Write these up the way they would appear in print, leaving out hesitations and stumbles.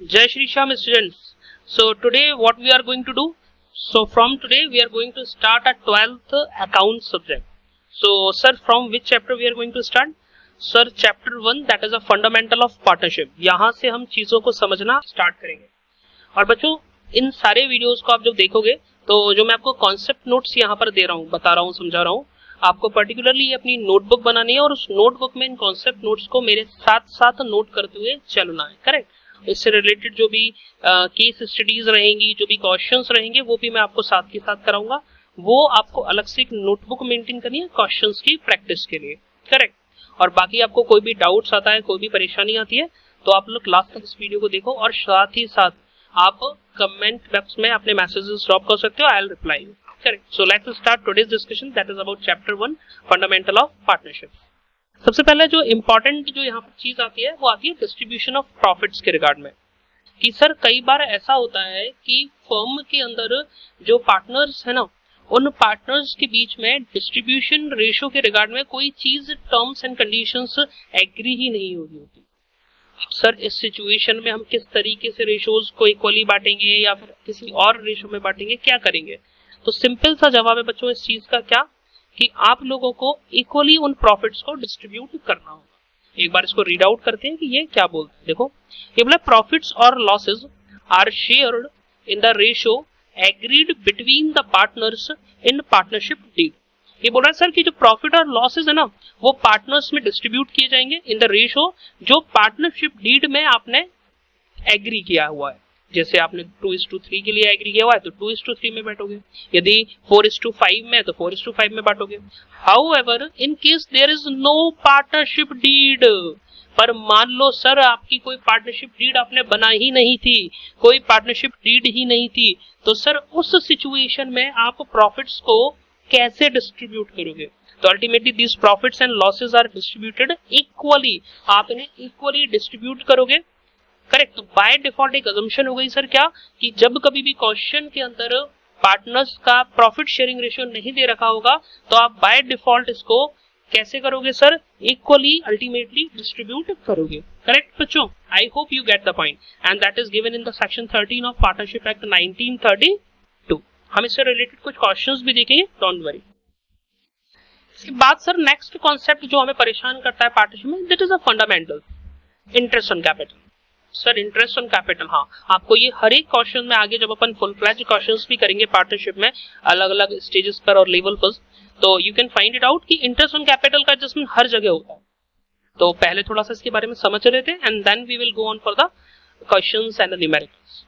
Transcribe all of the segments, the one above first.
Jai Shri Shyam students. So today what we are going to do? So from today we are going to start a 12th account subject. So sir, from which chapter we are going to start? Sir, chapter 1, that is a fundamental of partnership. यहाँ से हम चीजों को समझना start करेंगे. और बच्चों इन सारे वीडियोस को आप जब देखोगे तो जो मैं आपको कॉन्सेप्ट नोट्स यहाँ पर दे रहा हूँ, बता रहा हूँ, समझा रहा हूँ, आपको पर्टिकुलरली अपनी नोटबुक बनानी है और उस नोटबुक में इन कॉन्सेप्ट नोट्स को मेरे साथ साथ नोट करते हुए चलना है. करेक्ट. इससे रिलेटेड जो भी केस स्टडीज रहेंगी, जो भी क्वेश्चंस रहेंगे, वो भी मैं आपको साथ के साथ कराऊंगा. वो आपको अलग से एक नोटबुक मेंटेन करनी है क्वेश्चंस की प्रैक्टिस के लिए. करेक्ट. और बाकी आपको कोई भी डाउट्स आता है, कोई भी परेशानी आती है, तो आप लोग लास्ट तक इस वीडियो को देखो और साथ ही साथ आप कमेंट बॉक्स में अपने मैसेजेस ड्रॉप कर सकते हो. आई will reply you. Correct. So let's start today's discussion, that is about chapter 1 fundamental of partnership. सबसे पहले जो इंपॉर्टेंट जो यहाँ पर चीज आती है वो आती है डिस्ट्रीब्यूशन ऑफ प्रॉफिट्स के रिगार्ड में. कि सर कई बार ऐसा होता है कि फर्म के अंदर जो पार्टनर्स है ना, उन पार्टनर्स के बीच में डिस्ट्रीब्यूशन रेशो के रिगार्ड में कोई चीज टर्म्स एंड कंडीशंस एग्री ही नहीं हो रही होती. अब सर इस सिचुएशन में हम किस तरीके से रेशोज को इक्वली बांटेंगे या फिर किसी और रेशो में बांटेंगे, क्या करेंगे? तो सिंपल सा जवाब है बच्चों इस चीज का, क्या कि आप लोगों को इक्वली उन प्रॉफिट्स को डिस्ट्रीब्यूट करना होगा. एक बार इसको रीड आउट करते हैं कि ये क्या बोलते हैं. देखो ये बोला प्रॉफिट्स और losses are shared in the ratio agreed between the partners in partnership deed. ये बोल रहा है सर कि जो प्रॉफिट और लॉसेस है ना, वो पार्टनर्स में डिस्ट्रीब्यूट किए जाएंगे इन द रेशियो जो पार्टनरशिप डीड में आपने एग्री किया हुआ है. जैसे आपने 2:3 के लिए एग्री किया हुआ है तो 2:3 में बांटोगे. यदि 4:5 में है तो 4:5 में बांटोगे. However in case there is no partnership deed, पर मान लो सर आपकी कोई पार्टनरशिप डीड आपने बना ही नहीं थी, कोई पार्टनरशिप डीड ही नहीं थी, तो सर उस सिचुएशन में आप प्रॉफिट्स को कैसे डिस्ट्रीब्यूट करोगे? तो ultimately this profits and losses are distributed equally. आप इन्हें इक्वली डिस्ट्रीब्यूट करोगे. करेक्ट. तो बाय डिफॉल्ट एक अजम्पशन हो गई सर क्या, कि जब कभी भी क्वेश्चन के अंदर पार्टनर्स का प्रॉफिट शेयरिंग रेशियो नहीं दे रखा होगा तो आप बाय डिफॉल्ट इसको कैसे करोगे सर? इक्वली अल्टीमेटली डिस्ट्रीब्यूट करोगे. करेक्ट बच्चों? आई hope you get the point and that is given in the section 13 of partnership act 1932. हम इससे रिलेटेड कुछ क्वेश्चंस भी देखेंगे, डोंट वरी. इसके बाद सर नेक्स्ट कॉन्सेप्ट जो हमें परेशान करता है पार्टनरशिप में, that is a fundamental interest on capital. Sir interest on capital, हाँ आपको ये हर एक क्वेश्चन में आगे जब अपन फुल फ्लैज क्वेश्चंस भी करेंगे पार्टनरशिप में अलग अलग स्टेजेस पर और लेवल पर, तो you can find it out कि इंटरेस्ट ऑन कैपिटल का एडजस्टमेंट हर जगह होता है. तो पहले थोड़ा सा इसके बारे में समझ रहे थे and then we will go on for the questions and the numericals.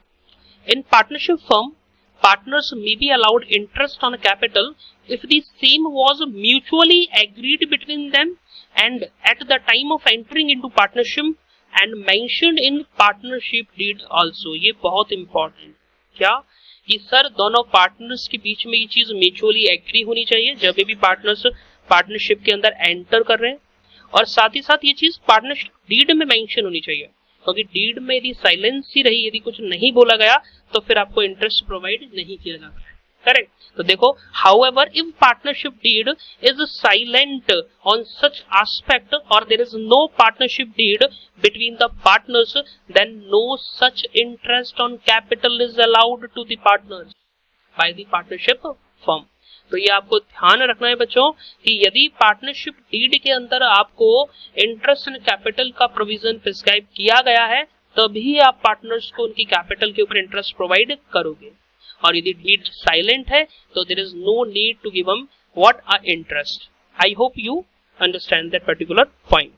In partnership firm partners may be allowed interest on capital if the same was mutually agreed between them and at the time of entering into partnership and mentioned in partnership deed also. ये बहुत important. क्या कि sir दोनों partners के बीच में ये चीज mutually agree होनी चाहिए जब भी पार्टनर्स पार्टनरशिप के अंदर एंटर कर रहे हैं, और साथ ही साथ ये चीज पार्टनरशिप डीड में मेंशन होनी चाहिए, क्योंकि डीड में यदि साइलेंस ही रही, यदि कुछ नहीं बोला गया तो फिर आपको इंटरेस्ट प्रोवाइड नहीं किया जाता है. करेक्ट. तो देखो however if partnership deed is silent on such aspect और there is no partnership deed between the partners then no such interest on capital is allowed to the partners by the partnership firm. तो ये आपको ध्यान रखना है बच्चों कि यदि पार्टनरशिप डीड के अंदर आपको इंटरेस्ट इन कैपिटल का प्रोविजन प्रिस्क्राइब किया गया है तभी आप पार्टनर्स को उनकी कैपिटल के ऊपर इंटरेस्ट प्रोवाइड करोगे. और यदि डीड साइलेंट है तो there is no need to give him what a interest. I hope you understand that particular point.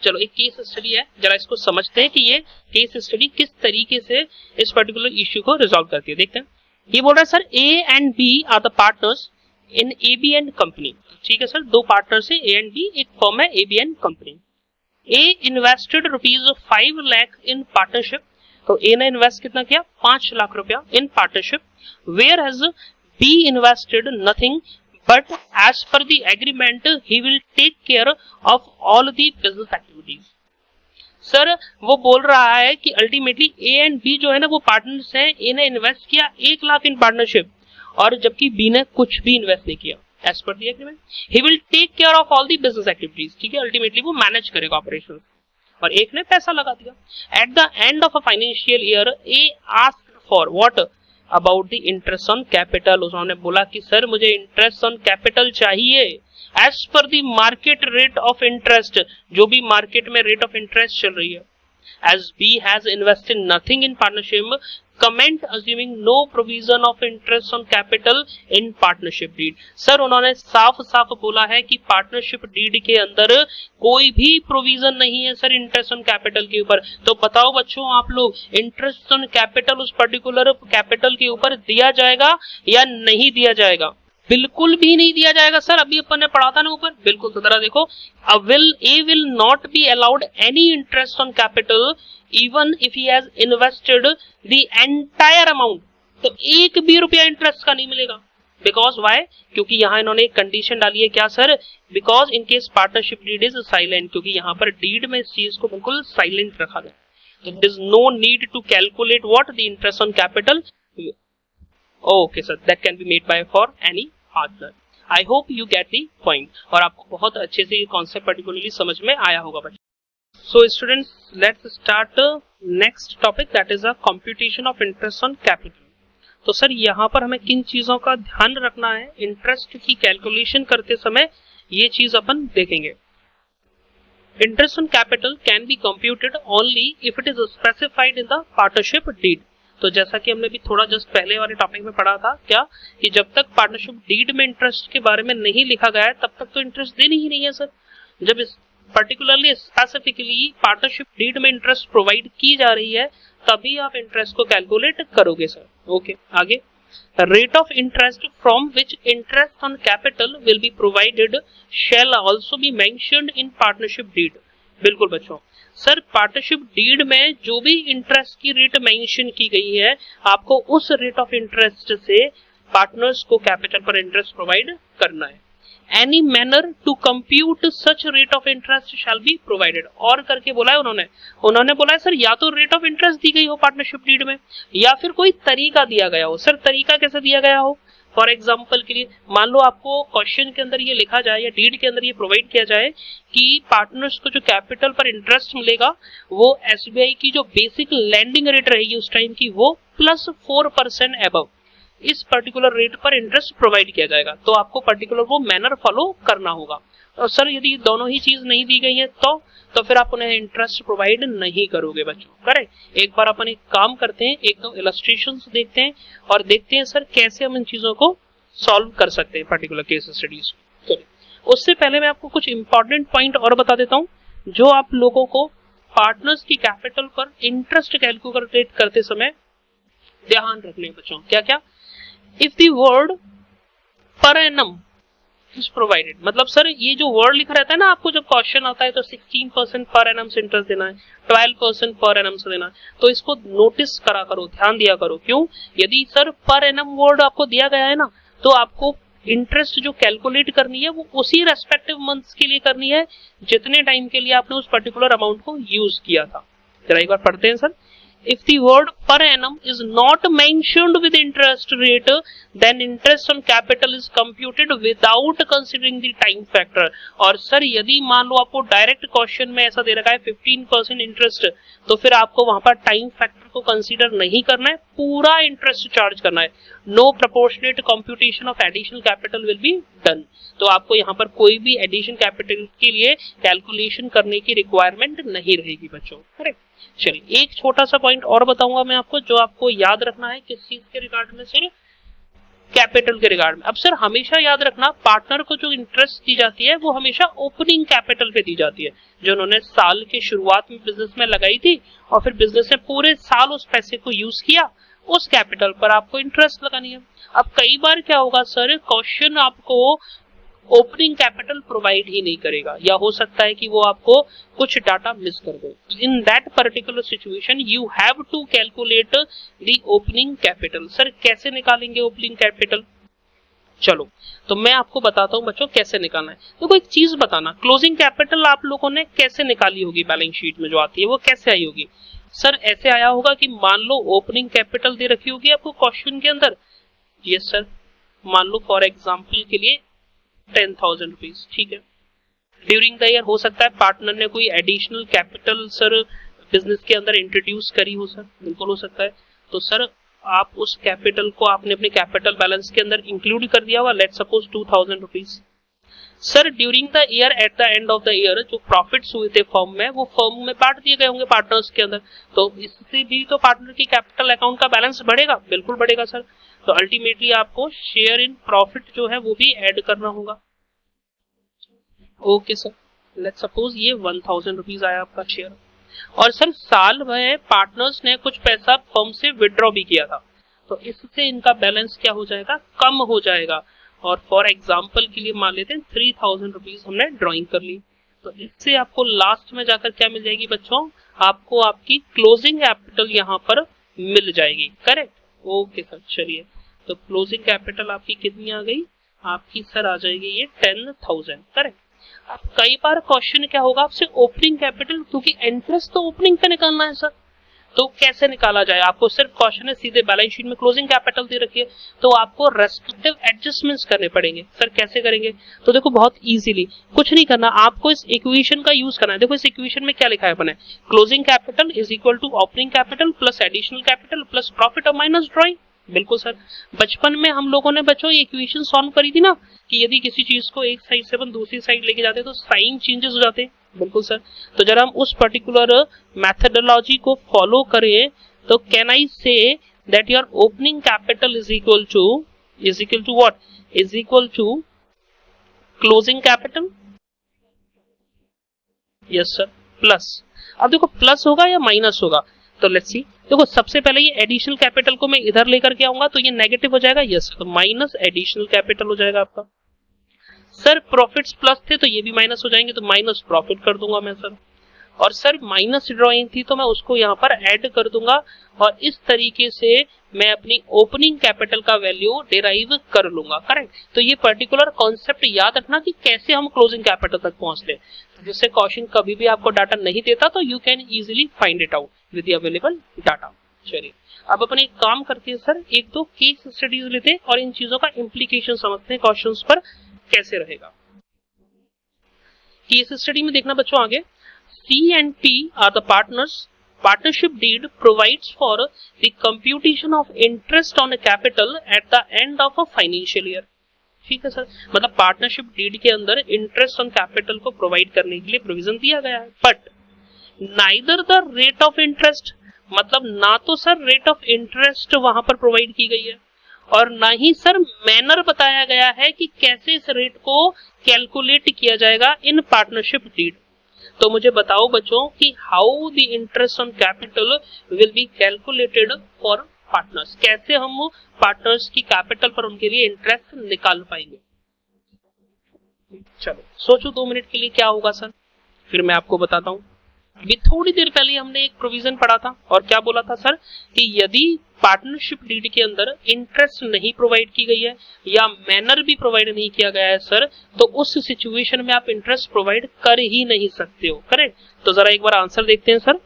चलो एक केस स्टडी है, जरा इसको समझते हैं कि ये केस स्टडी किस तरीके से इस पर्टिकुलर इश्यू को रिजॉल्व करती है. देखते हैं. ये बोल रहा है sir A and B are the partners in A B and company. ठीक है सर, दो पार्टनर्स है ए एंड बी, एक फर्म है A B and company. A invested ₹5 lakh in partnership. तो ए ने इन्वेस्ट कितना किया? 5 लाख रुपया in partnership. Where has B invested nothing but as per the agreement he will take care of all the business activities. Sir वो बोल रहा है कि अल्टीमेटली ए एंड बी जो है ना वो पार्टनर्स हैं. ए ने इन्वेस्ट किया 1 लाख इन पार्टनरशिप और जबकि बी ने कुछ भी इन्वेस्ट नहीं किया. As per the agreement he will take care of all the business activities. ठीक है, अल्टीमेटली वो मैनेज करेगा ऑपरेशन. और एक ने पैसा लगा दिया। At the end of a financial year A asked for what about the interest on capital. उन्होंने बोला कि सर मुझे इंटरेस्ट ऑन कैपिटल चाहिए as per the market rate of interest, जो भी मार्केट में रेट ऑफ इंटरेस्ट चल रही है। As B has invested nothing in partnership, comment assuming no provision of interest on capital in partnership deed। Sir उन्होंने साफ साफ बोला है कि पार्टनरशिप डीड के अंदर कोई भी प्रोविजन नहीं है सर इंटरेस्ट ऑन कैपिटल के ऊपर। तो बताओ बच्चों आप लोग, इंटरेस्ट ऑन कैपिटल उस पर्टिकुलर कैपिटल के ऊपर दिया जाएगा या नहीं दिया जाएगा? बिल्कुल भी नहीं दिया जाएगा सर। अभी अपन ने पढ़ा था ना ऊपर, बिल्कुल। तो जरा देखो, A will not be allowed any interest on capital even if he has invested the entire amount। तो एक भी रुपया इंटरेस्ट का नहीं मिलेगा। Because why? क्योंकि यहाँ इन्होंने एक कंडीशन डाली है, क्या sir? Because in case partnership deed is silent, क्योंकि यहाँ पर डीड में इस चीज को बिल्कुल साइलेंट रखा गया। तो there's no need to calculate what the interest on capital। Okay sir, that can be made by for any partner। I hope you get the point। और आपको बहुत अच्छे से ये कॉन्सेप्ट पर्टिकुलरली समझ में आया होगा बच्चों। So students, let's start next topic, that is a computation of interest on capital। तो सर यहाँ पर हमें किन चीजों का ध्यान रखना है इंटरेस्ट की कैलकुलेशन करते समय, ये चीज अपन देखेंगे। Interest on capital can be computed only if it is specified in the partnership deed. तो जैसा कि हमने भी थोड़ा जस्ट पहले वाले टॉपिक में पढ़ा था, क्या कि जब तक पार्टनरशिप डीड में इंटरेस्ट के बारे में नहीं लिखा गया है तब तक तो इंटरेस्ट देनी ही नहीं है सर। जब इस पर्टिकुलरली स्पेसिफिकली पार्टनरशिप डीड में इंटरेस्ट प्रोवाइड की जा रही है तभी आप इंटरेस्ट को कैलकुलेट करोगे सर। ओके आगे, rate of interest from which interest on capital will be provided shall also be mentioned in partnership deed. बिल्कुल बच्चों, सर पार्टनरशिप डीड में जो भी इंटरेस्ट की रेट मेंशन की गई है, आपको उस रेट ऑफ इंटरेस्ट से पार्टनर्स को कैपिटल पर इंटरेस्ट प्रोवाइड करना है। Any manner to compute such rate of interest shall be provided. और करके बोला है उन्होंने बोला है सर या तो रेट ऑफ इंटरेस्ट दी गई हो पार्टनरशिप डीड में या फिर कोई तरीका दिया गया हो। सर तरीका कैसे दिया गया हो? फॉर एग्जाम्पल के लिए मान लो आपको क्वेश्चन के अंदर ये लिखा जाए या डीड के अंदर ये प्रोवाइड किया जाए कि पार्टनर्स को जो कैपिटल पर इंटरेस्ट मिलेगा वो एसबीआई की जो बेसिक लैंडिंग रेट रहेगी उस टाइम की वो +4% एबव, इस पर्टिकुलर रेट पर इंटरेस्ट प्रोवाइड किया जाएगा। तो आपको पर्टिकुलर वो मैनर फॉलो करना होगा। और सर यदि दोनों ही चीज नहीं दी गई है तो फिर आप उन्हें इंटरेस्ट प्रोवाइड नहीं करोगे बच्चों। करेक्ट। एक बार अपन एक काम करते हैं, एक दो इलस्ट्रेशंस देखते हैं और देखते हैं सर कैसे हम इन चीजों को सॉल्व कर सकते हैं पर्टिकुलर केस स्टडीज को। उससे पहले मैं आपको कुछ इंपॉर्टेंट पॉइंट और बता देता हूं जो आप लोगों को पार्टनर्स की कैपिटल पर इंटरेस्ट कैलकुलेट करते समय ध्यान रखने बच्चों। क्या क्या? If the word per annum is provided, मतलब सर ये जो वर्ड लिखा रहता है ना आपको जब क्वेश्चन आता है तो 16% पर एनम से इंटरेस्ट देना है, 12% पर एनम से देना है, तो इसको नोटिस करा करो, ध्यान दिया करो। क्यों? यदि सर पर एनम वर्ड आपको दिया गया है ना तो आपको इंटरेस्ट जो कैलकुलेट करनी है वो उसी रेस्पेक्टिव मंथ्स के लिए करनी है जितने टाइम के लिए आपने उस पर्टिकुलर अमाउंट को यूज किया था। जरा एक बार पढ़ते हैं sir. If the word per annum is not mentioned with interest rate, then interest on capital is computed without considering the time factor। और सर यदि मान लो आपको डायरेक्ट क्वेश्चन में ऐसा दे रखा है 15% इंटरेस्ट, तो फिर आपको वहां पर टाइम फैक्टर को कंसीडर नहीं करना है, पूरा इंटरेस्ट चार्ज करना है। No proportionate computation of additional capital will be done. तो आपको यहाँ पर कोई भी एडिशन कैपिटल के लिए कैलकुलेशन करने की रिक्वायरमेंट नहीं रहेगी बच्चों। करेक्ट। चलिए एक छोटा सा पॉइंट और बताऊंगा मैं आपको जो आपको याद रखना है किस चीज के रिगार्ड में सर, कैपिटल के रिगार्ड में। अब सर हमेशा याद रखना पार्टनर को जो इंटरेस्ट दी जाती है वो हमेशा ओपनिंग कैपिटल पे दी जाती है जो उन्होंने साल के शुरुआत में बिजनेस में लगाई थी और फिर बिजनेस ने पूरे साल उस पैसे को यूज किया, उस कैपिटल पर आपको इंटरेस्ट लगानी है। अब कई बार क्या होगा सर, क्वेश्चन आपको ओपनिंग कैपिटल प्रोवाइड ही नहीं करेगा या हो सकता है कि वो आपको कुछ डाटा मिस कर दे। In that particular situation you have to calculate the opening capital. Sir कैसे निकालेंगे ओपनिंग कैपिटल? चलो तो मैं आपको बताता हूं बच्चों कैसे निकालना है। तो कोई चीज बताना, क्लोजिंग कैपिटल आप लोगों ने कैसे निकाली होगी? बैलेंस शीट में जो आती है वो कैसे आई होगी? सर ऐसे आया होगा कि मान लो ओपनिंग कैपिटल दे रखी होगी आपको क्वेश्चन के अंदर। यस सर, मान लो फॉर एग्जाम्पल के लिए 10,000 रुपीज, ठीक है। ड्यूरिंग द ईयर हो सकता है पार्टनर ने कोई एडिशनल कैपिटल सर बिजनेस के अंदर इंट्रोड्यूस करी हो सर, बिल्कुल हो सकता है। तो सर आप उस कैपिटल को आपने अपने कैपिटल बैलेंस के अंदर इंक्लूड कर दिया हुआ, let suppose 2000 rupees. Sir during the year eight the end of the year जो प्रॉफिट्स हुए थे फर्म में वो फर्म में बांट दिए गए होंगे पार्टनर्स के अंदर, तो इससे भी तो पार्टनर की कैपिटल अकाउंट का बैलेंस बढ़ेगा, बिल्कुल बढ़ेगा सर। तो अल्टीमेटली आपको शेयर इन प्रॉफिट जो है वो भी ऐड करना होगा। ओके सर, लेट्स सपोज ये 1000 रुपीज आया आपका शेयर, और सर साल में पार्टनर्स ने कुछ पैसा फर्म से विड्रॉ भी किया था, तो इससे इनका बैलेंस क्या हो जाएगा, कम हो जाएगा। और फॉर एग्जांपल के लिए मान लेते हैं 3000 रुपीज हमने ड्राइंग कर ली, तो इससे आपको लास्ट में जाकर क्या मिल जाएगी बच्चों, आपको आपकी क्लोजिंग कैपिटल यहाँ पर मिल जाएगी, करेक्ट। ओके सर, चलिए तो क्लोजिंग कैपिटल आपकी कितनी आ गई, आपकी सर आ जाएगी ये 10,000, करेक्ट। अब कई बार क्वेश्चन क्या होगा आपसे, ओपनिंग कैपिटल, क्योंकि इंटरेस्ट तो ओपनिंग पे निकालना है सर, तो कैसे निकाला जाए, आपको सिर्फ क्वेश्चन है सीधे बैलेंस शीट में क्लोजिंग कैपिटल दे रखी है, तो आपको रेस्पेक्टिव एडजस्टमेंट्स करने पड़ेंगे। सर कैसे करेंगे, तो देखो बहुत इजीली, कुछ नहीं करना, आपको इस इक्वेशन का यूज करना है। देखो इस इक्वेशन में क्या लिखा है अपने, closing capital is equal to opening capital plus additional capital plus profit और माइनस ड्रॉइंग। बिल्कुल सर, बचपन में हम लोगों ने बच्चों ये इक्वेशन सॉल्व करी थी ना, कि यदि किसी चीज को एक साइड से अपन दूसरी साइड लेके जाते तो साइन चेंजेस हो जाते। बिल्कुल सर, तो जरा हम उस पर्टिकुलर मैथडोलॉजी को फॉलो करें तो can I say that your opening capital is equal to what, is equal to closing capital. Yes sir, plus, अब देखो प्लस होगा या माइनस होगा, तो लेट्स सी। देखो सबसे पहले ये एडिशनल कैपिटल को मैं इधर लेकर के आऊंगा तो ये नेगेटिव हो जाएगा, यस, तो माइनस एडिशनल कैपिटल हो जाएगा आपका। सर प्रॉफिट्स प्लस थे तो ये भी माइनस हो जाएंगे, तो माइनस प्रॉफिट कर दूंगा मैं सर। और सर माइनस ड्रॉइंग थी तो मैं उसको यहाँ पर ऐड कर दूंगा, और इस तरीके से मैं अपनी ओपनिंग कैपिटल का वैल्यू डिराइव कर लूंगा, करेक्ट। तो ये पर्टिकुलर कॉन्सेप्ट याद रखना कि कैसे हम क्लोजिंग कैपिटल तक पहुंच ले, जिससे क्वेश्चन कभी भी आपको डाटा नहीं देता तो you can easily find it out with the available data. चलिए अब अपन एक काम करते हैं सर, एक दो केस स्टडीज लेते हैं और इन चीजों का इम्प्लीकेशन समझते हैं क्वेश्चंस पर कैसे रहेगा। केस स्टडी में देखना बच्चों आगे, C and P are the partners. Partnership deed provides for the computation of interest on a capital at the end of a financial year. ठीक है सर, मतलब पार्टनरशिप डीड के अंदर इंटरेस्ट ऑन कैपिटल को प्रोवाइड करने के लिए provision दिया गया है, but neither the rate of interest, मतलब ना तो सर रेट ऑफ इंटरेस्ट वहां पर प्रोवाइड की गई है, और ना ही सर मैनर बताया गया है कि कैसे इस रेट को कैलकुलेट किया जाएगा इन पार्टनरशिप डीड। तो मुझे बताओ बच्चों कि how the interest on capital will be calculated for partners, कैसे हम पार्टनर्स की कैपिटल पर उनके लिए इंटरेस्ट निकाल पाएंगे। चलो सोचो 2 मिनट के लिए क्या होगा सर, फिर मैं आपको बताता हूं। अभी थोड़ी देर पहले हमने एक प्रोविजन पढ़ा था, और क्या बोला था सर कि यदि पार्टनरशिप डीड के अंदर इंटरेस्ट नहीं प्रोवाइड की गई है या मैनर भी प्रोवाइड नहीं किया गया है सर, तो उस सिचुएशन में आप इंटरेस्ट प्रोवाइड कर ही नहीं सकते हो, करेक्ट। तो जरा एक बार आंसर देखते हैं sir,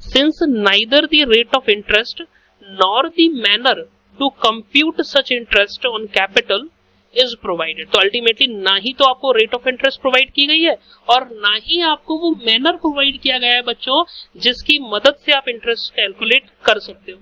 since neither the rate of interest nor the manner to compute such interest on capital is provided, तो अल्टीमेटली ना ही तो आपको रेट ऑफ इंटरेस्ट प्रोवाइड की गई है और ना ही आपको वो मैनर प्रोवाइड किया गया है बच्चों जिसकी मदद से आप इंटरेस्ट कैलकुलेट कर सकते हो।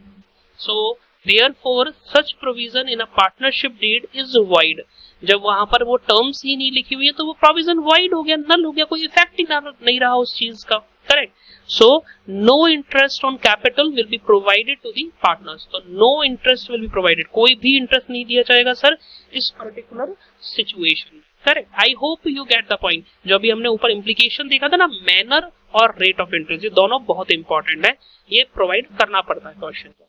So therefore such provision in a partnership deed is void. जब वहां पर वो टर्म्स ही नहीं लिखी हुई है तो वो प्रोविजन void हो गया, नल हो गया, कोई इफेक्ट ही नहीं रहा उस चीज का, correct. So no interest on capital will be provided to the partners. तो no interest will be provided, कोई भी इंटरेस्ट नहीं दिया जाएगा सर इस particular situation, correct. I hope you get the point. जो अभी हमने ऊपर इम्प्लीकेशन देखा था ना, मैनर और रेट ऑफ इंटरेस्ट, ये दोनों बहुत इंपॉर्टेंट है, ये प्रोवाइड करना पड़ता है क्वेश्चन को।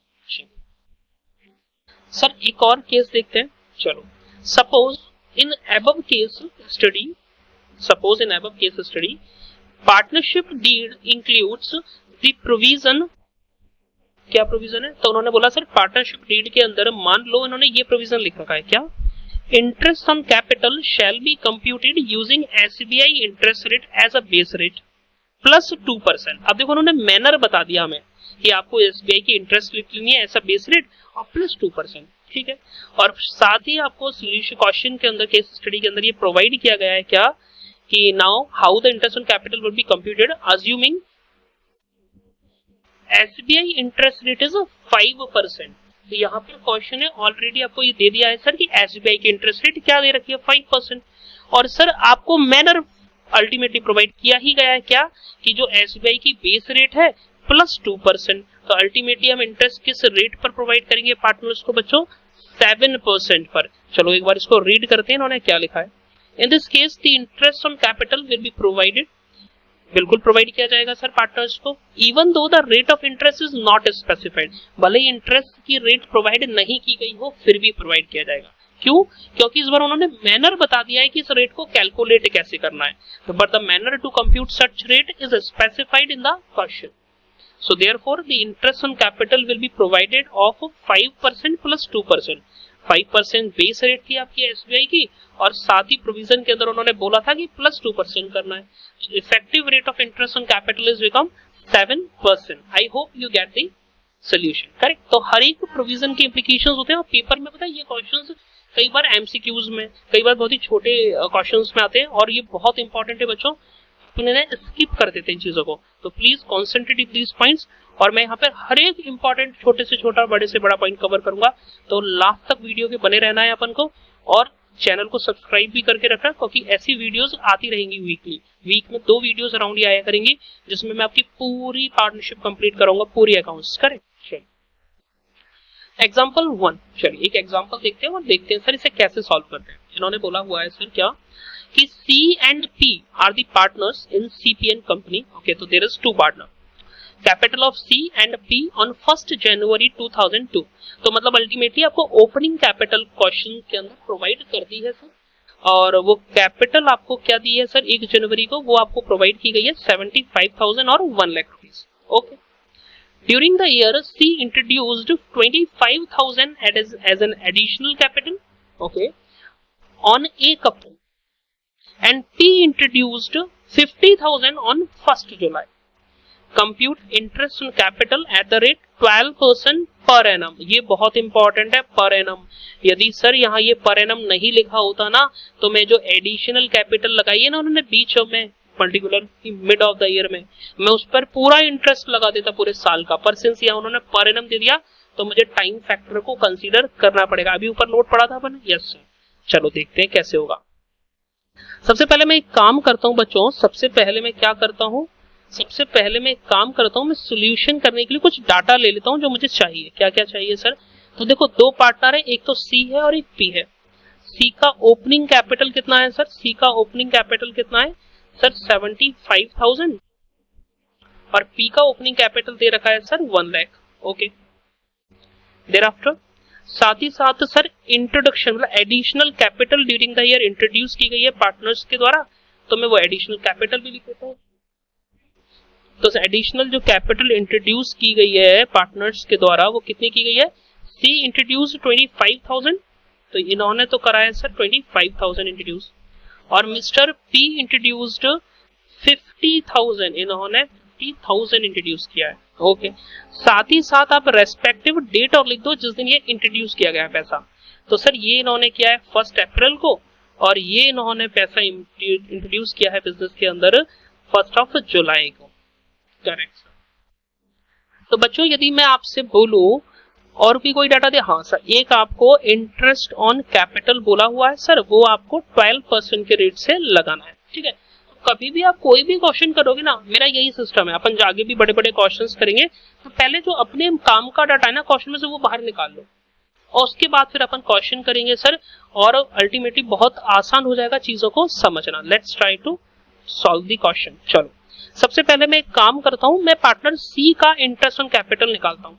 सर एक और केस देखते हैं, चलो। Suppose in above case study partnership deed includes the provision, क्या प्रोविजन है, तो उन्होंने बोला सर पार्टनरशिप डीड के अंदर मान लो इन्होंने ये प्रोविजन लिख रखा है, क्या, interest on capital shall be computed using SBI interest rate as a base rate plus 2%। अब देखो उन्होंने मैनर बता दिया हमें कि आपको SBI की इंटरेस्ट रेट लेनी है ऐसा बेस रेट और प्लस 2%, ठीक है। और साथ ही आपको सोल्यूशन क्वेश्चन के अंदर, केस स्टडी के अंदर ये प्रोवाइड किया गया है क्या कि now how the interest on capital will be computed assuming SBI interest rate is 5%। तो यहाँ पर क्वेश्चन है ऑलरेडी आपको ये दे दिया है सर कि एसबीआई की इंटरेस्ट रेट क्या दे रखी है 5%, और सर आपको मैनर अल्टीमेटली प्रोवाइड किया ही गया है क्या कि जो एसबीआई की बेस रेट है प्लस 2%। तो अल्टीमेटली हम इंटरेस्ट किस रेट पर प्रोवाइड करेंगे पार्टनर्स को बच्चों, 7% पर। चलो एक बार इसको रीड करते हैं इन्होंने क्या लिखा है। In this case the interest on capital will be provided, बिल्कुल प्रोवाइड किया जाएगा सर पार्टनर्स को, even though the rate of interest is not specified, भले ही इंटरेस्ट की रेट प्रोवाइड नहीं की गई हो फिर भी प्रोवाइड किया जाएगा। क्यों? क्योंकि इस बार उन्होंने मैनर बता दिया है कि इस रेट को कैलकुलेट कैसे करना है। तो but the manner to compute such rate is specified in the question. So therefore the interest on capital will be provided of 5% plus 2%। 5% base rate थी आपकी एसबीआई की, और साथ ही प्रोविजन के अंदर उन्होंने बोला था कि प्लस 2% करना है। Effective rate of interest on capital is become 7%। I hope you get the solution correct. तो हर एक प्रोविजन के इम्प्लीकेशंस होते हैं, और पेपर में पता है ये क्वेश्चंस कई बार एमसीक्यूज में, कई बार बहुत ही छोटे क्वेश्चंस में आते हैं, और ये बहुत इंपॉर्टेंट है बच्चों, उन्हें स्किप कर देते हैं इन चीजों को। तो प्लीज कॉन्सेंट्रेट दीज पॉइंट्स, और मैं यहाँ पर हर एक इंपॉर्टेंट छोटे से छोटा बड़े से बड़ा पॉइंट कवर करूंगा। तो लास्ट तक वीडियो के बने रहना है अपन को, और चैनल को सब्सक्राइब भी करके रखना, क्योंकि ऐसी वीडियोस आती रहेंगी वीकली। वीक में 2 वीडियोस अराउंड ही आया करेंगी, जिसमें मैं आपकी पूरी पार्टनरशिप कंप्लीट करूंगा, पूरी अकाउंट्स करेक्ट। एग्जाम्पल 1, चलिए एक एग्जाम्पल देखते हैं और देखते हैं सर इसे कैसे सॉल्व करते हैं। इन्होंने बोला हुआ है सर क्या कि C and P are the partners in CPN company। Okay, so there is 2 partner। Capital of C and P on 1st January 2002। तो मतलब अल्टीमेटली आपको ओपनिंग कैपिटल क्वेश्चन के अंदर प्रोवाइड कर दी है सर, और वो कैपिटल आपको क्या दी है सर 1 जनवरी को, वो आपको प्रोवाइड की गई है 75,000 और 1 lakh rupees. Okay, during the year C introduced 25,000 as an additional capital, okay, on A couple, and P introduced 50,000 on 1st July। Compute interest on capital at the rate 12% per annum। ये बहुत important है, per annum. यदि sir यहाँ ये per annum नहीं लिखा होता ना, तो मैं जो एडिशनल कैपिटल लगाई है ना उन्होंने बीच में particular mid of the year में, मैं उस पर पूरा इंटरेस्ट लगा देता पूरे साल का, पर सिंस यहाँ उन्होंने पर एनम दे दिया तो मुझे टाइम फैक्टर को कंसीडर करना पड़ेगा। अभी ऊपर नोट पड़ा था अपन, यस सर। चलो देखते हैं कैसे होगा। सबसे पहले मैं एक काम करता हूं बच्चों, सबसे पहले मैं क्या करता हूं, सबसे पहले मैं एक काम करता हूं, मैं सोल्यूशन करने के लिए कुछ डाटा ले लेता हूं जो मुझे चाहिए। क्या क्या चाहिए सर? तो देखो 2 पार्टनर है, एक तो C है और एक P है। C का ओपनिंग कैपिटल कितना है सर? C का ओपनिंग कैपिटल कितना है सर? 75,000, और P का ओपनिंग कैपिटल दे रखा है sir 1 lakh. Okay, thereafter साथ ही साथ सर इंट्रोडक्शन मतलब additional capital during the year introduce की गई है पार्टनर्स के द्वारा, तो मैं वो एडिशनल कैपिटल भी लिख देता हूँ। तो एडिशनल जो कैपिटल इंट्रोड्यूस की गई है पार्टनर्स के द्वारा वो कितनी की गई है? C इंट्रोड्यूस 25,000, तो इन्होंने तो कराया सर 25,000 इंट्रोड्यूस, और मिस्टर P इंट्रोड्यूस्ड 50,000, इन्होंने 50,000 इंट्रोड्यूस किया है। ओके, साथ ही साथ आप रेस्पेक्टिव डेट और लिख दो जिस दिन ये इंट्रोड्यूस किया गया पैसा। तो सर ये इन्होंने किया है 1 अप्रैल को, और ये इन्होंने पैसा इंट्रोड्यूस किया है बिजनेस के अंदर 1 जुलाई को। Correct sir. तो बच्चों यदि मैं आपसे बोलूं और भी कोई डाटा दे, हाँ सर, एक आपको इंटरेस्ट ऑन कैपिटल बोला हुआ है सर, वो आपको 12% के रेट से लगाना है। ठीक है, कभी भी आप कोई भी क्वेश्चन करोगे ना, मेरा यही सिस्टम है, अपन आगे भी बड़े बड़े क्वेश्चंस करेंगे, तो पहले जो अपने काम का डाटा है ना क्वेश्चन में से वो बाहर निकाल लो, और उसके बाद फिर अपन क्वेश्चन करेंगे सर, और अल्टीमेटली बहुत आसान हो जाएगा चीजों को समझना। Let's try to solve the question. चलो सबसे पहले मैं एक काम करता हूं, मैं पार्टनर C का इंटरेस्ट ऑन कैपिटल निकालता हूं।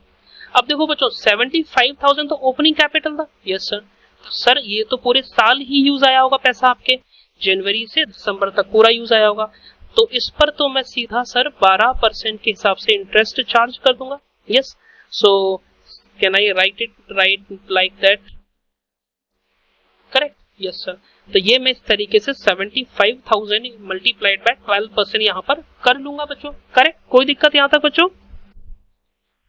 अब देखो बच्चों 75,000 तो ओपनिंग कैपिटल था। Yes sir. सर ये तो पूरे साल ही यूज आया होगा पैसा, आपके जनवरी से दिसंबर तक पूरा यूज आया होगा, तो इस पर तो मैं सीधा सर 12% के हिसाब से इंटरेस्ट चार्ज कर दूंगा। Yes, so can I right like that? Correct, yes sir. तो ये मैं इस तरीके से 75,000 मल्टीप्लाइड बाय 12% यहाँ पर कर लूंगा बच्चों। करेक्ट, कोई दिक्कत यहाँ तक बच्चों?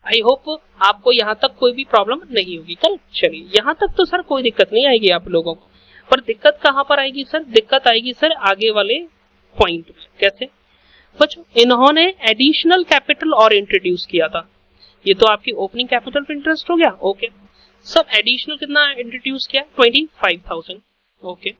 आई होप आपको यहाँ तक कोई भी प्रॉब्लम नहीं होगी। करेक्ट, चलिए यहाँ तक तो सर कोई दिक्कत नहीं आएगी आप लोगों को, पर दिक्कत कहाँ पर आएगी सर? दिक्कत आएगी सर आगे वाले पॉइंट में। कैसे बच्चों, इन्होंने एडिशनल कैपिटल और इंट्रोड्यूस किया था। ये तो आपकी ओपनिंग कैपिटल पे इंटरेस्ट हो गया। ओके, सब एडिशनल कितना इंट्रोड्यूस किया? 25,000। ओके,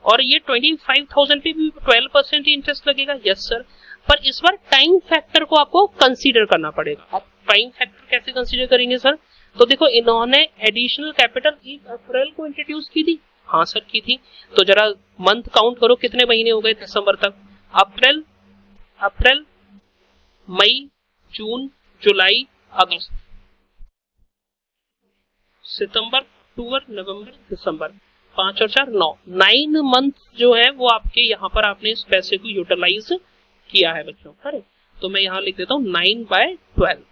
और ये 25,000 पे भी 12% ही इंटरेस्ट लगेगा। यस सर, पर इस बार टाइम फैक्टर को आपको कंसीडर करना पड़ेगा। आप टाइम फैक्टर कैसे कंसीडर करेंगे सर? तो देखो, इन्होंने एडिशनल कैपिटल 1 अप्रैल को इंट्रोड्यूस की थी। हाँ सर, की थी। तो जरा मंथ काउंट करो, कितने महीने हो गए दिसंबर तक? अप्रैल, मई, जून, जुलाई, अगस्त, सितंबर, अक्टूबर, नवंबर, दिसंबर, 5 और 4 9, 9 मंथ जो है वो आपके यहाँ पर आपने इस पैसे को यूटिलाइज किया है बच्चों। करेक्ट, तो मैं यहाँ लिख देता हूँ 9/12।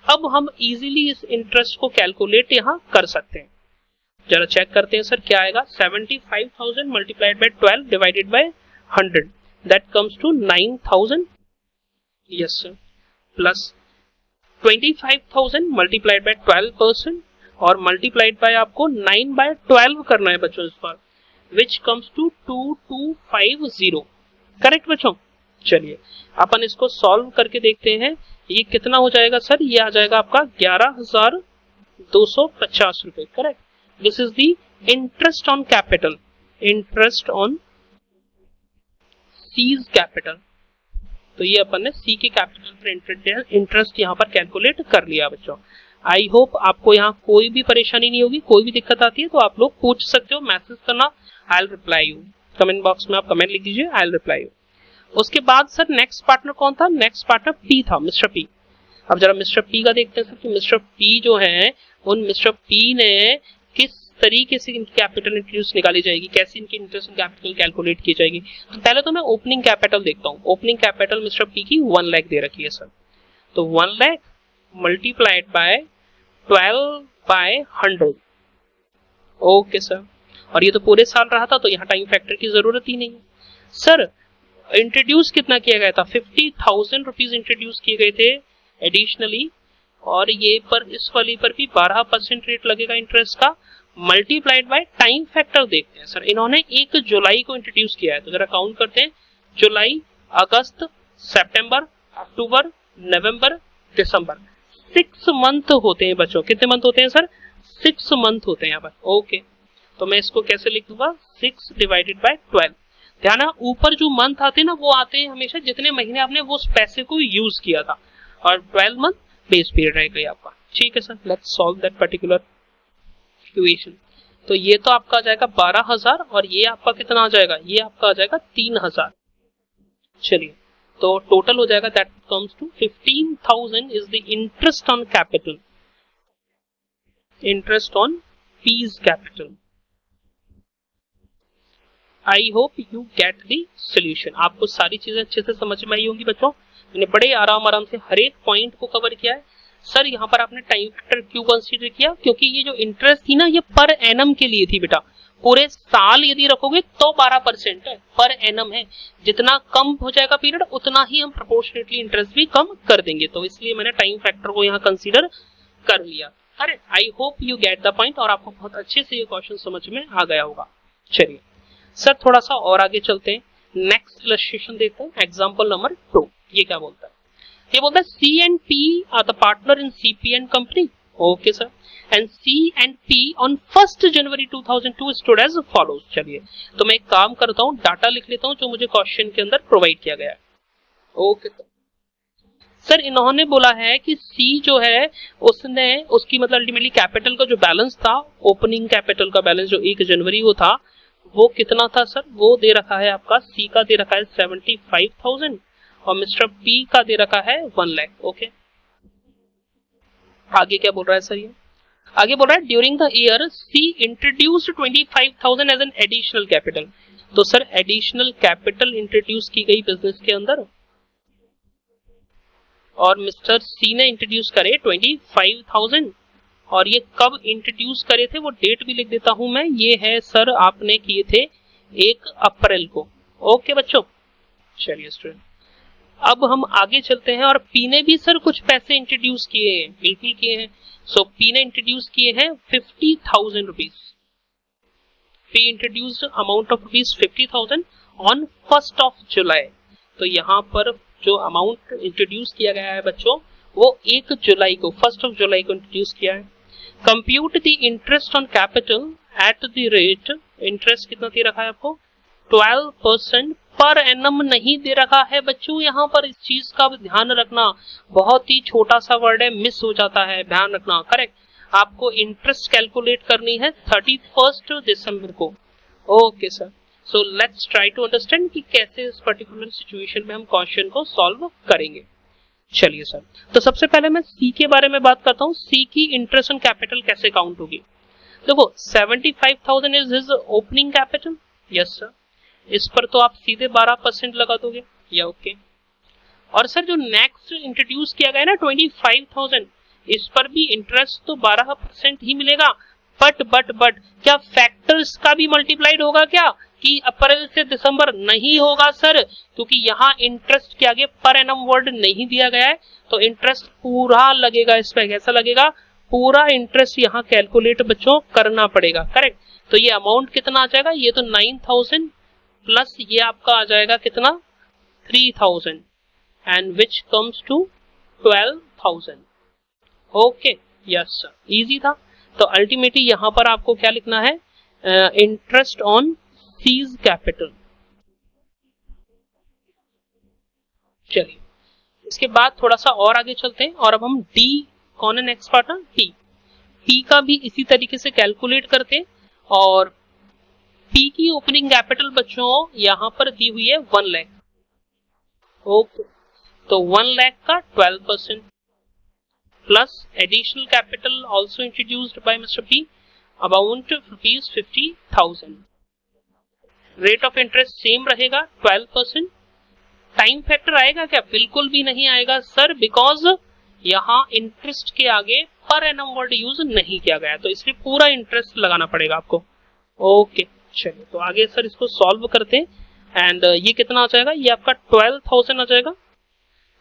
अब हम इजीली इस इंटरेस्ट को कैलकुलेट यहाँ कर सकते हैं। जरा चेक करते हैं सर क्या आएगा। 75,000 multiplied by 12 divided by 100, that comes to 9,000। Yes sir, plus 25,000 multiplied by 12% और मल्टीप्लाइड बाय आपको 9/12 करना है बच्चों इस बार, विच कम्स टू 2250। करेक्ट बच्चों। चलिए अपन इसको सॉल्व करके देखते हैं, ये कितना हो जाएगा सर? ये आ जाएगा आपका 11,250 रुपए। Correct, this is the interest on capital, interest on C's capital. तो ये अपन ने सी के कैपिटल पर इंटरेस्ट यहाँ पर कैलकुलेट कर लिया बच्चों। आई होप आपको यहाँ कोई भी परेशानी नहीं होगी। कोई भी दिक्कत आती है तो आप लोग पूछ सकते हो, मैसेज करना, आई will reply you. Comment box में आप कमेंट लिख दीजिए, आई विल रिप्लाई यू। उसके बाद सर नेक्स्ट पार्टनर कौन था? नेक्स्ट पार्टनर पी था, मिस्टर पी। अब जरा मिस्टर पी का देखते हैं सर कि मिस्टर पी जो है, उन मिस्टर पी ने किस तरीके से इनकी कैपिटल इंट्रोड्यूस निकाली जाएगी, कैसे इनकी इंटरेस्ट कैपिटल कैलकुलेट की जाएगी। तो पहले तो मैं ओपनिंग कैपिटल देखता हूँ। ओपनिंग कैपिटल मिस्टर पी की 1 लाख दे रखी है सर, तो 1 lakh multiplied by 12/100। Okay sir, और ये तो पूरे साल रहा था तो यहाँ टाइम फैक्टर की जरूरत ही नहीं है। सर इंट्रोड्यूस कितना किया गया था? 50,000 रुपीज इंट्रोड्यूस किए गए थे एडिशनली, और ये पर इस वाली पर भी 12% रेट लगेगा इंटरेस्ट का, मल्टीप्लाइड बाय टाइम फैक्टर देखते हैं सर। इन्होंने 1 जुलाई को इंट्रोड्यूस किया है, तो जरा काउंट करते हैं। जुलाई, अगस्त, सितंबर, अक्टूबर, नवंबर, दिसंबर, 6 मंथ होते हैं बच्चों। कितने मंथ होते हैं सर? 6 मंथ होते हैं यहाँ पर। ओके, तो मैं इसको कैसे लिख दूंगा? 6 डिवाइडेड बाय 12। ध्यान है, ऊपर जो मंथ आते हैं ना, वो आते हैं हमेशा जितने महीने आपने वो पैसे को यूज किया था, और 12 मंथ बेस पीरियड रहेगा आपका। ठीक है sir, let's solve that particular equation. तो ये तो आपका आ जाएगा 12,000, और ये आपका कितना आ जाएगा? ये आपका आ जाएगा 3,000। चलिए, तो टोटल हो जाएगा, that comes to 15,000 is the interest on capital, interest on P's capital. I hope you get the solution. आपको सारी चीजें अच्छे से समझ में आई होंगी बच्चों। मैंने बड़े आराम से हर एक पॉइंट को कवर किया है। सर यहाँ पर आपने टाइम फैक्टर क्यों कंसीडर किया? क्योंकि ये जो इंटरेस्ट थी ना, ये पर एनम के लिए थी बेटा। पूरे साल यदि रखोगे तो 12% है, पर एनम है। जितना कम हो जाएगा पीरियड, उतना ही हम प्रोपोर्शनेटली इंटरेस्ट भी कम कर देंगे। तो इसलिए मैंने टाइम फैक्टर को यहाँ कंसीडर कर लिया। अरे आई hope you get the point, और आपको बहुत अच्छे से ये क्वेश्चन समझ में आ गया होगा। चलिए सर थोड़ा सा और आगे चलते हैं, नेक्स्ट इलस्ट्रेशन देखते हैं, एग्जांपल नंबर 2। ये क्या बोलता है? ये बोलता है C and P are the partner in CP and company. Okay sir, and C and P on 1 January 2002 stood as follows. चलिए, तो मैं एक काम करता हूँ, डाटा लिख लेता हूँ जो मुझे क्वेश्चन के अंदर प्रोवाइड किया गया है। ओके सर, इन्होंने बोला है कि सी जो है उसने उसकी मतलब अल्टीमेटली कैपिटल का जो बैलेंस था, ओपनिंग कैपिटल का बैलेंस जो 1 जनवरी को था, वो कितना था सर? वो दे रखा है आपका, सी का दे रखा है 75,000 और मिस्टर पी का दे रखा है 1 लाख। ओके, आगे क्या बोल रहा है सर? ये आगे बोल रहा है during the year C introduced 25,000 as an additional capital. तो सर एडिशनल कैपिटल इंट्रोड्यूस की गई बिजनेस के अंदर, और मिस्टर सी ने इंट्रोड्यूस करे 25,000, और ये कब इंट्रोड्यूस करे थे वो डेट भी लिख देता हूं मैं। ये है सर आपने किए थे 1 अप्रैल को। ओके बच्चों, चलिए स्टूडेंट अब हम आगे चलते हैं, और पी ने भी सर कुछ पैसे इंट्रोड्यूस किए हैं, बिल्कुल किए हैं। सो पी ने इंट्रोड्यूस किए हैं 50,000 rupees. P introduced amount of rupees 50,000, on 1st of July। तो यहाँ पर जो अमाउंट इंट्रोड्यूस किया गया है बच्चों वो 1 जुलाई को 1st of July को इंट्रोड्यूस किया है। Compute the interest on capital at the rate, interest कितना दे रखा है आपको 12% पर एनम नहीं दे रखा है बच्चों। यहाँ पर इस चीज का ध्यान रखना, बहुत ही छोटा सा वर्ड है, मिस हो जाता है, ध्यान रखना। करेक्ट, आपको इंटरेस्ट कैलकुलेट करनी है 31 दिसंबर को। Okay sir, so let's try to understand कि कैसे इस पर्टिकुलर सिचुएशन में हम क्वेश्चन को सॉल्व करेंगे। चलिए सर, तो सबसे पहले मैं सी के बारे में बात करता हूँ। सी की इंटरेस्ट ऑन कैपिटल कैसे काउंट होगी। देखो 75,000 is his opening capital. Yes sir, इस पर तो आप सीधे 12% लगा दोगे या ओके। और सर जो नेक्स्ट इंट्रोड्यूस किया गया है ना 25,000, इस पर भी इंटरेस्ट तो 12% ही मिलेगा। बट क्या फैक्टर्स का भी मल्टीप्लाइड होगा क्या कि अप्रैल से दिसंबर? नहीं होगा सर, क्योंकि यहाँ इंटरेस्ट के आगे पर एनम वर्ड नहीं दिया गया है, तो इंटरेस्ट पूरा लगेगा इस पर। कैसा लगेगा? पूरा इंटरेस्ट यहाँ कैलकुलेट बच्चों करना पड़ेगा। करेक्ट, तो ये अमाउंट कितना आ जाएगा? ये तो 9,000 प्लस ये आपका आ जाएगा कितना 3,000 and which comes to 12,000। Okay, yes sir, easy था। तो अल्टीमेटली यहां पर आपको क्या लिखना है? Interest on C's capital. चलिए इसके बाद थोड़ा सा और आगे चलते हैं और अब हम डी, कौन है नेक्स्ट पार्टनर? टी का भी इसी तरीके से कैलकुलेट करते हैं। और टी की ओपनिंग कैपिटल बच्चों यहां पर दी हुई है 1 लाख। ओके, तो 1 लाख का 12% plus additional capital also introduced bye mister P amount ₹50,000। Rate of interest same रहेगा 12%। टाइम फैक्टर आएगा क्या? बिल्कुल भी नहीं आएगा सर, बिकॉज यहाँ इंटरेस्ट के आगे पर एनम वर्ड यूज नहीं किया गया, तो इसलिए पूरा इंटरेस्ट लगाना पड़ेगा आपको। ओके, चलिए तो आगे सर इसको सॉल्व करते हैं। एंड ये कितना आ जाएगा? ये आपका 12,000 आ जाएगा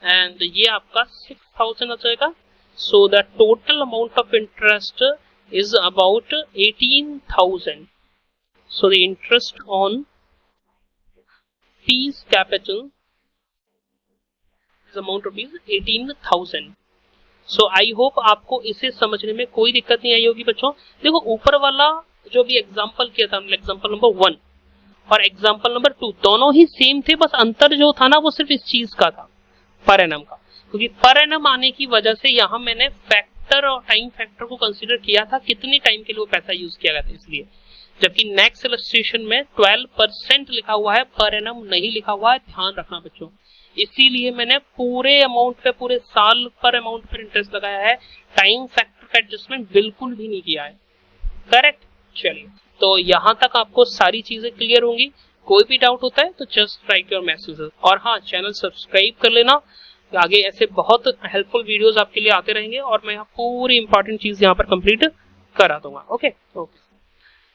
एंड ये आपका 6,000 आ जाएगा। So the total amount of interest is about 18,000। So the interest on P's capital is amount rupees 18,000। So I hope आपको इसे समझने में कोई दिक्कत नहीं आई होगी बच्चों। देखो ऊपर वाला जो भी एग्जांपल किया था हमने, एग्जांपल नंबर 1 और एग्जांपल नंबर 2 दोनों ही सेम थे, बस अंतर जो था ना वो सिर्फ इस चीज का था, पर एनम का। क्योंकि पर एनम आने की वजह से यहाँ मैंने फैक्टर और टाइम फैक्टर को कंसीडर किया था, कितने टाइम के लिए वो पैसा यूज किया गया था इसलिए। जबकि नेक्स्ट इलस्ट्रेशन में 12% लिखा हुआ है, पर एनम नहीं लिखा हुआ है, ध्यान रखना बच्चों। इसीलिए मैंने पूरे अमाउंट पे, पूरे साल पर अमाउंट पर इंटरेस्ट लगाया है, टाइम फैक्टर का एडजस्टमेंट बिल्कुल भी नहीं किया है। करेक्ट, चलिए तो यहां तक आपको सारी चीजें क्लियर होंगी। कोई भी डाउट होता है तो जस्ट राइट योर मैसेजेस। और हाँ, चैनल सब्सक्राइब कर लेना, आगे ऐसे बहुत हेल्पफुल वीडियोस आपके लिए आते रहेंगे और मैं पूरी इंपॉर्टेंट चीज यहाँ पर कंप्लीट करा दूंगा। Okay,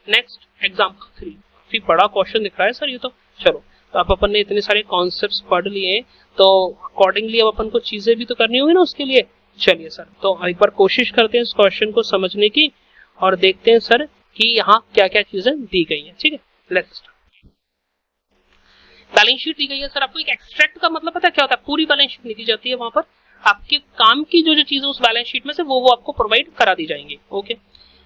next example 3। काफी बड़ा क्वेश्चन दिख रहा है सर ये तो। चलो, तो आप अपन ने इतने सारे कॉन्सेप्ट्स पढ़ लिए तो अकॉर्डिंगली अब अपन को चीजें भी तो करनी होगी ना उसके लिए। चलिए सर, तो एक बार कोशिश करते हैं इस क्वेश्चन को समझने की और देखते हैं सर कि यहाँ क्या क्या चीजें दी गई हैं। ठीक है, लेट्स स्टार्ट। बैलेंस शीट दी गई है सर। आपको एक एक्सट्रैक्ट का मतलब पता है क्या होता है? पूरी बैलेंस शीट नहीं दी जाती है, वहां पर आपके काम की जो जो चीजें उस बैलेंस शीट में से वो आपको प्रोवाइड करा दी जाएंगी। ओके,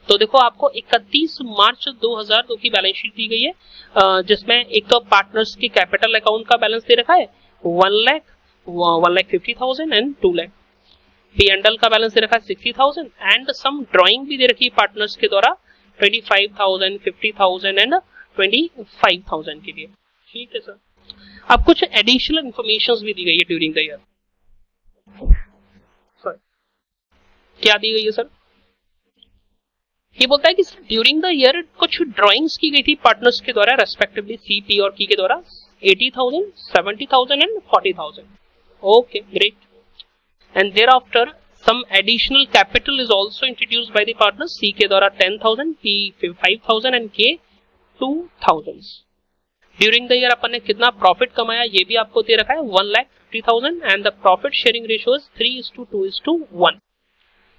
तो देखो आपको 31 मार्च 2002 की बैलेंस शीट दी गई है, जिसमें एक तो पार्टनर्स की कैपिटल अकाउंट का बैलेंस दे रखा है 1,50,000 एंड 2 लाख। P&L का बैलेंस दे रखा है 60,000 एंड सम ड्राइंग भी दे रखी है पार्टनर्स के द्वारा 25,000, 50,000 एंड 25,000 के लिए। ठीक है सर। अब कुछ एडिशनल इंफॉर्मेशन भी दी गई है ड्यूरिंग द ईयर। क्या दी गई है सर? ये बोलता है कि सर ड्यूरिंग द ईयर कुछ ड्राइंग्स की गई थी पार्टनर्स के द्वारा, रेस्पेक्टिवली सी, पी और की के द्वारा 80,000, 70,000 and 40,000। Okay, great. And thereafter some additional capital is also introduced by the partner. C के द्वारा 10,000, पी 5,000 एंड के 2,000। ड्यूरिंग द ईयर अपन ने कितना प्रॉफिट कमाया ये भी आपको दे रखा है 1,50,000 and the profit sharing ratio is 3:2:1।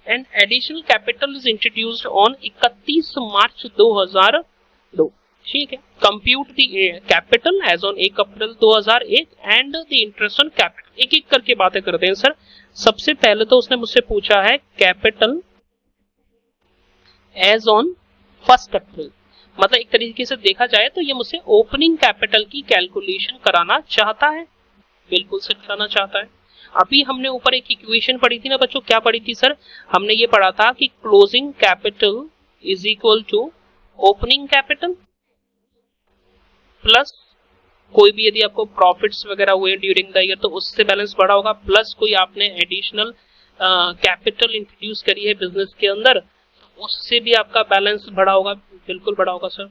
And additional capital is introduced on 31 March 2002। ठीक है। Compute the capital as on 1 April 2001 and the interest on capital. एक एक करके बातें करते हैं सर। सबसे पहले तो उसने मुझसे पूछा है कैपिटल एज ऑन 1 अप्रैल, मतलब एक तरीके से देखा जाए तो ये मुझसे ओपनिंग कैपिटल की कैलकुलेशन कराना चाहता है। बिल्कुल सर कराना चाहता है। अभी हमने ऊपर एक इक्वेशन पढ़ी थी ना बच्चों, क्या पढ़ी थी सर? हमने ये पढ़ा था कि closing capital is equal to opening capital plus कोई भी यदि आपको प्रॉफिट्स वगैरह हुए ड्यूरिंग द ईयर तो उससे बैलेंस बढ़ा होगा, प्लस कोई आपने एडिशनल कैपिटल इंट्रोड्यूस करी है बिजनेस के अंदर उससे भी आपका बैलेंस बढ़ा होगा। बिल्कुल बढ़ा होगा सर।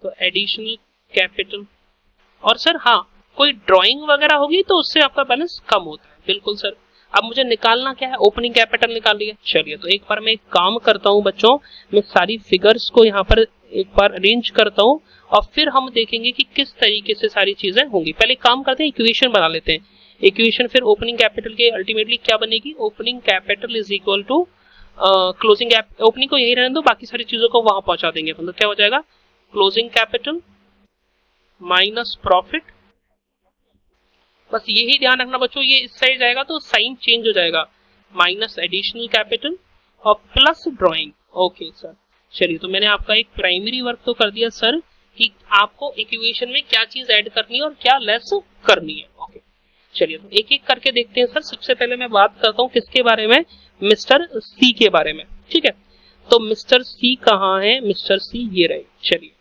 तो एडिशनल कैपिटल, और सर हाँ कोई ड्राइंग वगैरह होगी तो उससे आपका बैलेंस कम होता है। बिल्कुल सर। अब मुझे निकालना क्या है? ओपनिंग कैपिटल निकाल लिया। चलिए तो एक बार मैं एक काम करता हूं बच्चों, मैं सारी फिगर्स को यहाँ पर एक बार अरेंज करता हूं और फिर हम देखेंगे कि किस तरीके से सारी चीजें होंगी। पहले काम करते हैं, इक्वेशन बना लेते हैं। इक्वेशन फिर ओपनिंग कैपिटल के अल्टीमेटली क्या बनेगी? Opening capital is equal to closing opening को यही रहने दो, बाकी सारी चीजों को वहां पहुंचा देंगे। मतलब क्या हो जाएगा? Closing capital minus profit. बस यही ध्यान रखना बच्चों, ये इस साइड जाएगा तो साइन चेंज हो जाएगा, माइनस एडिशनल कैपिटल और प्लस ड्राइंग। Okay sir. चलिए तो मैंने आपका एक प्राइमरी वर्क तो कर दिया सर कि आपको इक्वेशन में क्या चीज ऐड करनी है और क्या लेस करनी है। ओके चलिए तो एक एक करके देखते हैं सर। सबसे पहले मैं बात करता हूँ किसके बारे में? मिस्टर सी के बारे में। ठीक है, तो मिस्टर सी कहाँ है? मिस्टर सी ये रहे। चलिए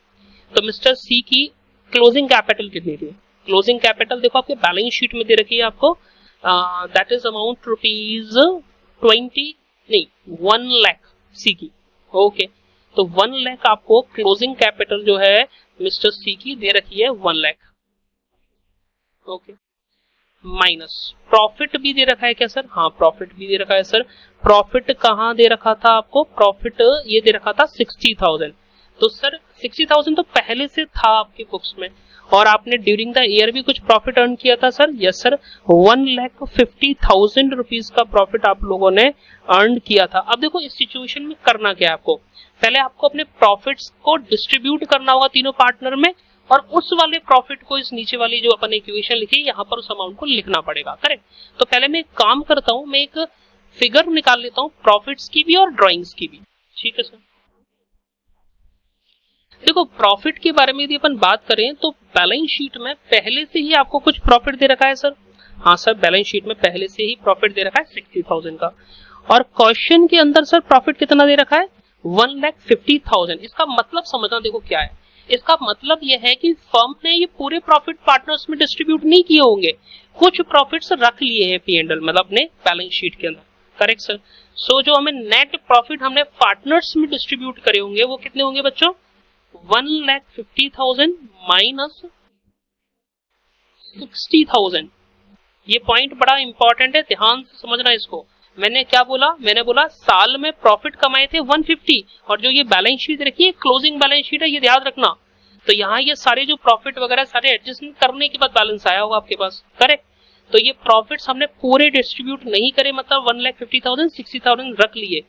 तो मिस्टर सी की क्लोजिंग कैपिटल कितनी थी? क्लोजिंग कैपिटल देखो आपके बैलेंस शीट में दे रखी है आपको, दैट इज अमाउंट रुपीज 20 नहीं 1 लाख सी की। ओके तो 1 लाख आपको क्लोजिंग कैपिटल जो है मिस्टर सी की दे रखी है 1 लाख। ओके माइनस प्रॉफिट भी दे रखा है क्या सर? हाँ प्रॉफिट भी दे रखा है सर। प्रॉफिट कहाँ दे रखा था आपको? प्रॉफिट ये दे रखा था 60,000। तो सर 60,000 तो पहले से था आपकी बुक्स में, और आपने ड्यूरिंग द ईयर भी कुछ प्रॉफिट अर्न किया था सर। यस सर, 1,50,000 रुपीज का प्रॉफिट आप लोगों ने अर्न किया था। अब देखो इस सिचुएशन में करना क्या है आपको? पहले आपको अपने प्रॉफिट्स को डिस्ट्रीब्यूट करना होगा तीनों पार्टनर में, और उस वाले प्रॉफिट को इस नीचे वाली जो अपन इक्वेशन लिखी यहाँ पर उस अमाउंट को लिखना पड़ेगा। करेक्ट। तो पहले मैं एक काम करता हूँ, मैं एक फिगर निकाल लेता हूँ प्रॉफिट्स की भी और ड्रॉइंग्स की भी। ठीक है सर। देखो प्रॉफिट के बारे में यदि अपन बात करें तो बैलेंस शीट में पहले से ही आपको कुछ प्रॉफिट दे रखा है सर। हाँ सर, बैलेंस शीट में पहले से ही प्रॉफिट दे रखा है 60,000 का, और क्वेश्चन के अंदर सर प्रॉफिट कितना दे रखा है? 1,50,000। इसका मतलब समझना देखो क्या है। इसका मतलब यह है कि फर्म ने ये पूरे प्रॉफिट पार्टनर्स में डिस्ट्रीब्यूट नहीं किए होंगे, कुछ प्रॉफिट्स रख लिए हैं P&L मतलब अपने बैलेंस शीट के अंदर। Correct sir. सो जो हमें नेट प्रॉफिट हमने पार्टनर्स में डिस्ट्रीब्यूट करे होंगे वो कितने होंगे बच्चों? 1,50,000 माइनस 60,000। ये पॉइंट बड़ा इंपॉर्टेंट है, ध्यान से समझना इसको। मैंने क्या बोला? मैंने बोला साल में प्रॉफिट कमाए थे 150, और जो ये बैलेंस शीट रखी है क्लोजिंग बैलेंस शीट है, ये याद रखना। तो यहाँ ये सारे जो प्रॉफिट वगैरह सारे एडजस्टमेंट करने के बाद बैलेंस आया होगा आपके पास। करेक्ट। तो ये प्रॉफिट्स हमने पूरे डिस्ट्रीब्यूट नहीं करे, मतलब 1,50,000 60,000 रख लिए।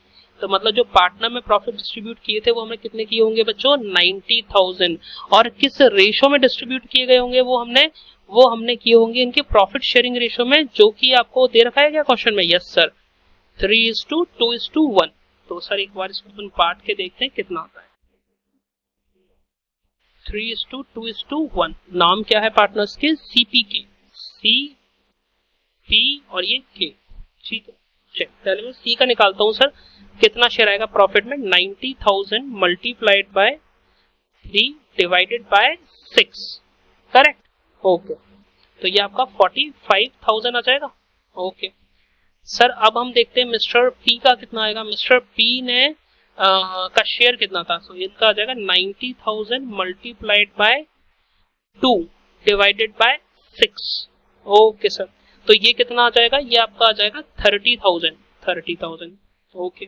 तो मतलब जो पार्टनर में प्रॉफिट डिस्ट्रीब्यूट किए थे वो हमने कितने किए होंगे बच्चों? 90,000। और किस रेशो में डिस्ट्रीब्यूट किए गए होंगे वो हमने किए होंगे इनके प्रॉफिट शेयरिंग रेशो में, जो कि आपको दे रखा है क्या क्वेश्चन में? Yes sir, 3:2:1। तो सर एक बार इसको अपन पार्ट के देखते हैं कितना आता है। 3:2:1। नाम क्या है पार्टनर्स के? CPK, CP और ये K। ठीक है, चेक। पहले मैं C का निकालता हूं सर, कितना शेयर आएगा प्रॉफिट में? 90,000 multiplied by 3 divided by 6। Correct. Okay तो ये आपका 45,000 आ जाएगा। ओके सर अब हम देखते हैं मिस्टर P का कितना आएगा। मिस्टर P ने का शेयर कितना था? सो इनका आ जाएगा 90,000 multiplied by 2 divided by 6। Okay sir, तो ये कितना आ जाएगा? ये आपका आ जाएगा 30,000। ओके,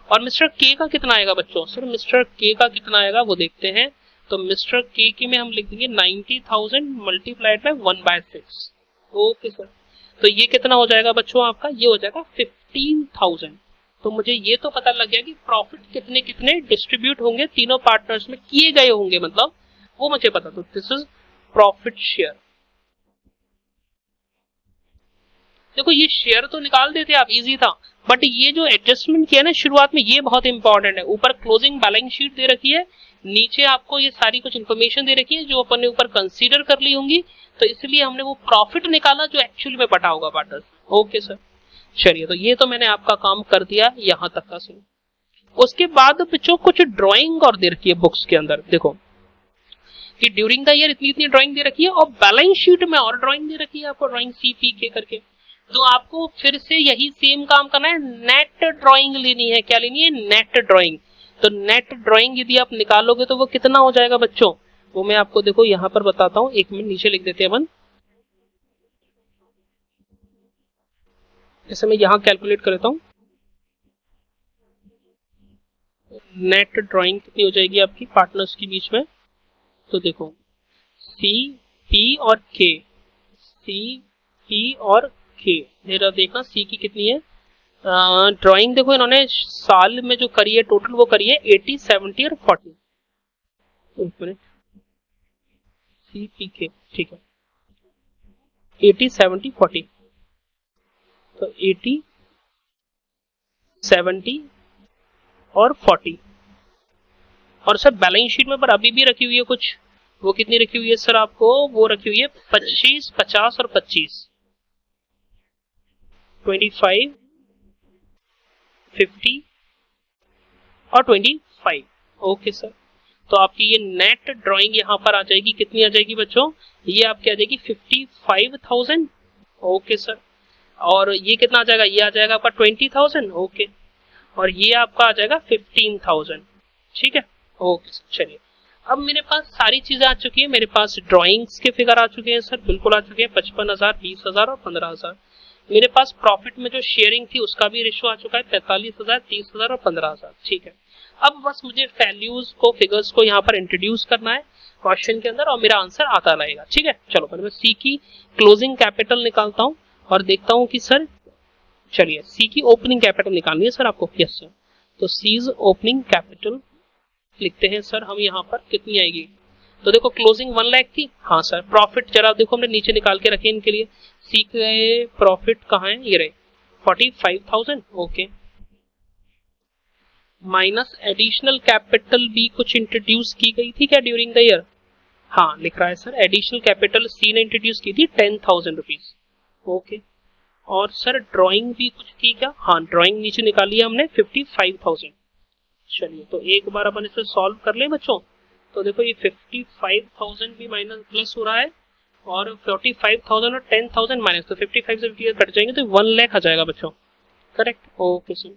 और मिस्टर K का कितना आएगा बच्चों? सर मिस्टर K का कितना आएगा वो देखते हैं। तो मिस्टर K के में हम लिख देंगे 90,000 मल्टीप्लाइड बाय 1/6। ओके सर, तो ये कितना हो जाएगा बच्चों आपका? ये हो जाएगा 15,000। तो मुझे ये तो पता लग गया कि प्रॉफिट कितने कितने डिस्ट्रीब्यूट होंगे तीनों पार्टनर्स में किए गए होंगे, मतलब वो मुझे पता, तो दिस इज प्रॉफिट शेयर। देखो ये शेयर तो निकाल देते आप, इजी था, बट ये जो एडजस्टमेंट किया ना शुरुआत में, ये बहुत इंपॉर्टेंट है। ऊपर क्लोजिंग बैलेंस शीट दे रखी है, नीचे आपको ये सारी कुछ इन्फॉर्मेशन दे रखी है जो अपन ने ऊपर कंसीडर कर ली होंगी, तो इसलिए हमने वो प्रॉफिट निकाला जो एक्चुअली में बटा होगा पार्टनर्स। ओके सर, चलिए, तो ये तो मैंने आपका काम कर दिया यहां तक का सीन। उसके बाद बच्चों कुछ ड्राइंग और दे रखी है बुक्स के अंदर, देखो कि ड्यूरिंग द ईयर इतनी इतनी ड्राइंग दे रखी है, और बैलेंस शीट में और ड्राइंग दे रखी है आपको, ड्राइंग CPK करके। तो आपको फिर से यही सेम काम करना है, नेट ड्राइंग लेनी है। क्या लेनी है? Net drawing. तो नेट ड्राइंग यदि आप निकालोगे तो वो कितना हो जाएगा बच्चों, वो मैं आपको देखो यहां पर बताता हूं, एक मिनट नीचे लिख देते हैं अपन। जैसे मैं यहां कैलकुलेट कर लेता हूं, नेट ड्राइंग कितनी हो जाएगी आपकी पार्टनर्स के बीच में, तो देखो CP और K, CP और K, जरा देखना C की कितनी है ड्राइंग। देखो इन्होंने साल में जो करी है टोटल, वो करी है 80, 70 और 40। एक मिनट, CPK, ठीक है, 80, 70, 40, तो 80, 70 और 40। और सर बैलेंस शीट में पर अभी भी रखी हुई है कुछ, वो कितनी रखी हुई है सर आपको, वो रखी हुई है 25, 50 और 25, 25, 50 और 25। ओके सर, तो आपकी ये नेट ड्राइंग यहाँ पर आ जाएगी, कितनी आ जाएगी बच्चों, ये आपकी आ जाएगी 55,000। ओके सर, और ये कितना आ जाएगा, ये आ जाएगा आपका 20,000। ओके, और ये आपका आ जाएगा 15,000। ठीक है, ओके सर, चलिए अब मेरे पास सारी चीजें आ चुकी है, मेरे पास ड्राइंग्स के फिगर आ चुके हैं सर, बिल्कुल आ चुके हैं, 55,000, 20,000 और 15,000। मेरे पास प्रॉफिट में जो शेयरिंग थी उसका भी रेशो आ चुका है, 45,000, 30,000 और 15,000। ठीक है, अब बस मुझे वैल्यूज को, फिगर्स को यहाँ पर इंट्रोड्यूस करना है क्वेश्चन के अंदर, और मेरा आंसर आता रहेगा। ठीक है, चलो पहले मैं सी की क्लोजिंग कैपिटल निकालता हूँ और देखता हूँ कि सर, चलिए सी की ओपनिंग कैपिटल निकालनी है सर आपको। यस सर, तो सीज ओपनिंग कैपिटल लिखते हैं सर हम यहाँ पर, कितनी आएगी, तो देखो क्लोजिंग 1 लाख थी। हाँ सर, प्रॉफिट जरा देखो हमने नीचे निकाल के रखे इनके लिए, सी के प्रॉफिट कहाँ है, ये रहे 45,000। ओके, माइनस एडिशनल कैपिटल भी कुछ इंट्रोड्यूस की गई थी क्या ड्यूरिंग द ईयर, हाँ लिख रहा है सर, एडिशनल कैपिटल सी ने इंट्रोड्यूस की थी 10,000 रुपीज। ओके, और सर ड्राइंग भी कुछ थी क्या, हाँ ड्राइंग नीचे निकाली है हमने 55,000। चलिए, तो एक बार अपन इसे सॉल्व कर लें बच्चों, तो देखो ये 55,000 भी माइनस प्लस हो रहा है, और 45,000 और 10,000 माइनस, तो 55 से 50 कट जाएंगे तो 1 लाख आ जाएगा बच्चों। करेक्ट, ओके सर,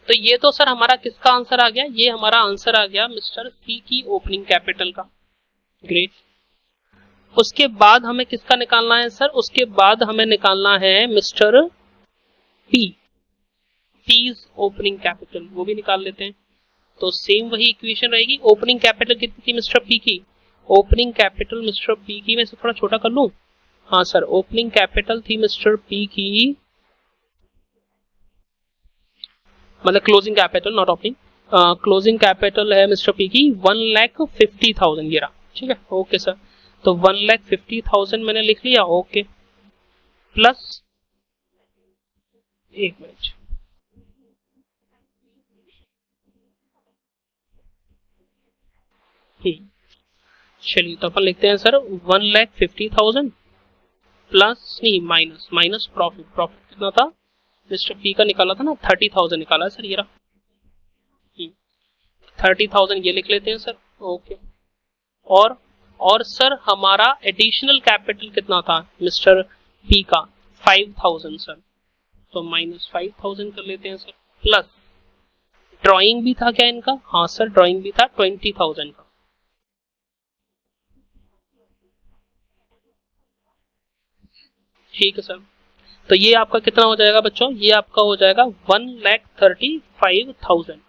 तो ये तो सर हमारा किसका आंसर आ गया, ये हमारा आंसर आ गया मिस्टर सी की ओपनिंग कैपिटल का। ग्रेट, उसके बाद हमें किसका निकालना है सर, उसके बाद हमें निकालना है mister P, P's opening capital, वो भी निकाल लेते हैं। तो सेम वही इक्वेशन रहेगी, ओपनिंग कैपिटल कितनी थी मिस्टर पी की, ओपनिंग कैपिटल मिस्टर पी की, मैं इसे थोड़ा छोटा कर लूं, हाँ सर, ओपनिंग कैपिटल थी मिस्टर पी की, मतलब closing capital not opening, closing capital है मिस्टर पी की 1,50,000 ये रहा। ठीक है, ओके सर, तो 1,50,000 मैंने लिख लिया। ओके, प्लस, एक मिनट, चलिए तो अपन लिखते हैं सर 1,50,000 प्लस, नहीं माइनस, माइनस प्रॉफिट, प्रॉफिट कितना था मिस्टर पी का निकाला था ना, 30,000 निकाला है सर, ये रहा 30,000, ये लिख लेते हैं सर। ओके, और सर हमारा एडिशनल कैपिटल कितना था मिस्टर पी का, 5,000 सर, तो माइनस 5,000 कर लेते हैं सर, प्लस ड्राइंग भी था क्या इनका, हाँ सर ड्राइंग भी था 20,000 का। ठीक है सर, तो ये आपका कितना हो जाएगा बच्चों, ये आपका हो जाएगा 1,35,000।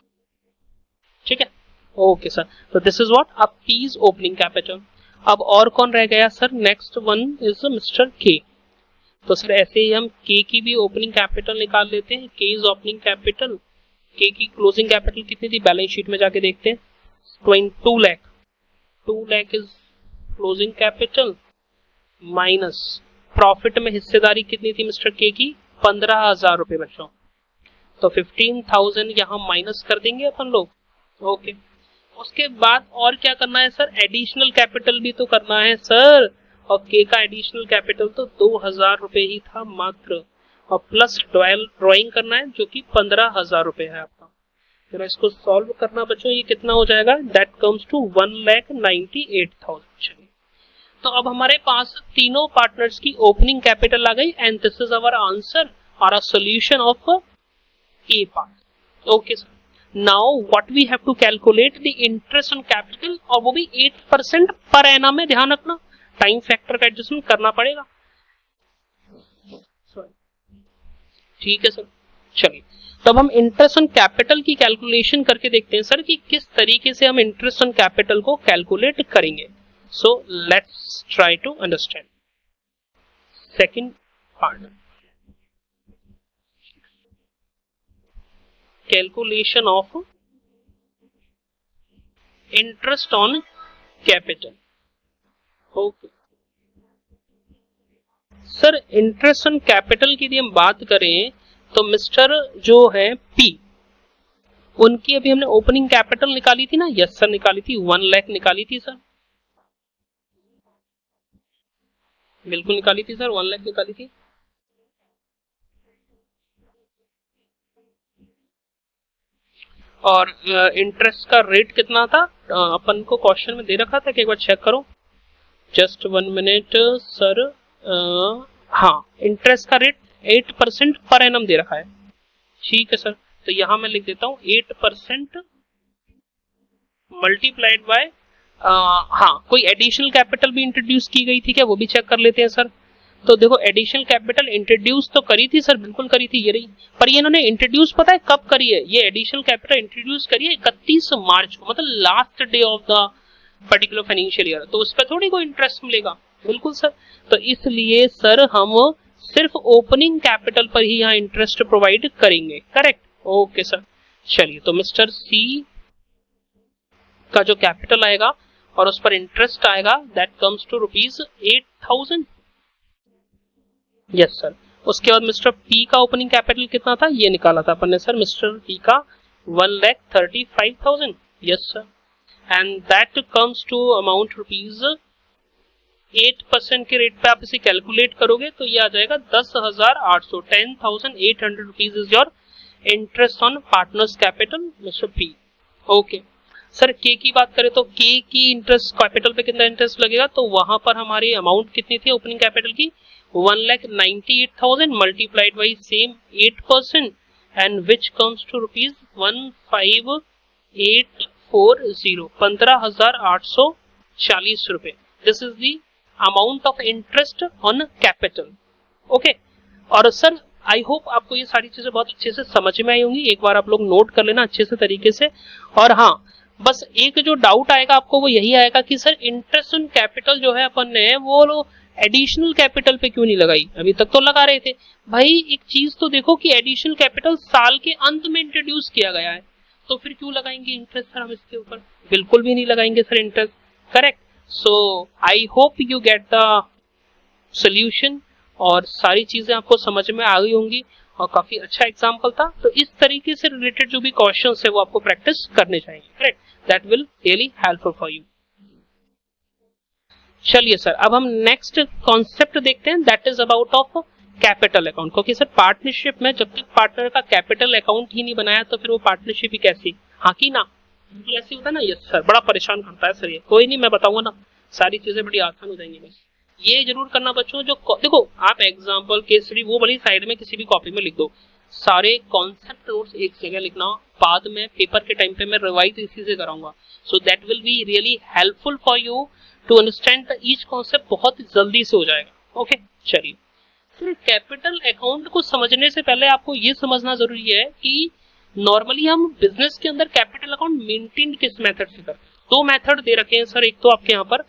ठीक है, ओके सर, तो this is what a P's opening capital. अब और कौन रह गया सर, next one is mister K, तो सर ऐसे ही हम के की भी ओपनिंग कैपिटल निकाल लेते हैं, के इज ओपनिंग कैपिटल, के की क्लोजिंग कैपिटल कितनी थी बैलेंस शीट में जाके देखते हैं, 2 lakh. 2 lakh is closing capital minus profit में हिस्सेदारी कितनी थी मिस्टर के की 15,000 रुपए बच्चों, तो 15,000 यहाँ माइनस कर देंगे अपन लोग। ओके, उसके बाद और क्या करना है सर, एडिशनल कैपिटल भी तो करना है सर, और के का एडिशनल कैपिटल तो 2,000 रुपए ही था मात्र, और प्लस ड्राइंग करना है जो कि 15,000 रुपए है आपका। जरा इसको सॉल्व करना बच्चों, ये कितना हो जाएगा, दैट कम्स टू 1,98,000। चलिए, तो अब हमारे पास तीनों पार्टनर्स की ओपनिंग कैपिटल आ गई, and this is our answer और a solution of a part. Okay sir, now what we have to calculate the interest on capital, और वो भी 8% पर एनम में, ध्यान रखना टाइम फैक्टर का एडजस्टमेंट करना पड़ेगा। ठीक है सर, चलिए तब हम इंटरेस्ट ऑन कैपिटल की कैलकुलेशन करके देखते हैं सर कि किस तरीके से हम इंटरेस्ट ऑन कैपिटल को कैलकुलेट करेंगे। So let's try to understand second part, calculation of interest on capital. Okay sir, interest on capital की यदि हम बात करें तो मिस्टर जो है पी, उनकी अभी हमने ओपनिंग कैपिटल निकाली थी ना, यस सर निकाली थी, 1 लाख निकाली थी सर, बिल्कुल निकाली थी सर, 1 लाख निकाली थी। और इंटरेस्ट का रेट कितना था अपन को क्वेश्चन में दे रखा था कि एक बार चेक करो, जस्ट 1 मिनट सर। हाँ, इंटरेस्ट का रेट 8% पर एनम दे रखा है। ठीक है सर, तो यहां मैं लिख देता हूं 8% मल्टीप्लाइड बाय, हाँ कोई एडिशनल कैपिटल भी इंट्रोड्यूस की गई थी क्या, वो भी चेक कर लेते हैं सर। तो देखो एडिशनल कैपिटल इंट्रोड्यूस तो करी थी सर, बिल्कुल करी थी ये रही, पर ये इन्होंने इंट्रोड्यूस पता है कब करी है, ये एडिशनल कैपिटल इंट्रोड्यूस करी है 31 मार्च को, मतलब last day of the particular financial year, तो उस पर थोड़ी कोई इंटरेस्ट मिलेगा। बिल्कुल सर, तो इसलिए सर हम सिर्फ ओपनिंग कैपिटल पर ही यहाँ इंटरेस्ट प्रोवाइड करेंगे, करेक्ट। ओके सर, चलिए तो मिस्टर सी का जो कैपिटल आएगा और उस पर इंटरेस्ट आएगा, that comes to ₹8,000। Yes sir, उसके बाद मिस्टर पी का ओपनिंग कैपिटल कितना था, ये निकाला था अपन ने सर, मिस्टर पी का 1,35,000। Yes sir, and that comes to amount ₹8% के रेट पे आप इसे कैलकुलेट करोगे तो ये आ जाएगा 10,800, 10,800 rupees is your interest on partners capital mister P. Okay sir, के की बात करें तो के की इंटरेस्ट कैपिटल पे कितना इंटरेस्ट लगेगा, तो वहां पर हमारी अमाउंट कितनी थी ओपनिंग कैपिटल की, 1,98,000 multiplied by same 8% and which comes to ₹15,840, 15,840 रुपए। This is the amount of interest on capital. Okay, और सर आई होप आपको ये सारी चीजें बहुत अच्छे से समझ में आई होंगी, एक बार आप लोग नोट कर लेना अच्छे से तरीके से। और हाँ, बस एक जो डाउट आएगा आपको वो यही आएगा कि सर इंटरेस्ट ऑन कैपिटल जो है अपन ने वो एडिशनल कैपिटल पे क्यों नहीं लगाई, अभी तक तो लगा रहे थे। भाई एक चीज तो देखो कि एडिशनल कैपिटल साल के अंत में इंट्रोड्यूस किया गया है, तो फिर क्यों लगाएंगे इंटरेस्ट सर हम इसके ऊपर, बिल्कुल भी नहीं लगाएंगे sir interest, correct. So I hope you get the solution और सारी चीजें आपको समझ में आ गई होंगी, और काफी अच्छा एग्जाम्पल था। तो इस तरीके से रिलेटेड जो भी क्वेश्चंस है वो आपको प्रैक्टिस करने चाहिए, correct, that will really helpful for you. चलिए सर, अब हम नेक्स्ट कॉन्सेप्ट देखते हैं, that is about of capital account, क्योंकि सर पार्टनरशिप में जब तक पार्टनर का कैपिटल अकाउंट ही नहीं बनाया तो फिर वो पार्टनरशिप ही कैसी, हाँ की ना, तो ऐसे होता है ना। यस सर, बड़ा परेशान करता है सर ये, कोई नहीं मैं बताऊंगा ना, सारी चीजें बड़ी आसान हो जाएंगी। बस ये जरूर करना बच्चों, जो देखो आप एग्जाम्पल केस स्टडी वो वाली साइड में किसी भी कॉपी में लिख दो, सारे कॉन्सेप्ट नोट्स एक जगह लिखना, बाद में पेपर के टाइम पे मैं रिवाइज इसी से कराऊंगा, so that will be really helpful for you to understand the each concept, बहुत जल्दी से हो जाएगा। ओके चलिए, फिर कैपिटल अकाउंट को समझने से पहले आपको ये समझना जरूरी है कि नॉर्मली हम बिजनेस के अंदर कैपिटल अकाउंट मेंटेन किस मेथड से करते हैं। दो मेथड दे रखे हैं सर, एक तो आपके यहाँ पर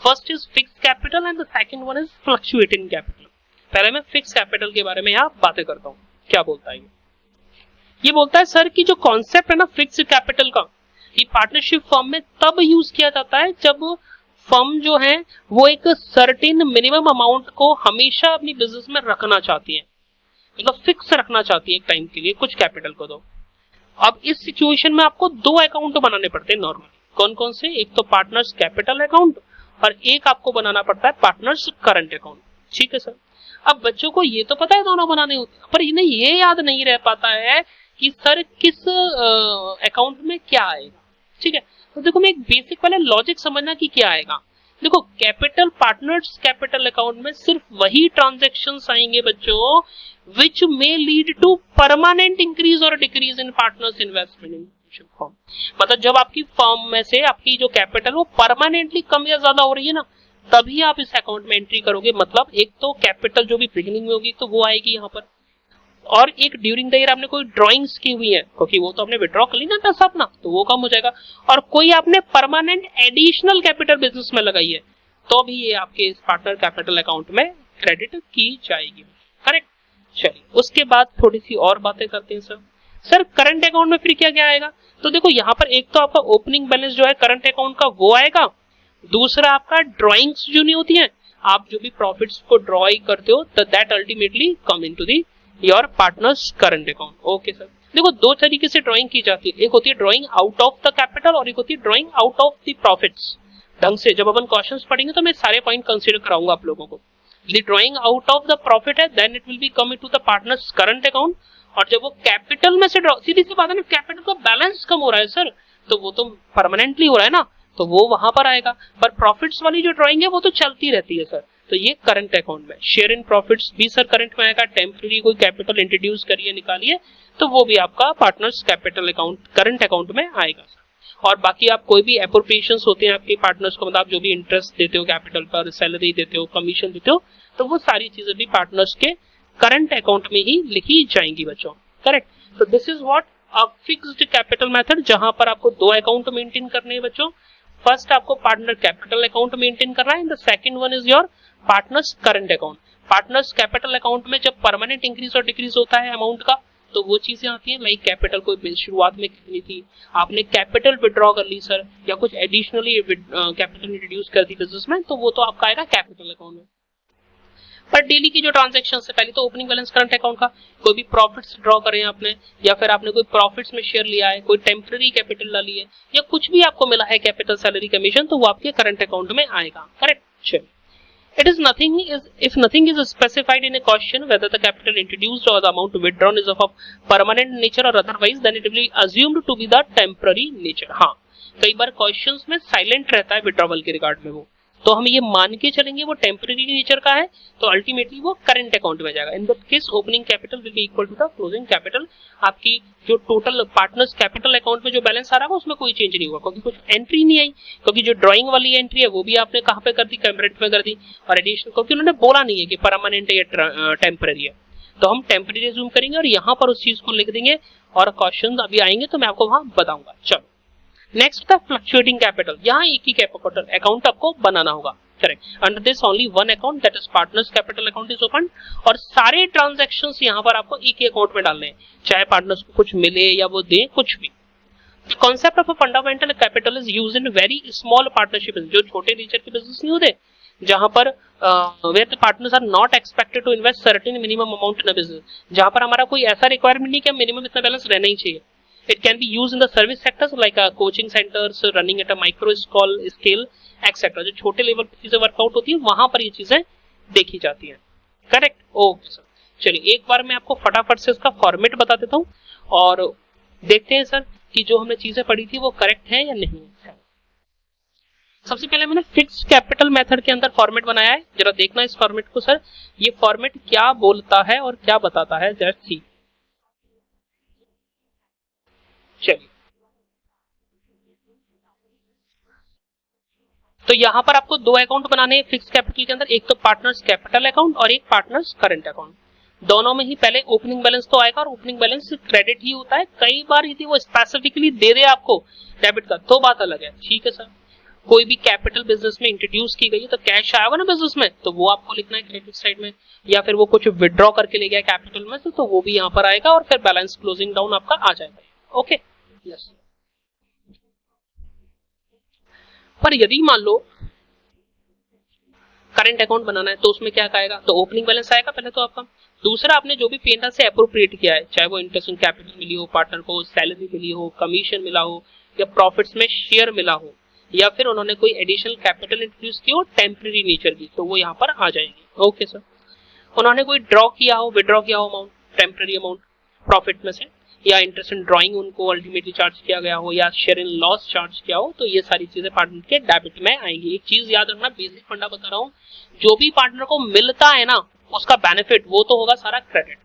first is fix capital and the second one is fluctuating capital. पहले मैं फिक्स कैपिटल के बारे में यहाँ बातें करता हूँ, क्या बोलता है ये बोलता है सर कि जो कॉन्सेप्ट है ना फिक्स कैपिटल का, कि पार्टनरशिप फर्म में तब यूज किया जाता है जब फर्म जो है वो एक सर्टेन मिनिमम अमाउंट को हमेशा अपनी बिजनेस में रखना चाहती है, मतलब फिक्स रखना चाहती है एक टाइम के लिए कुछ कैपिटल को। दो अब इस सिचुएशन में आपको दो अकाउंट बनाने पड़ते हैं नॉर्मली। कौन कौन से? एक तो पार्टनर्स कैपिटल अकाउंट और एक आपको बनाना पड़ता है पार्टनर्स करंट अकाउंट। ठीक है सर। अब बच्चों को ये तो पता है दोनों बनाने होते हैं, पर इन्हें ये याद नहीं रह पाता है कि सर किस अकाउंट में क्या आएगा। ठीक है, तो देखो मैं एक बेसिक वाला लॉजिक समझना कि क्या आएगा। देखो कैपिटल पार्टनर्स कैपिटल अकाउंट में सिर्फ वही ट्रांजैक्शंस आएंगे बच्चों which may lead to permanent increase or decrease in partners investment in firm. मतलब जब आपकी फर्म में से आपकी जो कैपिटल वो परमानेंटली कम या ज्यादा हो रही है ना, तभी आप इस अकाउंट में एंट्री करोगे। मतलब एक तो कैपिटल जो भी बिगिनिंग में होगी तो वो आएगी यहाँ पर, और एक ड्यूरिंग द ईयर आपने कोई ड्राइंग्स की हुई है क्योंकि वो तो आपने विड्रॉ कर ली ना पैसा अपना, तो वो कम हो जाएगा। और कोई आपने परमानेंट एडिशनल कैपिटल बिजनेस में लगाई है तो भी ये आपके इस पार्टनर कैपिटल अकाउंट में क्रेडिट की जाएगी। करेक्ट। चलिए उसके बाद थोड़ी सी और बातें करते हैं सर करंट अकाउंट में फिर क्या क्या आएगा? तो देखो यहाँ पर एक तो आपका ओपनिंग बैलेंस जो है करंट अकाउंट का वो आएगा, दूसरा आपका ड्राइंग्स जो नहीं होती हैं, आप जो भी प्रॉफिट्स को ड्रॉ करते हो तो that ultimately come into the your partners current account. Okay sir. देखो दो तरीके से ड्राइंग की जाती है, एक होती है drawing out of the capital और एक होती है drawing out of the profits. ढंग से जब अपन क्वेश्चंस पढ़ेंगे तो मैं सारे पॉइंट कंसीडर कराऊंगा आप लोगों को। यदि drawing out of the profit है then it will be come into the partners current account, और जब वो कैपिटल में से ड्रॉ, सीधी सी बात है ना, कैपिटल का बैलेंस कम हो रहा है सर तो वो तो परमानेंटली हो रहा है ना, तो वो वहां पर आएगा। पर प्रॉफिट्स वाली जो ड्राइंग है वो तो चलती रहती है सर, तो ये करंट अकाउंट में। शेयर इन प्रॉफिट्स भी सर करंट में आएगा। टेम्पररी कोई कैपिटल इंट्रोड्यूस करिए निकालिए तो वो भी आपका partners capital account current account में आएगा। और बाकी आप कोई भी एप्रोप्रिएशंस होते हैं आपके पार्टनर्स को, मतलब आप जो भी इंटरेस्ट देते हो कैपिटल पर, सैलरी देते हो, कमीशन देते हो, तो वो सारी चीजें भी पार्टनर्स के करंट अकाउंट में ही लिखी जाएंगी बच्चों। करेक्ट। तो this is what a fixed capital method, जहां पर आपको दो अकाउंट मेंटेन करने हैं बच्चों। फर्स्ट आपको पार्टनर कैपिटल अकाउंट मेंटेन करना है and the second one is your partners current account. Partners capital account में जब परमानेंट इंक्रीज और डिक्रीज होता है अमाउंट का तो वो चीजें आती हैं, लाइक कैपिटल कोई शुरुआत में कितनी थी, आपने कैपिटल विड्रॉ कर ली सर, या कुछ एडिशनली कैपिटल इंट्रोड्यूस कर दी बिजनेस में, तो वो तो आपका आएगा कैपिटल अकाउंट में। पर डेली की जो ट्रांजैक्शन है, पहले तो ओपनिंग बैलेंस करंट अकाउंट का, कोई भी प्रॉफिट्स ड्रॉ करें आपने, या फिर आपने कोई प्रॉफिट्स में शेयर लिया है, कोई टेम्पररी कैपिटल डाली है, या कुछ भी आपको मिला है कैपिटल, सैलरी, कमीशन, तो वो आपके करंट अकाउंट में आएगा। करेक्ट। चलिए, it is nothing is if nothing is specified in a question whether the capital introduced or the amount withdrawn is of a permanent nature or otherwise then it will be assumed to be the temporary nature। हाँ, कई बार questions में silent रहता है withdrawal के regard में वो, तो हम ये मान के चलेंगे वो टेम्पररी नेचर का है, तो अल्टीमेटली वो करंट अकाउंट में जाएगा। In that case opening capital will be equal to the closing capital. आपकी जो टोटल पार्टनर्स कैपिटल अकाउंट में जो बैलेंस आ रहा है उसमें कोई चेंज नहीं हुआ, क्योंकि कुछ एंट्री नहीं आई, क्योंकि जो ड्राइंग वाली एंट्री है वो भी आपने कहाँ पे कर दी, करंट में कर दी, और एडिशनल क्योंकि उन्होंने बोला नहीं है कि परमानेंट है या टेम्पररी है, तो हम टेम्पररी रिज्यूम करेंगे और यहाँ पर उस चीज को लिख देंगे, और क्वेश्चन अभी आएंगे तो मैं आपको वहां बताऊंगा। चलो नेक्स्ट था फ्लक्चुएटिंग कैपिटल। यहाँ एक ही कैपिटल अकाउंट आपको बनाना होगा। Correct. Under this only one account that is partners capital account is open, और सारे ट्रांजैक्शंस यहाँ पर आपको एक ही अकाउंट में डालने हैं, चाहे पार्टनर्स को कुछ मिले या वो दे कुछ भी। The concept of a fundamental capital is used in very small partnership, जो छोटे नेचर के बिजनेस नहीं होते, जहां पर where the partners are not expected to invest certain minimum amount in a business, जहां पर हमारा कोई ऐसा रिक्वायरमेंट नहीं कि मिनिमम इतना बैलेंस रहना ही चाहिए। It can be used in the service sectors like coaching centers running at a micro scale etc. जो छोटे लेवल पे चीजें वर्कआउट होती है वहां पर ये चीजें देखी जाती हैं। करेक्ट। Okay sir. चलिए एक बार मैं आपको फटाफट से इसका फॉर्मेट बता देता हूँ और देखते हैं सर कि जो हमने चीजें पढ़ी थी वो करेक्ट है या नहीं है। सबसे पहले मैंने फिक्स्ड कैपिटल मेथड के अंदर फॉर्मेट बनाया है, जरा देखना इस फॉर्मेट को सर, ये फॉर्मेट क्या बोलता है और क्या बताता है, जरा सी। चलिए तो यहाँ पर आपको दो अकाउंट बनाने हैं फिक्स कैपिटल के अंदर, एक तो पार्टनर्स कैपिटल अकाउंट और एक पार्टनर्स करंट अकाउंट। दोनों में ही पहले ओपनिंग बैलेंस तो आएगा और ओपनिंग बैलेंस क्रेडिट ही होता है। कई बार यदि वो स्पेसिफिकली दे दे आपको डेबिट का तो बात अलग है। ठीक है सर, कोई भी कैपिटल बिजनेस में इंट्रोड्यूस की गई तो कैश आएगा ना बिजनेस में, तो वो आपको लिखना है क्रेडिट साइड में, या फिर वो कुछ विड्रॉ करके ले गया कैपिटल में तो वो भी यहाँ पर आएगा और फिर बैलेंस क्लोजिंग डाउन आपका आ जाएगा। ओके यस पर यदि मान लो करंट अकाउंट बनाना है तो उसमें क्या आएगा, तो ओपनिंग बैलेंस आएगा पहले तो आपका। दूसरा, आपने जो भी पेंडर से अप्रोप्रिएट किया है, चाहे वो इंटरेस्ट ऑन कैपिटल मिली हो, पार्टनर को सैलरी मिली हो, कमीशन मिला हो, या प्रॉफिट्स में शेयर मिला हो, या फिर उन्होंने कोई एडिशनल कैपिटल इंट्रोड्यूस की हो टेम्पररी नेचर की, तो वो यहाँ पर आ जाएंगे। Okay sir. उन्होंने कोई ड्रॉ किया हो, विड्रॉ किया हो अमाउंट, टेम्पररी अमाउंट प्रॉफिट में से, या इंटरेस्ट इन ड्रॉइंग उनको अल्टीमेटली चार्ज किया गया हो, या शेयर इन लॉस चार्ज किया हो, तो ये सारी चीजें पार्टनर के डेबिट में आएंगी। एक चीज याद रखना, बेसिक फंडा बता रहा हूँ, जो भी पार्टनर को मिलता है ना उसका बेनिफिट वो तो होगा सारा क्रेडिट,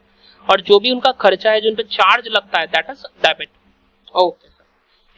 और जो भी उनका खर्चा है, जो उन पे चार्ज लगता है, दैट इज डेबिट। ओके।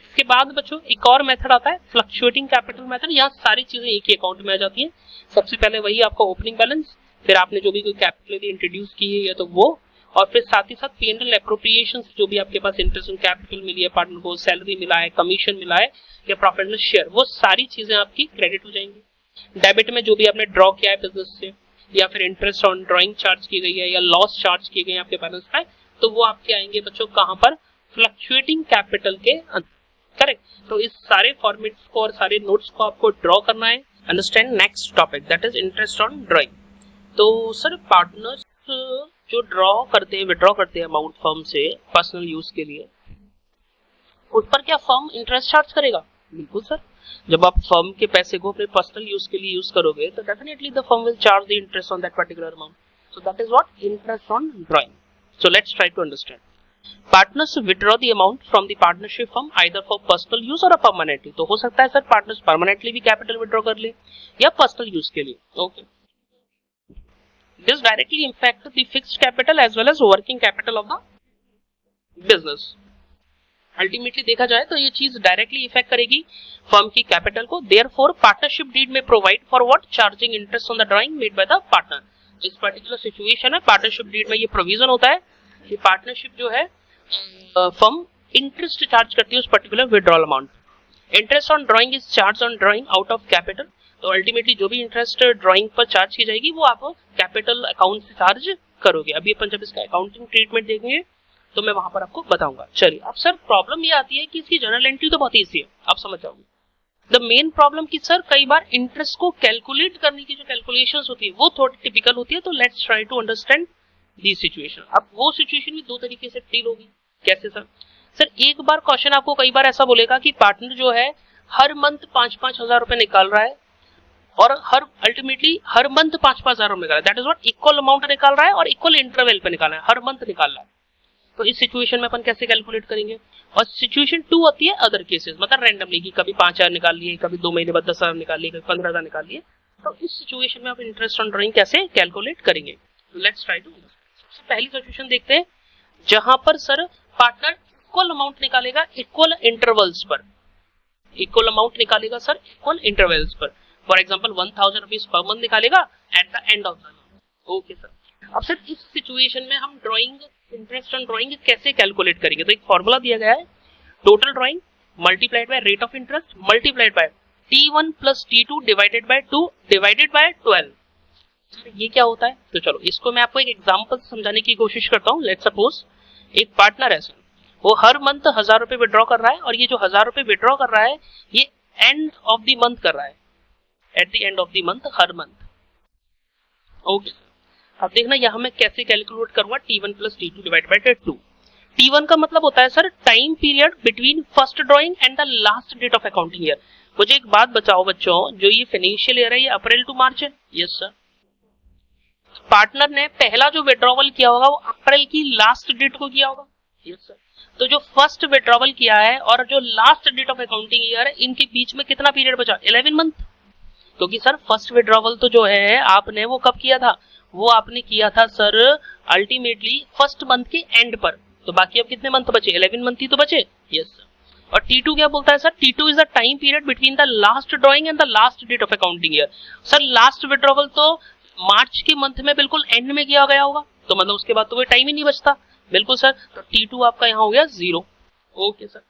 इसके बाद बच्चों एक और मेथड आता है फ्लक्चुएटिंग कैपिटल मेथड। यहाँ सारी चीजें एक ही अकाउंट में आ जाती है। सबसे पहले वही आपका ओपनिंग बैलेंस, फिर आपने जो भी कोई कैपिटल इंट्रोड्यूस की है या तो वो, और फिर साथ ही साथ P&L एप्रोप्रिएशन, जो भी आपके पास इंटरेस्ट ऑन कैपिटल मिली है, पार्टनर को सैलरी मिला है, कमीशन मिला है, या प्रॉफिट में शेयर, वो सारी चीजें आपकी क्रेडिट हो जाएंगी। डेबिट में जो भी आपने ड्रॉ किया है बिजनेस से, या फिर इंटरेस्ट ऑन ड्रॉइंग चार्ज की गई है, या लॉस चार्ज की गई है आपके बैलेंस में, तो वो आपके आएंगे बच्चों कहां पर, फ्लक्चुएटिंग कैपिटल के अंदर। करेक्ट। तो इस सारे फॉर्मेट्स को और सारे नोट्स को आपको ड्रॉ करना है। Understand next topic, that is interest on drawing. तो सर पार्टनर्स जो ड्रॉ करते हैं, विड्रॉ करते हैं अमाउंट फर्म से पर्सनल यूज के लिए, उस पर क्या फर्म इंटरेस्ट चार्ज करेगा? बिल्कुल सर। जब आप फर्म के पैसे को अपने पर्सनल यूज के लिए यूज करोगे तो definitely the firm will charge the interest on that particular amount. So that is what interest on drawing. So let's try to understand. Partners withdraw the amount from the partnership firm either for personal use और permanently. तो हो सकता है sir partners permanently भी capital withdraw कर ले या personal use के लिए। Okay. This directly impacts the fixed capital as well as working capital of the business. Ultimately देखा जाए तो ये चीज डायरेक्टली इफेक्ट करेगी फर्म की कैपिटल को। देयरफॉर पार्टनरशिप डीड में provide for what, charging interest on the drawing made by the partner. इस पर्टिकुलर सिचुएशन में पार्टनरशिप डीड में ये प्रोविजन होता है कि पार्टनरशिप जो है फर्म इंटरेस्ट चार्ज करती है उस particular withdrawal amount. Interest on drawing is charge on drawing out of capital. तो अल्टीमेटली जो भी इंटरेस्ट ड्राइंग पर चार्ज की जाएगी वो आप कैपिटल अकाउंट से चार्ज करोगे। अभी अपन जब इसका अकाउंटिंग ट्रीटमेंट देखेंगे तो मैं वहां पर आपको बताऊंगा। चलिए, अब सर प्रॉब्लम ये आती है कि इसकी जनरल एंट्री तो बहुत ईजी है, आप समझ जाओगे। द मेन प्रॉब्लम की सर कई बार इंटरेस्ट को कैलकुलेट करने की जो कैलकुलेशंस होती है वो थोड़ी टिपिकल होती है। तो let's try to understand the situation. अब वो सिचुएशन भी दो तरीके से डील होगी। कैसे सर? सर एक बार क्वेश्चन आपको कई बार ऐसा बोलेगा कि पार्टनर जो है हर मंथ 5-5 हजार रुपए निकाल रहा है और अल्टीमेटली हर मंथ 5-5 हजार रुपए निकाल रहा है। That is what, equal amount निकाल रहा है और इक्वल इंटरवल पे निकाल रहा है, हर मंथ निकाल रहा है। तो इस सिचुएशन में अपन कैसे कैलकुलेट करेंगे? और सिचुएशन 2 आती है अदर केसेस, मतलब रैंडमली कि कभी 5,000 निकाल लिए, कभी 2 महीने बाद 10,000 निकाल लिए, कभी 15,000 निकाल लिए। तो इस सिचुएशन में आप इंटरेस्ट ऑन ड्राइंग कैसे कैलकुलेट करेंगे? Let's try to. सबसे पहली सिचुएशन देखते हैं जहां पर सर पार्टनर इक्वल अमाउंट निकालेगा इक्वल इंटरवल्स पर। इक्वल अमाउंट निकालेगा सर इक्वल इंटरवल्स पर। फॉर एग्जाम्पल 1,000 रुपीज पर मंथ निकालेगा at the end of the month. Okay sir. अब सर इस सिचुएशन में हम ड्राइंग इंटरेस्ट ऑन ड्राइंग कैसे कैलकुलेट करेंगे? तो एक फॉर्मूला दिया गया है, total drawing multiplied by rate of interest multiplied by T1 plus T2 divided by 2 divided by 12। ये क्या होता है? तो चलो इसको मैं आपको एक एग्जांपल समझाने की कोशिश करता हूँ। लेट्स सपोज एक पार्टनर है सर, वो हर मंथ 1,000 रुपए विड्रॉ कर रहा है और ये जो 1,000 रुपए विड्रॉ कर रहा है ये एंड ऑफ द मंथ कर रहा है, eight the end of the month, her month. Okay, अब देखना यहां मैं कैसे कैलकुलेट करूंगा T1 plus T2 divide by 2। T1 का मतलब होता है sir time period between first drawing and the last date of accounting year. मुझे एक बात बताओ बच्चों, जो ये फाइनेंशियल ईयर है ये अप्रैल टू मार्च है? Yes sir. पार्टनर ने पहला जो विड्रॉवल किया होगा वो अप्रैल की लास्ट डेट को किया होगा? Yes sir. तो जो फर्स्ट विड्रॉवल किया है और जो last date of accounting year है इनके बीच में कितना पीरियड बचा? 11 मंथ। क्योंकि सर फर्स्ट विड्रॉवल तो जो है आपने वो कब किया था? वो आपने किया था सर अल्टीमेटली फर्स्ट मंथ के एंड पर। तो बाकी अब कितने मंथ बचे? 11 मंथ ही तो बचे। Yes sir. और T2 क्या बोलता है sir? T2 is the time period between the last drawing and the last date of accounting year. Sir last withdrawal तो मार्च के मंथ में बिल्कुल एंड में किया गया होगा, तो मतलब उसके बाद तो कोई टाइम ही नहीं बचता। बिल्कुल सर। तो T2 आपका यहाँ हो गया 0। Okay sir.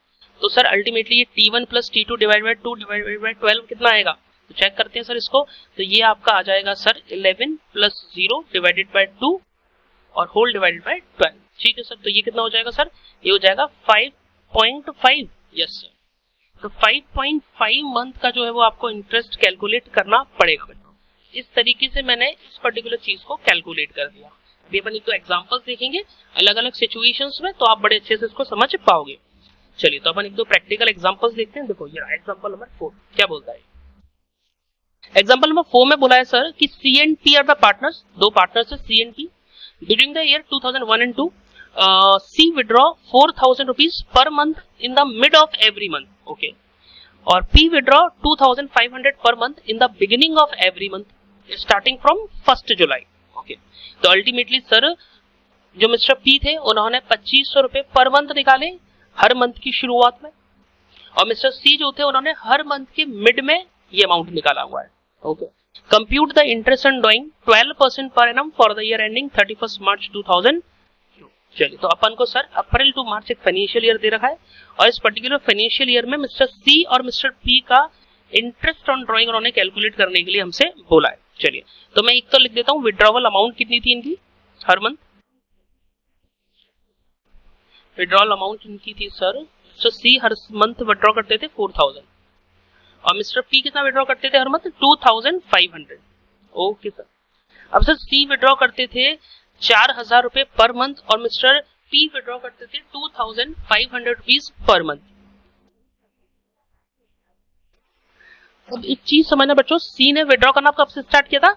तो सर अल्टीमेटली ये T1 plus T2 divide by 2 divide by 12 कितना आएगा? तो चेक करते हैं सर इसको। तो ये आपका आ जाएगा सर 11 प्लस 0 डिवाइडेड बाय 2 और होल डिवाइडेड बाय 12। ठीक है सर। तो ये कितना हो जाएगा सर? ये हो जाएगा 5.5। Yes sir. तो 5.5 मंथ का जो है वो आपको इंटरेस्ट कैलकुलेट करना पड़ेगा बच्चों। इस तरीके से मैंने इस पर्टिकुलर चीज को कैलकुलेट कर दिया। अभी अपन एक तो एग्जांपल्स देखेंगे अलग अलग सिचुएशंस में, तो आप बड़े अच्छे से इसको समझ पाओगे। चलिए तो अपन एक दो प्रैक्टिकल एग्जांपल्स देखते हैं। देखो ये एग्जांपल नंबर 4 क्या बोलता है। एग्जांपल नंबर 4 में बोला है सर कि C and P are the partners, दो पार्टनर्स है C and P. During the year 2001 and 2 C withdraw 4,000 rupees per month in the mid of every month, okay, और P withdraw 2,500 per month in the beginning of every month starting from 1st July, okay। तो ultimately sir जो mister P थे उन्होंने 2500 रुपए per month निकाले हर month की शुरुआत में, और मिस्टर C जो थे उन्होंने हर मंथ के मिड में ये अमाउंट निकाला हुआ है, okay. Compute the interest on drawing 12% per annum for the year ending 31 मार्च 2000। चलिए तो अपन को सर अप्रैल टू मार्च एक फाइनेंशियल ईयर दे रखा है, और इस पर्टिकुलर फाइनेंशियल ईयर में मिस्टर सी और मिस्टर पी का इंटरेस्ट ऑन ड्रॉइंग उन्होंने कैलकुलेट करने के लिए हमसे बोला है। चलिए तो मैं एक तो लिख देता हूं विड्रॉवल अमाउंट कितनी थी इनकी हर मंथ। विड्रॉवल अमाउंट इनकी थी सर, मिस्टर सी हर मंथ विड्रॉ करते थे 4,000 और मिस्टर पी कितना विड्रॉ करते थे हर मंथ 2,500, ओके सर। अब सर सी विड्रॉ करते थे 4,000 रुपए पर मंथ और मिस्टर पी विड्रॉ करते थे 2,500 रुपीज पर मंथ। अब एक चीज समझना बच्चों, सी ने विड्रॉ करना कब से स्टार्ट किया था,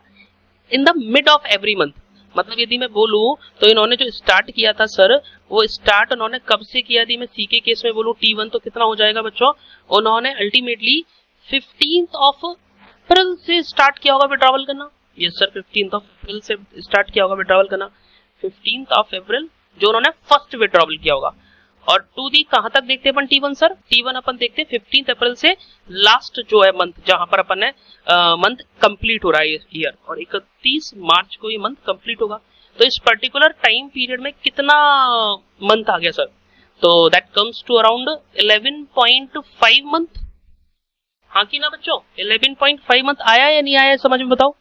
in the mid of every month. मतलब यदि मैं बोलूं तो इन्होंने जो स्टार्ट किया था सर वो स्टार्ट उन्होंने कब से किया थी। मैं सी के केस में बोलूं T1 तो कितना हो जाएगा बच्चों, उन्होंने अल्टीमेटली 15th ऑफ अप्रैल से स्टार्ट किया होगा विड्रॉवल करना। Yes sir 15th of April से स्टार्ट किया होगा विड्रॉवल करना, 15th ऑफ अप्रैल जो उन्होंने फर्स्ट विड्रॉवल किया होगा। और टू दी कहां तक देखते हैं अपन T1 सर, T1 अपन देखते हैं 15th अप्रैल से लास्ट जो है मंथ जहां पर अपन ने मंथ कंप्लीट हो रहा है ईयर, और 31 मार्च को ये मंथ कंप्लीट होगा। तो इस पर्टिकुलर टाइम पीरियड में कितना मंथ आ गया सर, तो that comes to around 11.5 month. हाँ कि ना बच्चों 11.5 मंथ आया या नहीं आया समझ में बताओ।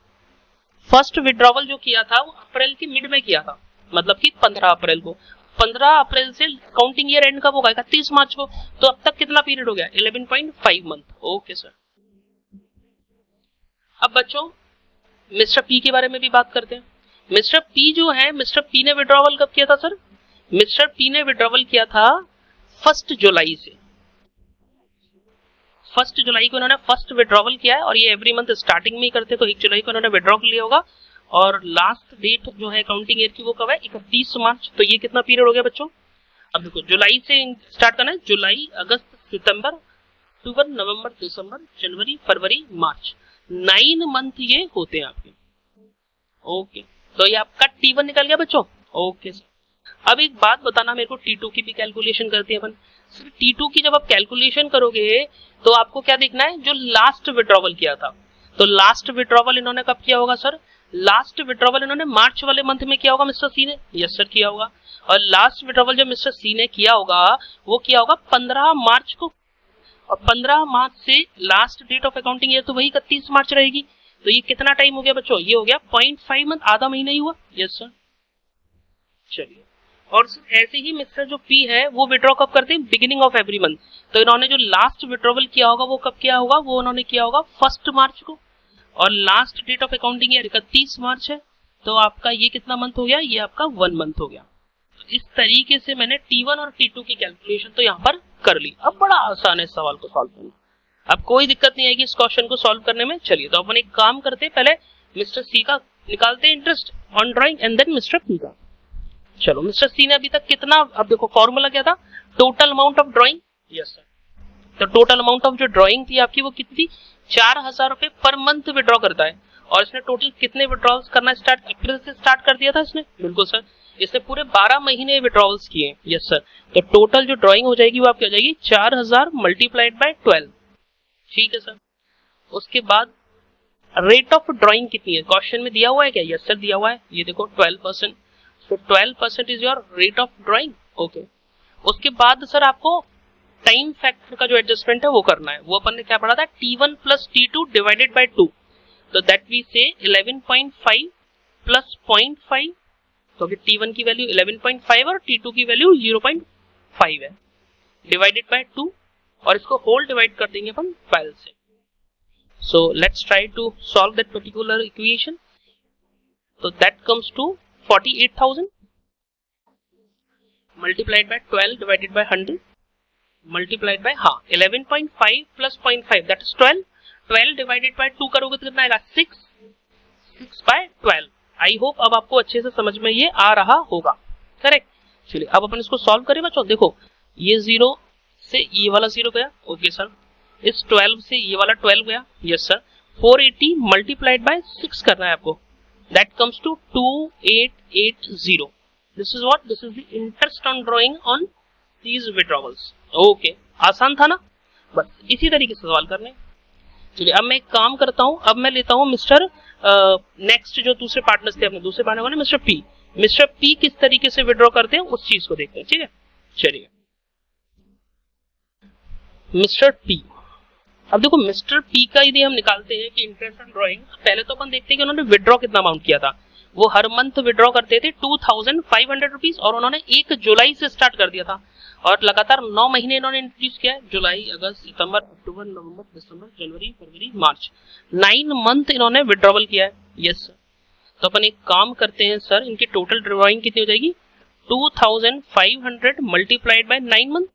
फर्स्ट विड्रॉवल जो किया था वो अप्रैल के मिड में किया था, मतलब कि 15 अप्रैल को। 15 अप्रैल से काउंटिंग ईयर एंड कब होगा 31 मार्च को, तो अब तक कितना पीरियड हो गया 11.5 मंथ, ओके सर। अब बच्चों मिस्टर पी के बारे में भी बात करते हैं। मिस्टर पी जो है, मिस्टर पी ने विड्रॉवल कब किया था सर, मिस्टर पी ने विड्रॉवल किया था 1 जुलाई से। 1 जुलाई को इन्होंने फर्स्ट विड्रॉवल किया है, और ये एवरी मंथ स्टार्टिंग में ही करते, तो 1 जुलाई को इन्होंने विड्रॉ कर लिया होगा। और लास्ट डेट जो है काउंटिंग ईयर की वो कब है 31 मार्च। तो ये कितना पीरियड हो गया बच्चों, अब देखो जुलाई से स्टार्ट करना है, जुलाई अगस्त सितंबर अक्टूबर नवंबर दिसंबर जनवरी फरवरी मार्च, 9 मंथ ये होते हैं आपके, ओके। तो ये आपका T1 निकल गया बच्चों, ओके सर। अब एक बात बताना मेरे को, T2 की भी कैलकुलेशन करते हैं अपन। T2 की जब आप कैलकुलेशन करोगे तो आपको क्या देखना है, जो लास्ट विड्रॉवल किया था। तो लास्ट विड्रॉवल इन्होंने कब किया होगा सर, लास्ट विड्रॉवल इन्होंने मार्च वाले मंथ में किया होगा मिस्टर सी ने, यस सर किया होगा। और लास्ट विड्रॉवल जो मिस्टर सी ने किया होगा वो किया होगा 15 मार्च को, और 15 मार्च से last date of accounting year तो वही 31 मार्च रहेगी। तो ये कितना टाइम हो गया बच्चों, ये हो गया 0.5 मंथ, आधा महीना ही हुआ, यस सर। चलिए और ऐसे ही मिस्टर जो पी है वो विड्रॉ कब करते हैं, बिगिनिंग ऑफ एवरी मंथ। तो इन्होंने जो लास्ट विड्रॉवल किया होगा वो कब किया होगा, वो उन्होंने किया होगा 1 मार्च को, और last date of accounting year 31 March है। तो आपका ये कितना मंथ हो गया, ये आपका 1 मंथ हो गया। तो इस तरीके से मैंने T1 और T2 की कैलकुलेशन तो यहाँ पर कर ली। अब बड़ा आसान है इस सवाल को सॉल्व करना, अब कोई दिक्कत नहीं आएगी इस क्वेश्चन को सॉल्व करने में। चलिए तो अपन एक काम करते हैं, पहले मिस्टर सी का निकालते हैं interest on drawing and then mister P का। चलो मिस्टर सी ने अभी तक कितना, अब देखो फॉर्मूला क्या था, total amount of drawing, yes sir. तो टोटल अमाउंट ऑफ जो ड्रॉइंग थी आपकी वो कितनी, 4,000 रुपए पर मंथ विड्रॉ करता है। और इसने टोटल कितने विड्रॉल्स करना स्टार्ट, अप्रैल से स्टार्ट कर दिया था इसने, बिल्कुल सर। इसने पूरे 12 महीने विड्रॉल्स किए, यस सर। तो टोटल जो ड्रॉइंग हो जाएगी वो आपकी हो जाएगी 4,000 मल्टीप्लाइड बाय 12, ठीक है सर। उसके बाद रेट ऑफ ड्रॉइंग कितनी है, क्वेश्चन में दिया हुआ है क्या, यस सर दिया हुआ है, ये देखो 12%। तो 12% is your rate of drawing, okay. उसके बाद सर आपको टाइम फैक्टर का जो एडजस्टमेंट है वो करना है। वो अपन ने क्या पढ़ा था, T1 plus T2 divided by 2, तो दैट वी से 11.5 प्लस 0.5, तो T1 की वैल्यू 11.5 और T2 की वैल्यू 0.5 है, डिवाइडेड बाय 2, और इसको होल डिवाइड कर देंगे अपन 12 से। So let's try to solve that particular equation. तो that comes to 48,000 multiplied by 12 divided by 100 multiplied by 11.5 plus 0.5 that is 12। 12 divided by 2 करोगे तो कितना आएगा 6 बाय 12। आई होप अब आपको अच्छे से समझ में ये आ रहा होगा, करेक्ट। चलिए अब अपन इसको सॉल्व करें बच्चों। देखो ये 0 से ये वाला 0 गया, ओके सर। इस 12 से ये वाला 12 गया, यस सर। 480 मल्टीप्लाइड बाय 6 करना है आपको, that comes to 2880। This is what, this is the interest on drawing on these withdrawals. Okay, आसान था ना, बस इसी तरीके से सवाल करने। चलिए अब मैं एक काम करता हूं, अब मैं लेता हूं मिस्टर नेक्स्ट जो दूसरे पार्टनर्स थे अपने दूसरे पार्टनर वाले मिस्टर पी। मिस्टर पी किस तरीके से विड्रॉ करते हैं उस चीज को देखते हैं, ठीक है। चलिए मिस्टर पी, अब देखो मिस्टर पी का यदि हम निकालते हैं कि इंटरेस्ट ऑन ड्रॉइंग, पहले तो अपन देखते हैं कि उन्होंने विड्रॉ कितना अमाउंट किया था। वो हर मंथ विड्रॉ करते थे 2500 रुपीज, और उन्होंने 1 जुलाई से स्टार्ट कर दिया था और लगातार 9 महीने इन्होंने इंट्रोड्यूस किया है, जुलाई अगस्त सितंबर अक्टूबर नवंबर दिसंबर जनवरी फरवरी मार्च, 9 मंथ इन्होंने विड्रॉवल किया है, यस सर। तो अपन एक काम करते हैं सर, इनकी टोटल ड्रॉइंग कितनी हो जाएगी 2500 मल्टीप्लाइड बाय 9 मंथ,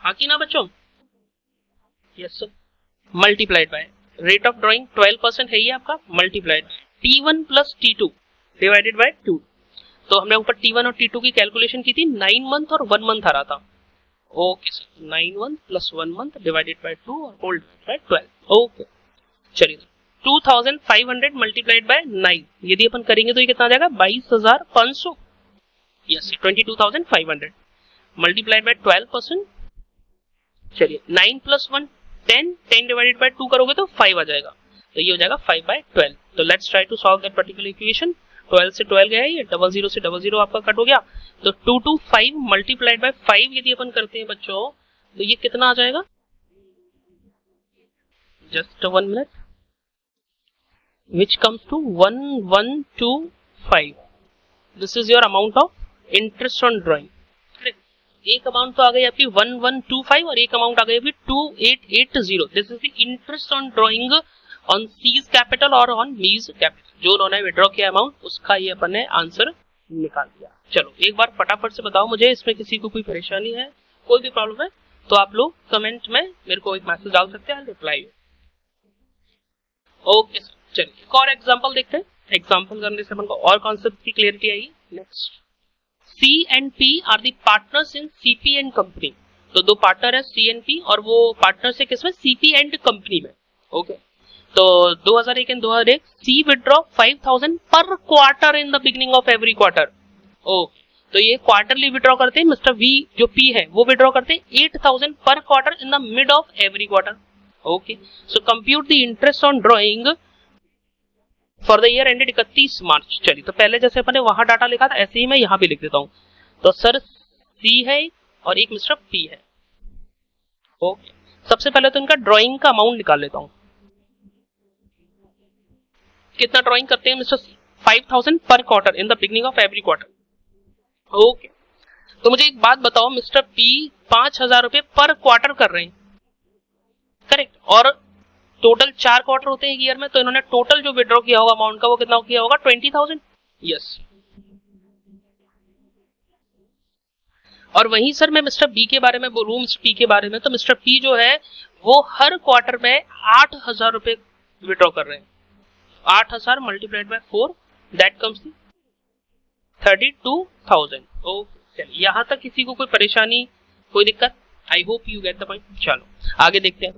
हाँ कि ना बच्चों, yes sir. Multiplied by rate of drawing 12% है ये आपका, multiplied T1 plus T2 divided by 2। तो हमने ऊपर T1 और T2 की कैलकुलेशन की थी, 9 मंथ और 1 मंथ आ रहा था, okay sir. 9 month plus 1 month divided by 2 और होल बाय 12, ओके। चलिए 2500 मल्टीप्लाइड बाय 9 यदि अपन करेंगे तो ये कितना आ जाएगा 22,500, यस 22,500 मल्टीप्लाइड बाय 12%। चलिए 9 प्लस 1 10, 10 डिवाइडेड बाय 2 करोगे तो 5 आ जाएगा, तो ये हो जाएगा 5 बाय 12। तो let's try to solve that particular equation. 12 से 12 गया है, ये 00 से 00 आपका कट हो गया, तो 225 मल्टीप्लाइड बाय 5 यदि अपन करते हैं बच्चों तो ये कितना आ जाएगा, just 1 minute, which comes to 1125। This is your amount of interest on drawing. एक अमाउंट तो आ गई आपकी 1125 और एक अमाउंट आ गई आपकी 2880। This is the interest on drawing on C's capital और ऑन मीज कैपिटल, जो उन्होंने विड्रॉ किया अमाउंट उसका ये अपन ने आंसर निकाल दिया। चलो एक बार फटाफट से बताओ मुझे, इसमें किसी को कोई परेशानी है, कोई भी प्रॉब्लम है तो आप लोग कमेंट में मेरे को एक मैसेज डाल सकते हैं, रिप्लाई। ओके सर, चलिए एक और एग्जांपल देखते हैं। एग्जांपल करने से अपन को और कॉन्सेप्ट की क्लियरिटी आएगी। Next, C and P are the partners in CP and company. तो दो पार्टनर है C and P और वो पार्टनर्स है किसमें, CP एंड कंपनी में, ओके। तो 2001 एंड 2001 C विड्रॉ 5,000 पर quarter in the beginning of every quarter, okay. तो ये क्वार्टरली विड्रॉ करते हैं। मिस्टर V जो P है वो विड्रॉ करते हैं 8,000 पर quarter in the mid of every quarter, okay. So compute the interest on drawing for the year ended 31 मार्च। चलिए तो पहले जैसे अपने वहां डाटा लिखा था ऐसे ही मैं यहां भी लिख देता हूं। तो सर C है और एक मिस्टर P है, ओके। सबसे पहले तो इनका ड्राइंग का अमाउंट निकाल लेता हूं। कितना ड्राइंग करते हैं मिस्टर C, 5,000 पर quarter in the beginning of every quarter, okay. तो मुझे एक बात बताओ, मिस्टर P 5,000 रुपए पर क्वार्टर कर रहे हैं, करेक्ट, और टोटल 4 क्वार्टर होते हैं ईयर में, तो इन्होंने टोटल जो विड्रॉ किया होगा अमाउंट का वो कितना किया होगा 20,000, यस। और वहीं सर मैं मिस्टर बी के बारे में बोलूं, मिस्टर पी के बारे में, तो मिस्टर पी जो है वो हर क्वार्टर में 8,000 रुपए विड्रॉ कर रहे हैं। 8,000 multiplied by 4 that comes 32,000, okay. चलिए यहां तक किसी को कोई परेशानी, कोई दिक्कत? आई hope you get the point. चलो आगे देखते हैं।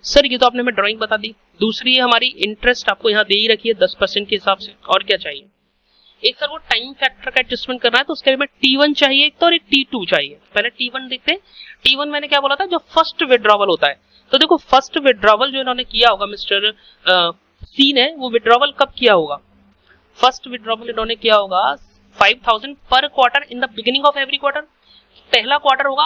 सर ये तो आपने हमें ड्राइंग बता दी, दूसरी है हमारी इंटरेस्ट आपको यहाँ दे ही रखी है 10% के हिसाब से, और क्या चाहिए? एक सर वो टाइम फैक्टर का एडजस्टमेंट करना है, तो उसके लिए में T1 चाहिए एक तो, और एक T2 चाहिए। पहले T1 देखते हैं। T1 मैंने क्या बोला था, जो फर्स्ट विड्रॉवल होता है। तो देखो फर्स्ट विड्रॉवल जो इन्होंने किया होगा मिस्टर C ने, वो विड्रॉवल कब किया होगा? फर्स्ट विड्रॉवल इन्होंने किया होगा 5,000 पर quarter in the beginning of every quarter. पहला क्वार्टर होगा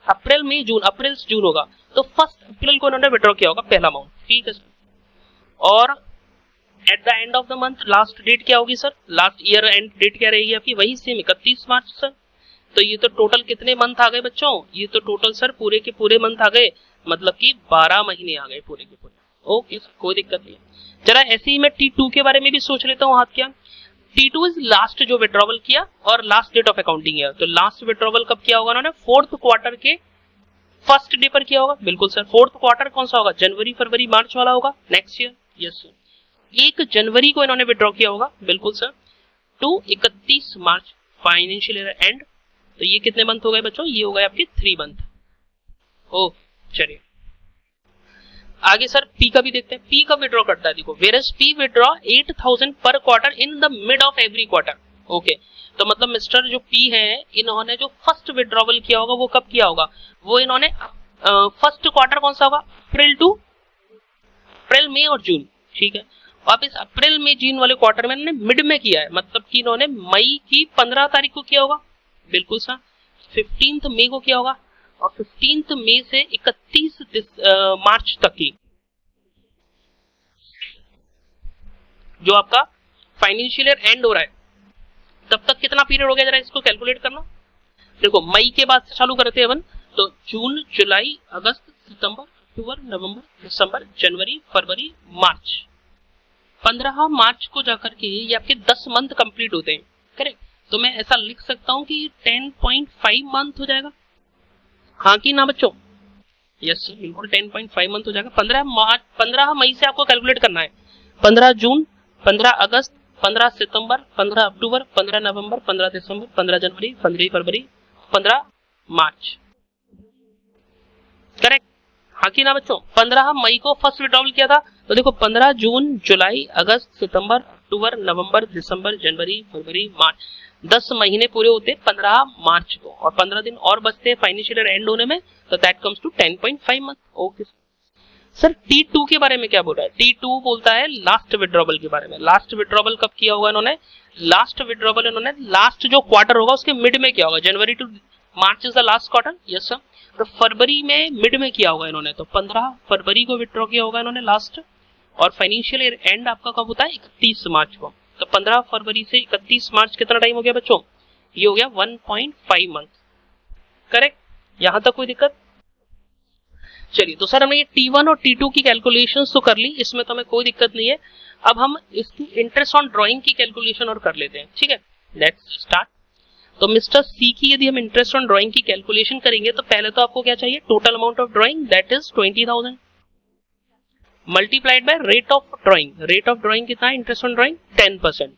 अप्रैल मई जून, अप्रैल से जून होगा, तो 1 अप्रैल को इन्होंने विड्रॉ किया होगा पहला अमाउंट, ठीक है सर। और at the end of the month last date क्या होगी sir? Last year end date क्या रहेगी आपकी? वही सेम 31 मार्च सर। तो ये तो टोटल कितने मंथ आ गए बच्चों, ये तो टोटल सर पूरे के पूरे मंथ आ गए, मतलब कि 12 महीने आ गए पूरे के पूरे। ओके सर, कोई दिक्कत नहीं है। जरा ऐसे ही मैं T2 के बारे में भी सोच लेता हूँ, हाथ क्या T2 इज लास्ट जो विड्रॉवल किया और लास्ट डेट ऑफ अकाउंटिंग है। तो लास्ट विड्रॉवल कब किया होगा उन्होंने, फोर्थ क्वार्टर के फर्स्ट डे पर किया होगा। बिल्कुल सर, फोर्थ क्वार्टर कौन सा होगा, जनवरी फरवरी मार्च वाला होगा नेक्स्ट ईयर। यस सर, 1 जनवरी को इन्होंने विड्रॉ किया होगा। बिल्कुल sir, to 31 March financial year end. तो ये कितने मंथ हो गए बच्चों, ये हो गए आपके 3 मंथ। ओ चलिए आगे सर पी का भी देखते हैं, पी कब विड्रॉ करता है। देखो वेरस पी विड्रॉ 8000 पर quarter in the mid of every quarter. Okay, तो मतलब मिस्टर जो पी है, इन्होंने जो फर्स्ट विड्रॉवल किया होगा वो कब किया होगा, वो इन्होंने फर्स्ट क्वार्टर कौन सा होगा, अप्रैल मई और जून। ठीक है, वापिस अप्रैल मई जून वाले क्वार्टर में इन्होंने मिड में किया है, मतलब कि इन्होंने मई की 15 तारीख को किया होगा। बिल्कुल सर, 15 मई को किया होगा और 15 मई से 31 मार्च तक की जो आपका फाइनेंशियल ईयर एंड हो रहा है, तब तक कितना पीरियड हो गया, जरा इसको कैलकुलेट करना। देखो मई के बाद से चालू करते हैं अपन, तो जून जुलाई अगस्त सितंबर अक्टूबर नवंबर दिसंबर जनवरी फरवरी मार्च, 15 मार्च को जाकर के ये आपके 10 मंथ कंप्लीट होते हैं। करेक्ट, तो मैं ऐसा लिख सकता हूं कि 10.5 मंथ हो जाएगा, हाँ कि ना बच्चों। यस बिल्कुल 10.5 मंथ हो जाएगा। 15 मई से आपको कैलकुलेट करना है, 15 जून 15 अगस्त 15 सितंबर 15 अक्टूबर 15 नवंबर 15 दिसंबर 15 जनवरी 15 फरवरी 15 मार्च। करेक्ट, हाँ कि ना बच्चों। 15 मई को फर्स्ट विड्रॉवल किया था, तो देखो 15 जून जुलाई अगस्त सितंबर अक्टूबर नवंबर दिसंबर जनवरी फरवरी मार्च, 10 महीने पूरे होते 15 मार्च को, और 15 दिन और बचते हैं फाइनेंशियल ईयर एंड होने में, तो that comes to 10.5 month. Okay sir, T2 के बारे में क्या बोल रहा है, T2 बोलता है लास्ट विड्रॉवल के बारे में। लास्ट विड्रॉवल कब किया होगा इन्होंने, लास्ट विड्रॉवल इन्होंने लास्ट जो क्वार्टर होगा उसके मिड में किया होगा, January to March is the last quarter. Yes sir, तो फरवरी में मिड में किया होगा इन्होंने, तो 15 फरवरी को विड्रॉ किया होगा इन्होंने लास्ट, और फाइनेंशियल ईयर एंड आपका कब होता है, 31 मार्च को। तो 15 फरवरी से 31 मार्च कितना टाइम हो गया बच्चों, ये हो गया 1.5 मंथ। करेक्ट, यहां तक कोई दिक्कत। चलिए, तो सर हमने ये T1 और T2 की कैलकुलेशंस तो कर ली, इसमें तो हमें कोई दिक्कत नहीं है। अब हम इसकी इंटरेस्ट ऑन ड्राइंग की कैलकुलेशन और कर लेते हैं। ठीक है, लेट्स स्टार्ट। तो मिस्टर सी की यदि हम इंटरेस्ट ऑन ड्राइंग की कैलकुलेशन करेंगे, तो पहले तो आपको क्या चाहिए, total amount of drawing that is 20,000 multiplied by rate of drawing. Rate of drawing कितना है, interest on drawing 10%,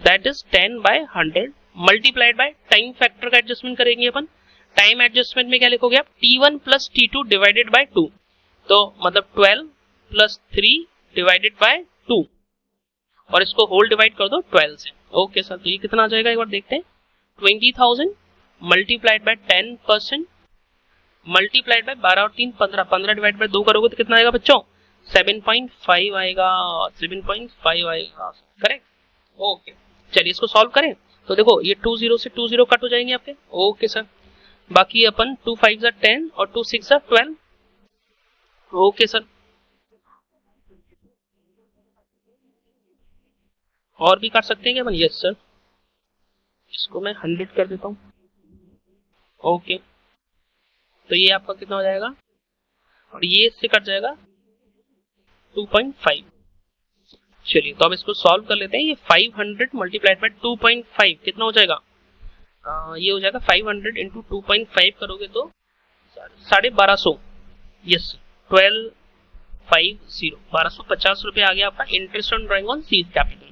that is 10 by 100 multiplied by time factor का एडजस्टमेंट करेंगे अपन। टाइम एडजस्टमेंट में क्या लिखोगे आप, T1 plus T2 divided by 2, तो मतलब 12 प्लस 3 डिवाइडेड बाय 2, और इसको होल डिवाइड कर दो 12 से। ओके सर, तो ये कितना आ जाएगा एक बार देखते हैं, 20,000 मल्टीप्लाइड बाय 10% मल्टीप्लाइड बाय 12 और 3 15, 15 डिवाइड बाय 2 करोगे तो कितना आएगा बच्चों, 7.5 आएगा, 7.5 आएगा। Correct, okay. चलिए इसको सॉल्व करें, तो देखो ये 2 0 से 2 0 कट हो जाएंगे आपके। ओके सर, बाकी अपन 2 5 10 और 2 6 12। ओके सर, और भी काट सकते हैं क्या अपन, यस सर। इसको मैं 100 कर देता हूँ। ओके, तो ये आपका कितना हो जाएगा, और ये इससे कट जाएगा 2.5। चलिए, तो अब इसको सॉल्व कर लेते हैं। ये 500 मल्टीप्लाइड बाय 2.5 कितना हो जाएगा, ये हो जाएगा 500 इंटू 2.5 करोगे तो 1250। यस, 1250 1250 रुपए आ गया आपका interest on drawing on seed capital.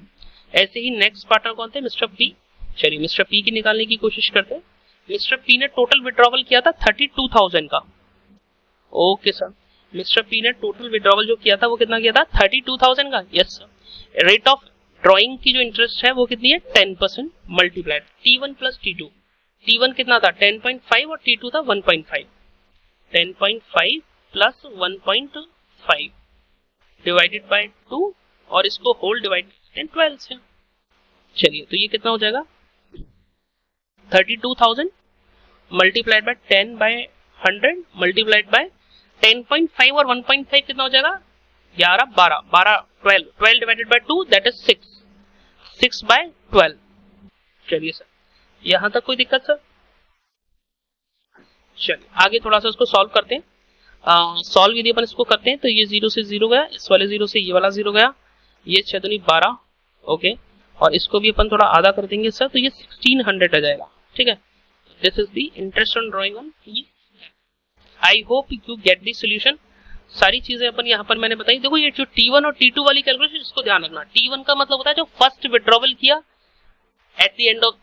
ऐसे ही नेक्स्ट पार्टनर कौन थे, मिस्टर पी। चलिए मिस्टर पी की निकालने की कोशिश करते हैं। मिस्टर पी ने टोटल विड्रॉवल किया था 32,000 का। ओके सर, मिस्टर पी ने टोटल विड्रॉवल जो किया था वो कितना किया था, 32,000 का। Yes sir, rate of drawing की जो इंटरेस्ट है वो कितनी है, 10% multiplied T1 plus T2। T1 कितना था 10.5 और T2 था 1.5, 10.5 प्लस 1.5 डिवाइडेड बाय 2, और इसको होल डिवाइड 12 से। चलिए, तो ये कितना हो जाएगा, 32,000 multiplied by 10 by 100 multiplied by 10.5 और 1.5 कितना हो जाएगा, 11 12 12 12 12 divided by 2 that is 6 by 12। चलिए सर, यहां तक कोई दिक्कत सर। चलिए आगे थोड़ा सा इसको सॉल्व करते हैं। सॉल्व यदि अपन इसको करते हैं तो ये 0 से 0 गया, इस वाले 0 से ये वाला 0 गया, ये 6 दूनी 12, ओके, और इसको भी अपन थोड़ा आधा कर देंगे सर, तो ये 1600 आ जाएगा। ठीक है, this is the interest on drawing on fees. I hope you get the solution. सारी चीजें अपन यहाँ पर मैंने बताई। देखो ये जो T1 और T2 वाली कैलकुलेशन, इसको ध्यान रखना। T1 का मतलब होता है जो फर्स्ट विड्रॉवल किया eight the end of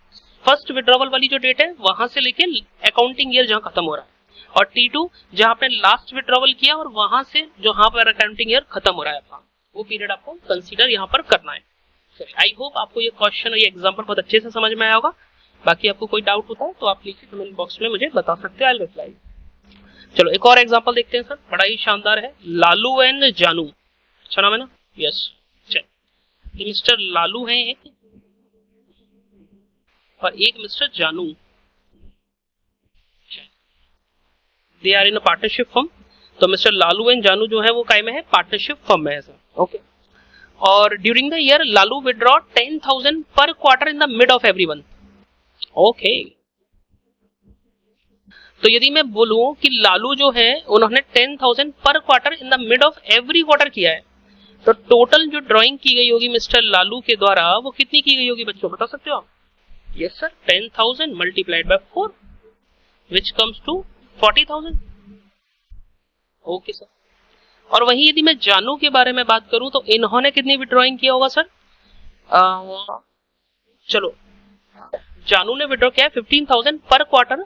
first withdrawal वाली जो डेट है वहां से लेके अकाउंटिंग ईयर जहां खत्म हो रहा है, और T2 जहां आपने लास्ट विड्रॉवल किया और वहां से जो यहाँ पर अकाउंटिंग ईयर खत्म हो रहा है आपका, वो पीरियड आपको कंसीडर यहाँ पर करना है। आई होप आपको ये क्वेश्चन और ये एग्जाम्पल बहुत अच्छे से समझ में आया होगा। बाकी आपको कोई डाउट होता है तो आप नीचे कमेंट बॉक्स में मुझे बता सकते हो, आई विल रिप्लाई। चलो एक और एग्जांपल देखते हैं सर, बड़ा ही शानदार है। लालू एंड जानू, अच्छा नाम है ना? यस। चल मिस्टर लालू हैं एक और एक mister Janu, they are in a partnership firm. तो मिस्टर लालू एंड जानू जो है वो काय में है? पार्टनरशिप फर्म में है सर, ओके। और during the year Lalu withdraw 10,000 पर quarter in the mid of every month, okay. तो यदि मैं बोलूं कि लालू जो है उन्होंने 10,000 पर quarter in the mid of every quarter किया है, तो टोटल जो ड्राइंग की गई होगी मिस्टर लालू के द्वारा वो कितनी की गई होगी बच्चों, बता सकते हो आप? Yes sir, 10,000 multiplied by 4 which comes to 40,000, okay sir. और वहीं यदि मैं जानू के बारे में बात करूं तो इन्होंने कितनी विड्रॉइंग किया होगा सर? चलो जानू ने विड्रॉ किया 15,000 पर quarter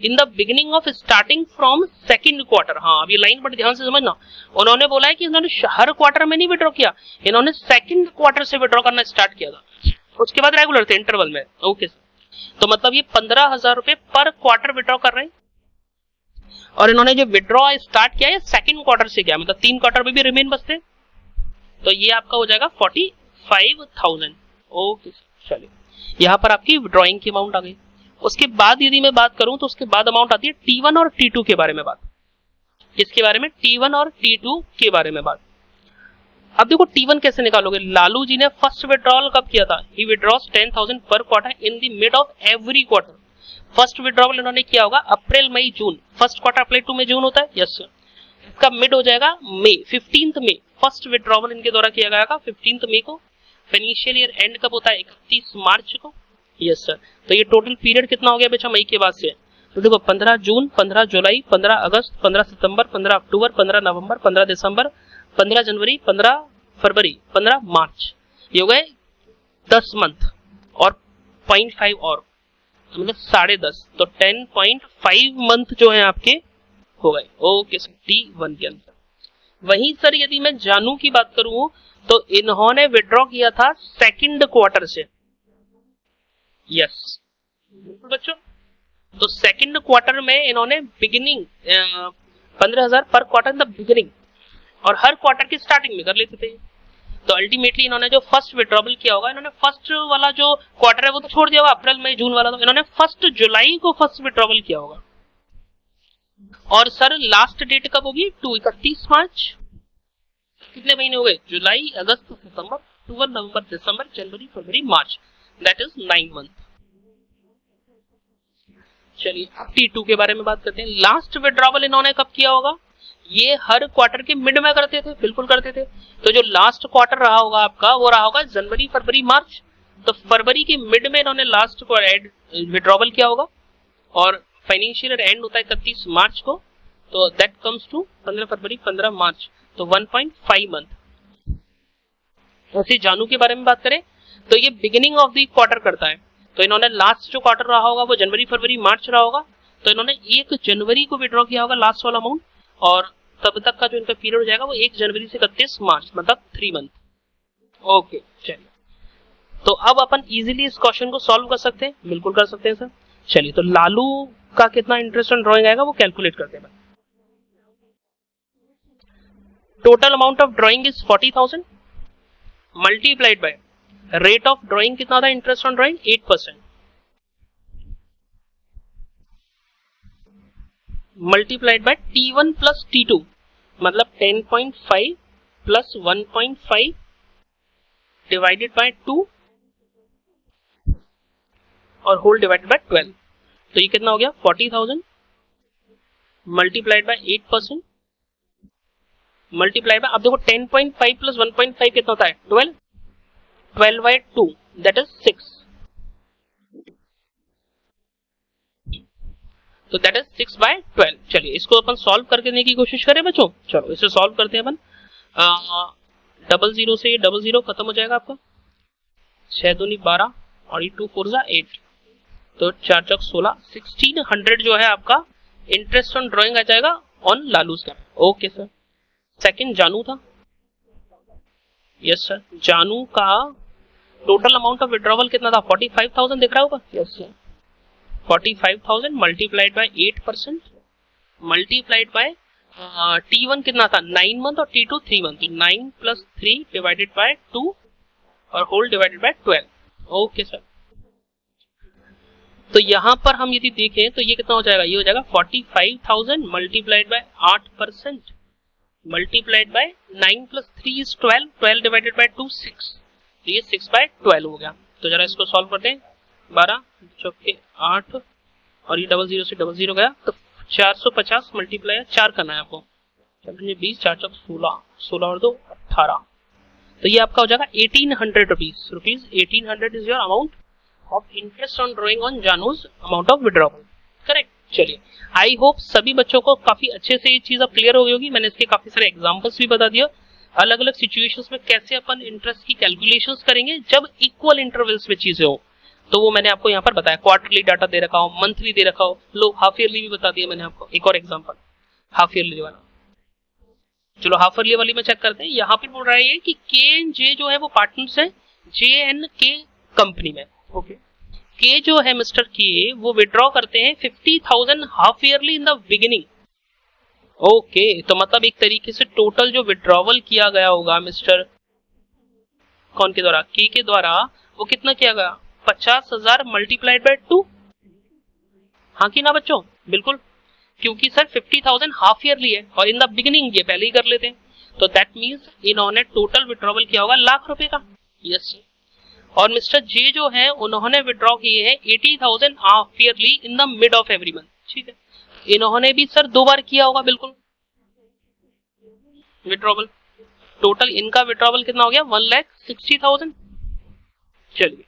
in the beginning of starting from second quarter. हाँ, अब ये लाइन बड़ी ध्यान से समझना। उन्होंने बोला है कि इन्होंने हर क्वार्टर में नहीं विड्रॉ किया, इन्होंने सेकंड क्वार्टर से विड्रॉ करना स्टार्ट किया था, उसके बाद रेगुलर थे इंटरवल में, ओके। तो मतलब ये 15,000 रुपए पर क्वार्टर विड्रॉ कर रहे हैं, और इन्होंने जो विड्रॉ स्टार्ट किया है सेकंड क्वार्टर से किया, मतलब 3 क्वार्टर में भी रिमेन बचते, तो ये आपका हो जाएगा 45,000, ओके। चलिए यहाँ पर आपकी ड्रॉइंग की अमाउंट आ गई। उसके बाद यदि मैं बात करूं तो उसके बाद अमाउंट आती है T1 और T2 के बारे में बात। इसके बारे में T1 और T2 के बारे में बात। अब देखो T1 कैसे निकालोगे। लालू जी ने फर्स्ट विड्रॉल कब किया था? ही विड्रॉस 10,000 पर quarter in the mid of every quarter. First withdrawal इन्होंने किया होगा अप्रैल मई जून, फर्स्ट क्वार्टर अप्रैल टू में जून होता है, यस सर। इसका मिड हो जाएगा मई, 15th मई फर्स्ट विड्रॉल इनके द्वारा किया गया था 15th मई को। फाइनेंशियल ईयर एंड कब होता है? 31 मार्च को, यस सर। तो ये टोटल पीरियड कितना हो गया बेटा मई के बाद से? तो देखो 15 जून, 15 जुलाई, 15 अगस्त, 15 सितंबर, 15 अक्टूबर, 15 नवंबर, 15 दिसंबर, 15 जनवरी, 15 फरवरी, 15 मार्च, ये हो गए 10 मंथ और 0.5 और मतलब 10.5, तो 10.5 मंथ जो है आपके हो गए, ओके सर, T1 के अंदर। वहीं सर यदि मैं जानू की बात करूं तो इन्होंने विड्रॉ किया था सेकंड क्वार्टर से, यस बच्चों। तो सेकंड क्वार्टर में इन्होंने बिगिनिंग 15,000 पर क्वार्टर इन द बिगिनिंग, और हर क्वार्टर की स्टार्टिंग में कर लेते थे। तो अल्टीमेटली इन्होंने जो फर्स्ट विड्रॉबल किया होगा, इन्होंने फर्स्ट वाला जो क्वार्टर है वो तो छोड़ दिया होगा, अप्रैल मई जून वाला, तो इन्होंने 1 जुलाई को फर्स्ट विड्रॉबल किया होगा। और सर लास्ट डेट कब होगी? 31 मार्च। कितने महीने हो गए? जुलाई, अगस्त, सितंबर, अक्टूबर, नवंबर, दिसंबर, जनवरी, फरवरी, मार्च, दैट इज 9 मंथ। चलिए अब T2 के बारे में बात करते हैं। लास्ट विड्रॉबल इन्होंने कब किया होगा? ये हर क्वार्टर के मिड में करते थे, बिल्कुल करते थे। तो जो लास्ट क्वार्टर रहा होगा आपका वो रहा होगा जनवरी, फरवरी, मार्च। तो फरवरी के मिड में इन्होंने लास्ट को विड्रॉबल किया होगा, और फाइनेंशियल एंड होता है 31 मार्च को, तो दैट कम्स टू 15 फरवरी, 15 मार्च, तो 1.5 मंथ। ऐसे जानू के बारे में बात करें तो ये बिगिनिंग ऑफ द क्वार्टर करता है, तो इन्होंने लास्ट जो क्वार्टर रहा होगा वो जनवरी, फरवरी, मार्च रहा होगा, तो इन्होंने 1 जनवरी को विड्रॉ किया होगा लास्ट वाला अमाउंट, और तब तक का जो इनका पीरियड हो जाएगा वो 1 जनवरी से 31 मार्च, मतलब 3 मंथ, ओके। चलिए तो अब अपन इजीली इस क्वेश्चन को सॉल्व कर सकते हैं, बिल्कुल कर सकते हैं सर। चलिए तो लालू का कितना इंटरेस्ट ऑन ड्रॉइंग आएगा वो कैलकुलेट करते हैं। Total amount of drawing is 40,000 multiplied by rate of drawing कितना था? Interest on drawing 8%, multiplied by T1 plus T2, मतलब 10.5 प्लस 1.5 डिवाइडेड बाय 2 और होल डिवाइडेड बाय 12, तो ये कितना हो गया? 40,000 मल्टीप्लाइड बाय 8% मल्टीप्लाइड बाय, अब देखो 10.5 प्लस 1.5 कितना होता है 12, 12 बाय 2 दैट इज 6, तो दैट इज 6 बाय 12। चलिए इसको अपन सॉल्व करके देने की कोशिश करें बच्चों, चलो इसे सॉल्व करते हैं अपन। डबल जीरो से डबल जीरो खत्म हो जाएगा आपका, 6 दूनी 12 और ये 2 4 8, तो 4 चौक 16, 1600 जो है आपका इंटरेस्ट ऑन ड्रॉइंग आ जाएगा ऑन लालूस का। Okay sir. सेकंड जानू था, यस सर, जानू का टोटल अमाउंट ऑफ विड्रॉवल कितना था 45,000 दिख रहा होगा, yes sir, 45,000 multiplied by 8% multiplied by T1 कितना था 9 मंथ और T2 3 मंथ, तो 9 प्लस 3 डिवाइडेड बाय 2 और whole divided by 12। Okay sir, तो यहां पर हम यदि देखें तो ये कितना हो जाएगा, ये हो जाएगा 45,000 multiplied by 8% multiplied by 9 plus 3 is 12, 12 divided by 2 6, तो ये 6 बाय 12 हो गया। तो जरा इसको सॉल्व करते हैं, 12 चौके 8 और ये डबल जीरो से डबल जीरो गया, तो 450 मल्टीप्लाई 4 करना है आपको, 20 4 चौक 16, 16 और 2 18, तो ये आपका हो जाएगा 1800 rupees 1800 is your amount of interest on drawing on जानूज अमाउंट ऑफ विड्रॉवल, करेक्ट। चलिए आई होप सभी बच्चों को काफी अच्छे से ये चीज अब क्लियर हो गई होगी। मैंने इसके काफी सारे एग्जांपल्स भी बता दिया, अलग अलग सिचुएशंस में कैसे अपन इंटरेस्ट की कैलकुलेशंस करेंगे जब इक्वल इंटरवल्स में चीजें हो, तो वो मैंने आपको यहाँ पर बताया। क्वार्टरली डाटा दे रखा हो, मंथली दे रखा हो, लो हाफ ईयरली भी बता दिया मैंने आपको। एक और एग्जांपल हाफ ईयरली वाला, चलो हाफ ईयरली वाली में चेक करते हैं। यहाँ पे बोल रहा है कि के एंड जे जो है वो पार्टनर्स है जे एंड के कंपनी में। ओके, के जो है मिस्टर के वो विड्रॉ करते हैं 50,000 half yearly in the beginning. Okay, तो मतलब एक तरीके से टोटल जो विड्रॉवल किया गया होगा मिस्टर कौन के द्वारा, के द्वारा, वो कितना किया गया 50,000 मल्टीप्लाइड बाय 2। हाँ कि ना बच्चों, बिल्कुल, क्योंकि सर 50,000 हाफ ईयरली है और इन द बिगिनिंग ये पहले ही कर लेते हैं, तो दैट मींस इन्होंने टोटल विड्रॉवल किया होगा लाख रुपए का। यस, और मिस्टर जे जो है उन्होंने विड्रॉ किए हैं 80,000 half yearly in the mid of every month. ठीक है, इन्होंने भी सर 2 बार किया होगा बिल्कुल विड्रॉवल। टोटल इनका विड्रॉवल कितना हो गया 1,60,000। चलिए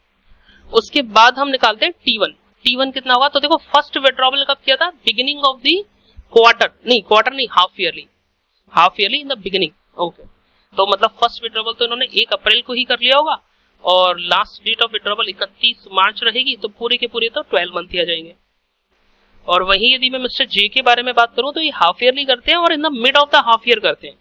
उसके बाद हम निकालते हैं T1। T1 कितना होगा, तो देखो फर्स्ट विड्रॉवल कब किया था, बिगिनिंग ऑफ द क्वार्टर नहीं half yearly in the beginning. Okay, तो मतलब फर्स्ट विड्रॉवल तो इन्होंने 1 अप्रैल को ही कर लिया होगा और लास्ट डेट ऑफ विड्रॉवल 31 मार्च रहेगी, तो पूरे के पूरे तो 12 मंथ ही आ जाएंगे। और वहीं यदि मैं मिस्टर जे के बारे में बात करूं तो ये हाफ ईयरली करते हैं और in the mid of the half year करते हैं।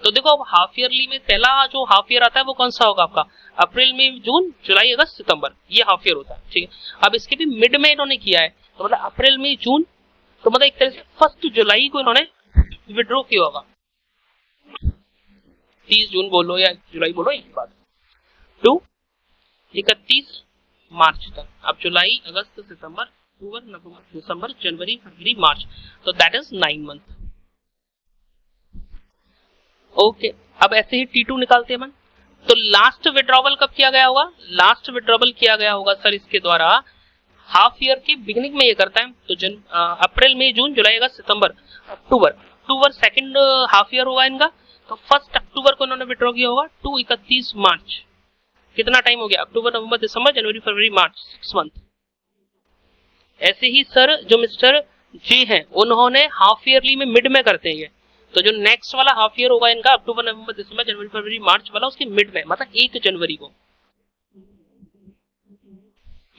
तो देखो अब हाफ ईयरली में पहला जो हाफ ईयर आता है वो कौन सा होगा आपका, अप्रैल मई जून जुलाई अगस्त सितंबर, ये हाफ ईयर होता है। ठीक है, अब इसके भी मिड में इन्होंने किया है, तो मतलब अप्रैल मई जून, तो मतलब एक तरह से 1 जुलाई को इन्होंने विड्रॉ किया होगा। 30 जून बोलो या जुलाई बोलो, एक बात, टू 31 मार्च तक। अब जुलाई अगस्त सितंबर अक्टूबर नवंबर दिसंबर जनवरी फरवरी मार्च, तो दैट इज 9 मंथ। ओके, अब ऐसे ही T2 निकालते हैं मन। तो लास्ट विड्रॉवल कब किया गया होगा, लास्ट विड्रॉवल किया गया होगा सर इसके द्वारा हाफ ईयर के बिगिनिंग में ये करता है, तो अप्रैल मई जून जुलाई अगस्त सितंबर अक्टूबर सेकंड हाफ ईयर होगा इनका, तो 1 अक्टूबर को इन्होंने विड्रॉ किया होगा टू 31 मार्च। कितना टाइम हो गया, अक्टूबर नवंबर दिसंबर जनवरी फरवरी मार्च, 6 मंथ। ऐसे ही सर जो मिस्टर जे हैं उन्होंने हाफ ईयरली में मिड में करते हैं ये, तो जो नेक्स्ट वाला हाफ ईयर होगा इनका अक्टूबर नवंबर दिसंबर जनवरी फरवरी मार्च वाला, उसके मिड में मतलब 1 जनवरी को,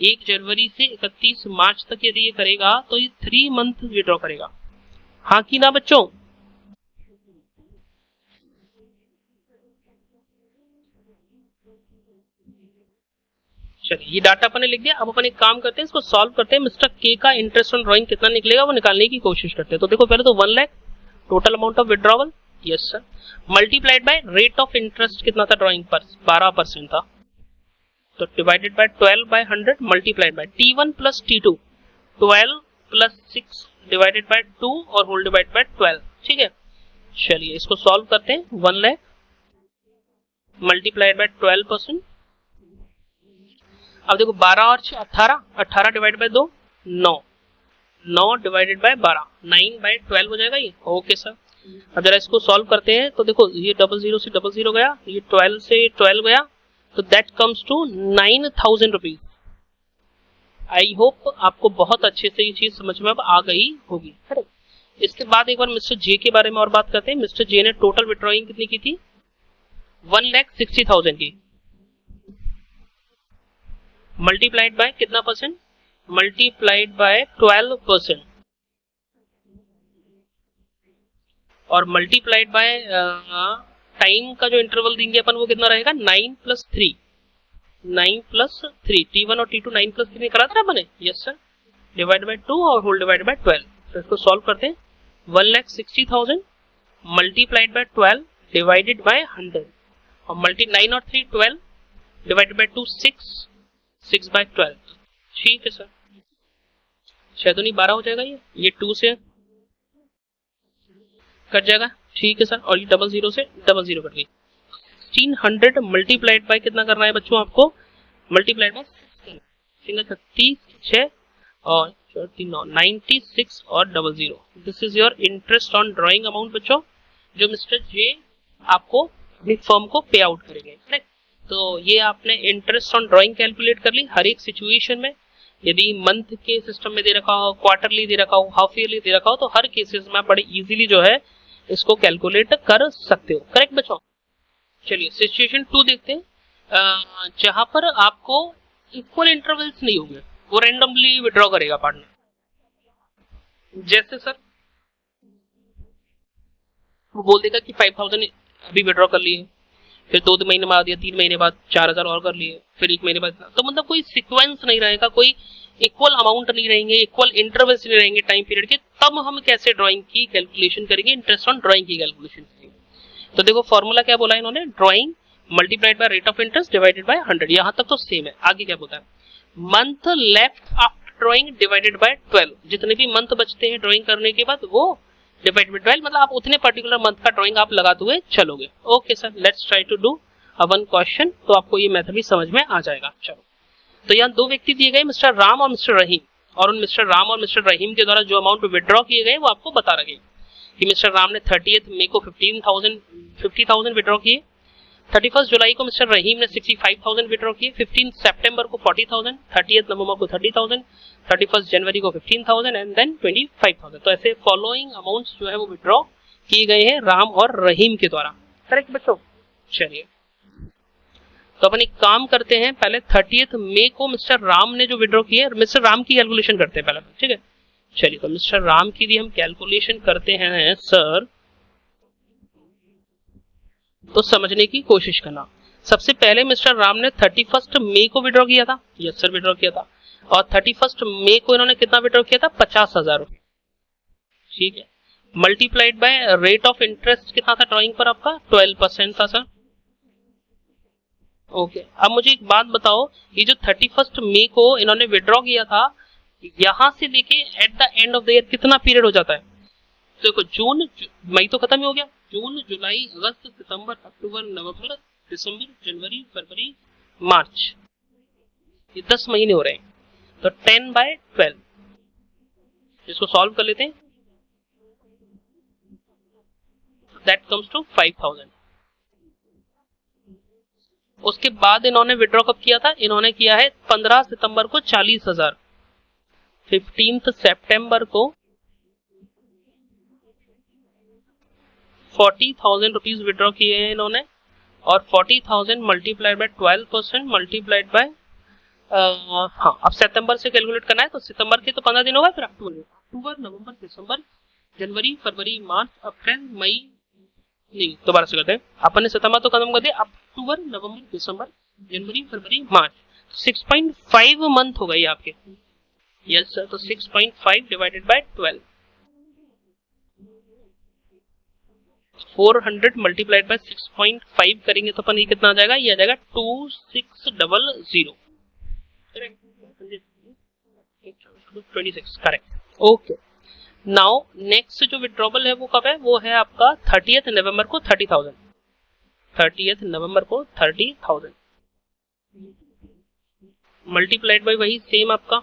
1 जनवरी से 31 मार्च तक यदि ये करेगा तो ये 3 मंथ विड्रॉ करेगा। हाँ कि ना बच्चों, चलिए ये डाटा अपन ने लिख दिया। अब अपन एक काम करते हैं, इसको सॉल्व करते हैं। मिस्टर के का इंटरेस्ट ऑन ड्रॉइंग कितना निकलेगा वो निकालने की कोशिश करते हैं। तो देखो पहले तो 1 lakh total amount of withdrawal, yes sir, multiplied by rate of interest कितना था ड्रॉइंग पर 12% था, तो divided by 12 by 100 multiplied by T1 plus T2 12 plus 6 divided by 2 और होल डिवाइड बाय 12। ठीक है, चलिए इसको सॉल्व करते हैं। 1 लाख मल्टीप्लाइड बाय 12%, अब देखो 12 और 6 18, 18 डिवाइड बाय 2 9, 9 डिवाइडेड बाय 12, 9/12 हो जाएगा ये। ओके सर, अब जरा इसको सॉल्व करते हैं तो देखो ये 00 से 00 गया, ये 12 से 12 गया, तो that comes to 9000 rupees. I hope आपको बहुत अच्छे से ये चीज समझ में अब आ गई होगी। करेक्ट। इसके बाद एक बार मिस्टर जे के बारे में और बात करते हैं। मिस्टर जे ने टोटल विड्रॉइंग कितनी की थी? 1,60,000 की, मल्टीप्लाइड बाय कितना परसेंट? मल्टीप्लाइड बाय 12%, और मल्टीप्लाइड बाय टाइम का जो इंटरवल देंगे अपन वो कितना रहेगा? 9+3, 9+3, T1 और T2 9+3 करा था अपने। यस सर, डिवाइड बाय 2 और होल डिवाइड बाय 12। तो इसको सॉल्व करते हैं। 1,60,000 मल्टीप्लाइड बाय 12 डिवाइडेड बाय 100, और मल्टी 9 और 3 12 डिवाइडेड बाय 2 6, 6/12। ठीक है सर, 6 दूनी 12 हो जाएगा। ये 2 से कट जाएगा। ठीक है सर, और ये 00 से 00 कट गई। 1600 मल्टीप्लाइड बाय कितना करना है बच्चों आपको? मल्टीप्लाइड बाय सिंगल 36 और 96 और 00। This is your interest on drawing amount बच्चों, जो मिस्टर जे आपको अपनी फर्म को पे आउट करेंगे। करेक्ट। तो ये आपने इंटरेस्ट ऑन ड्राइंग कैलकुलेट कर ली हर एक सिचुएशन में। यदि मंथ के सिस्टम में दे रखा हो, क्वार्टरली दे रखा हो, हाफ ईयरली दे रखा हो, तो हर केसेस में बड़े इजीली जो है इसको कैलकुलेट कर सकते हो। करेक्ट बच्चों। चलिए सिचुएशन 2 देखते हैं, जहां पर आपको इक्वल इंटरवल्स नहीं होंगे, वो रैंडमली विड्रॉ करेगा पार्टनर। जैसे सर वो बोल देगा कि 5000 अभी विड्रॉ कर लिए, फिर 2 महीने बाद या 3 महीने बाद 4000 और कर लिए, फिर 1 महीने बाद, तो मतलब कोई सीक्वेंस नहीं रहेगा, कोई इक्वल अमाउंट नहीं रहेंगे, इक्वल इंटरवल्स नहीं रहेंगे टाइम पीरियड के। तब हम कैसे ड्राइंग की कैलकुलेशन करेंगे, इंटरेस्ट ऑन ड्राइंग की कैलकुलेशन करेंगे। तो देखो फॉर्मूला क्या बोला इन्होंने? Drawing multiplied by rate of interest divided by 100। यहां तक तो सेम है। आगे क्या बोलता है? Month left after drawing divided by 12। जितने भी मंथ बचते हैं ड्राइंग करने के बाद वो डिवाइडेड बाय 12, मतलब आप उतने पर्टिकुलर मंथ का ड्राइंग आप लगाते हुए चलोगे। Okay sir, let's try to do one question, तो आपको ये मेथड भी समझ में आ जाएगा। चलो, तो यहाँ 2 व्यक्ति दिए गए, मिस्टर राम और मिस्टर रहीम, और उन मिस्टर राम और मिस्टर रहीम के द्वारा जो अमाउंट विड्रॉ किए गए वो आपको बता रखे कि मिस्टर राम ने 30 मई को 50,000 विड्रॉ किए, 31 जुलाई को मिस्टर रहीम ने 65,000 विड्रॉ किए, 15 सितंबर को 40,000, 30 नवंबर को 30,000, 31 जनवरी को 15,000 एंड देन 25,000। तो ऐसे फॉलोइंग अमाउंट्स जो है वो विड्रॉ किए गए हैं राम और रहीम के द्वारा। करेक्ट बच्चों। चलिए, तो अपन एक काम करते हैं, पहले 30 मई को मिस्टर राम ने जो विड्रॉ किया, मिस्टर राम की कैलकुलेशन करते हैं पहले। ठीक है, चलिए, तो मिस्टर राम की भी हम कैलकुलेशन करते हैं सर, तो समझने की कोशिश करना। सबसे पहले मिस्टर राम ने 31 मई को विड्रॉ किया था। यस सर, विड्रॉ किया था, और 31 मई को इन्होंने कितना विड्रॉ किया था? 50,000 रुपए। ठीक है, multiplied by rate of interest कितना था ड्राइंग पर आपका? 12% था सर। ओके, अब मुझे एक बात बताओ, ये जो 31 मई को इन्होंने विड्रॉ किया था, यहां से लेके eight the end of the year कितना पीरियड हो जाता है? तो देखो, जून, मई तो खत्म ही हो गया, जून, जुलाई, अगस्त, सितंबर, अक्टूबर, नवंबर, दिसंबर, जनवरी, फरवरी, मार्च, ये 10 महीने हो रहे हैं। तो 10/12, इसको सॉल्व कर लेते हैं, दैट कम्स टू 5,000। उसके बाद इन्होंने विड्रॉ कब किया था? इन्होंने किया है 15 सितंबर को 40,000, 15 सितंबर को 40,000 रुपीज विड्रॉ किए हैं इन्होंने, और 40,000 मल्टीप्लाइड बाय 12% मल्टीप्लाइड बाय, हाँ, अब सितंबर से कैलकुलेट करना है, तो सितंबर के तो 15 दिन होगा, फिर अक्टूबर, नवंबर, दिसंबर, जनवरी, फरवरी, मार्च, अप्रैल, मई, नहीं, दोबारा से करते हैं। अपन ने सितंबर तो खत्म कर दिया, अक्टूबर, नवंबर, दिसंबर, जनवरी, फरवरी, मार्च, 6.5 मंथ हो गई आपके। यस सर, तो 6.5 डिवाइडेड बाय 12, 400 मल्टीप्लाइड बाय 6.5 करेंगे तो अपन ये कितना आ जाएगा? ये आ जाएगा 2600। Correct, 26, correct. Okay, now next जो विड्रॉबल है वो कब है? वो है आपका 30 नवंबर को 30,000, 30 नवंबर को 30,000 मल्टीप्लाइड बाय वही सेम आपका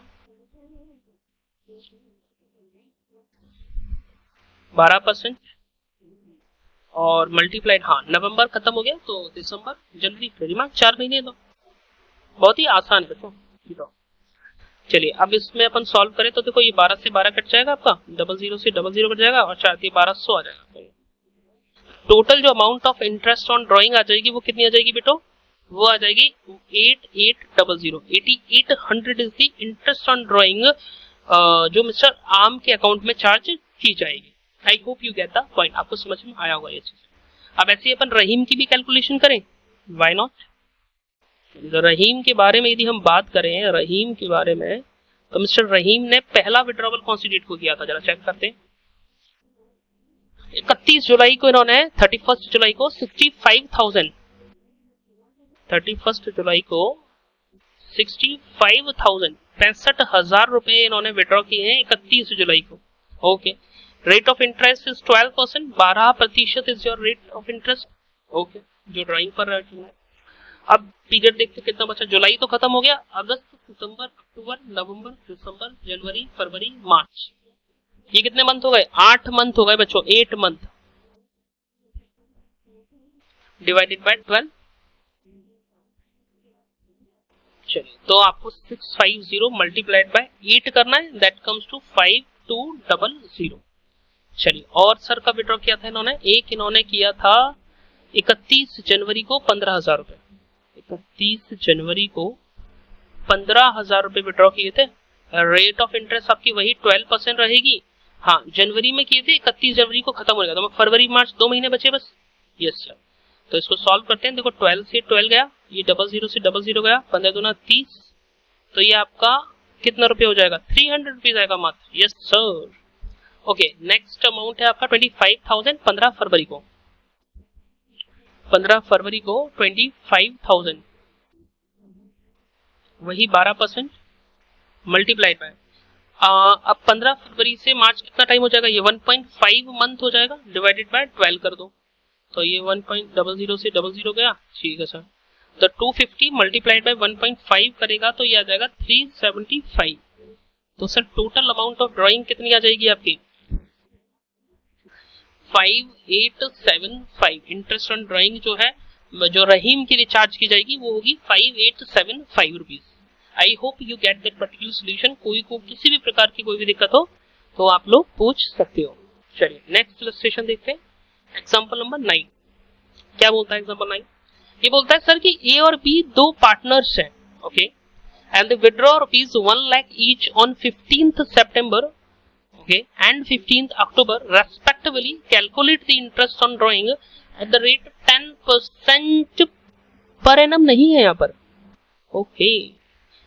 12% और मल्टीप्लाइड, हाँ नवंबर खत्म हो गया तो दिसंबर जनवरी फरवरी मार्च 4 महीने दो। बहुत ही आसान है बच्चों। चलिए अब इसमें अपन सॉल्व करें तो देखो ये 12 से 12 कट जाएगा आपका, डबल जीरो से डबल जीरो कट जाएगा और 4 1200 आ जाएगा। टोटल जो amount of interest on drawing आ जाएगी वो कितनी आ जाएगी बेटो, वो आ जाएगी 8800। 8800 is the interest on drawing जो मिस्टर आर्म के अकाउंट में चार्ज की जाएगी। आई hope you get the point, आपको समझ में आया होगा ये चीज। अब ऐसे ही अपन रहीम की भी कैलकुलेशन करें, व्हाई नॉट। रहीम के बारे में यदि हम बात करें, रहीम के बारे में, तो मिस्टर रहीम ने पहला विड्रॉवल कौन सी डेट को किया था, जरा चेक करते हैं। 31 जुलाई को इन्होंने, 31 जुलाई को 65,000, 31 जुलाई को 65,000, 65,000 रुपए इन्होंने विड्रॉ किए हैं 31 जुलाई को। Okay, rate of interest is 12%, 12% is your rate of interest. Okay, जो ड्राइंग पर है। अब पीरियड देखते कितना बचा, जुलाई तो खत्म हो गया, अगस्त सितंबर अक्टूबर नवंबर दिसंबर जनवरी फरवरी मार्च, ये कितने मंथ हो गए, 8 मंथ हो गए बच्चों, 8 मंथ डिवाइडेड बाय 12। चलिए तो आपको 650 मल्टीप्लाइड बाय 8 करना है, दैट कम्स टू 5200। चलिए और सर का विड्रॉ किया था इन्होंने, एक इन्होंने किया था 31 जनवरी को 15,000 रुपए, 31 जनवरी को 15,000 रुपए विड्रॉ किए थे। रेट ऑफ इंटरेस्ट आपकी वही 12% रहेगी। हाँ जनवरी में किए थे, 31 जनवरी को खत्म हो गया, तो फरवरी मार्च 2 महीने बचे बस। यस सर, तो इसको सॉल्व करते हैं। देखो 12 से 12 गया, ये 00 से 00 गया, 15 दूना 30, तो ये आपका कितना रुपये हो जाएगा, 300 रुपीज आएगा मात्र। Yes sir. Okay, next amount है आपका 25,000, 15 फरवरी को, 15 फरवरी को 25,000, वही 12% मल्टीप्लाइड बाय, अब 15 फरवरी से मार्च कितना टाइम हो जाएगा, ये 1.5 मंथ हो जाएगा, डिवाइडेड बाय 12 कर दो, तो ये 1.00 से 00 गया। ठीक है सर, तो 250 मल्टीप्लाइड बाय 1.5 करेगा तो ये आ जाएगा 375। तो sir total amount of drawing कितनी आ जाएगी आपकी, 5875। इंटरेस्ट ऑन ड्राइंग जो है, जो रहीम के लिए चार्ज की जाएगी वो होगी 5875 rupees. I hope you get that particular solution. कोई को किसी भी प्रकार की कोई भी दिक्कत हो तो आप लोग पूछ सकते हो। चलिए नेक्स्ट इलस्ट्रेशन देखते हैं, एग्जांपल नंबर 9। क्या बोलता है एग्जांपल 9, ये बोलता है सर कि ए और बी दो पार्टनर्स हैं, okay, and they withdraw rupees 1 lakh each on 15th September, okay, and 15th October respectively. Calculate the interest on drawing at the rate 10% per annum नहीं है यहाँ पर। ओके,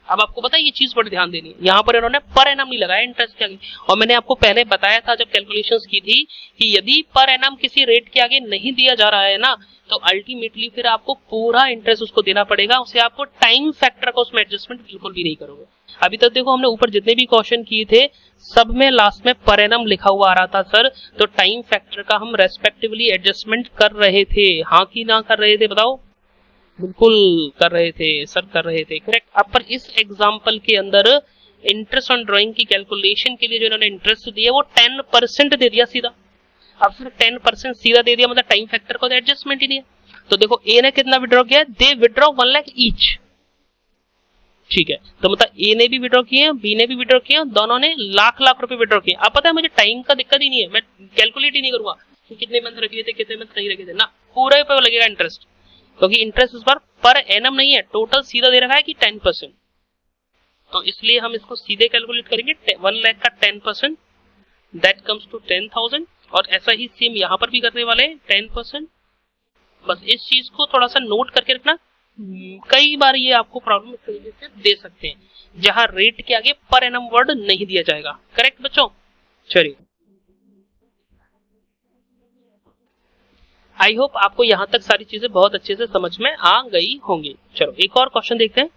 अब आपको पता है ये चीज बड़ी ध्यान देनी है, यहाँ पर इन्होंने पर एनम नहीं लगाया इंटरेस्ट के आगे। और मैंने आपको पहले बताया था जब कैलकुलेशंस की थी कि यदि पर एनम किसी रेट के आगे नहीं दिया जा रहा है ना, तो अल्टीमेटली फिर आपको पूरा इंटरेस्ट उसको देना पड़ेगा, उसे आपको टाइम फैक्टर का उसमें एडजस्टमेंट बिल्कुल भी नहीं करोगे। अभी तक देखो हमने ऊपर जितने भी क्वेश्चन किए थे सब में लास्ट में पर एनम लिखा हुआ आ रहा था सर, तो टाइम फैक्टर का हम रेस्पेक्टिवली एडजस्टमेंट कर रहे थे, हाँ कि ना कर रहे थे बताओ? बिल्कुल कर रहे थे सर, कर रहे थे, करेक्ट। अब पर इस एग्जांपल के अंदर इंटरेस्ट ऑन ड्राइंग की कैलकुलेशन के लिए जो इन्होंने इंटरेस्ट दिया वो 10% दे दिया सीधा। अब फिर 10% सीधा दे दिया, मतलब टाइम फैक्टर को एडजस्टमेंट ही नहीं है। तो देखो ए ने कितना विड्रॉ किया, दे विड्रॉ 1 लाख ईच, ठीक है, तो मतलब ए ने भी विड्रॉ किए, बी ने भी विड्रॉ किया, दोनों ने लाख लाख रुपए विड्रॉ किए। अब पता है मुझे टाइम का दिक्कत ही नहीं है, मैं कैलकुलेट ही नहीं करूंगा कि कितने मंथ रखे थे कितने मंथ नहीं रखे थे ना, पूरा पे लगेगा इंटरेस्ट, क्योंकि इंटरेस्ट इस बार पर एनम नहीं है, टोटल सीधा दे रखा है कि 10%, तो इसलिए हम इसको सीधे कैलकुलेट करेंगे। 1 लाख का 10% दैट कम्स टू 10,000, और ऐसा ही सेम यहाँ पर भी करने वाले हैं 10%। बस इस चीज को थोड़ा सा नोट करके रखना, कई बार ये आपको प्रॉब्लम इस तरीके से दे सकते हैं जहां रेट के आगे पर एनम वर्ड नहीं दिया जाएगा, करेक्ट बच्चों? चलिए आई होप आपको यहां तक सारी चीजें बहुत अच्छे से समझ में आ गई होंगी। चलो एक और क्वेश्चन देखते हैं,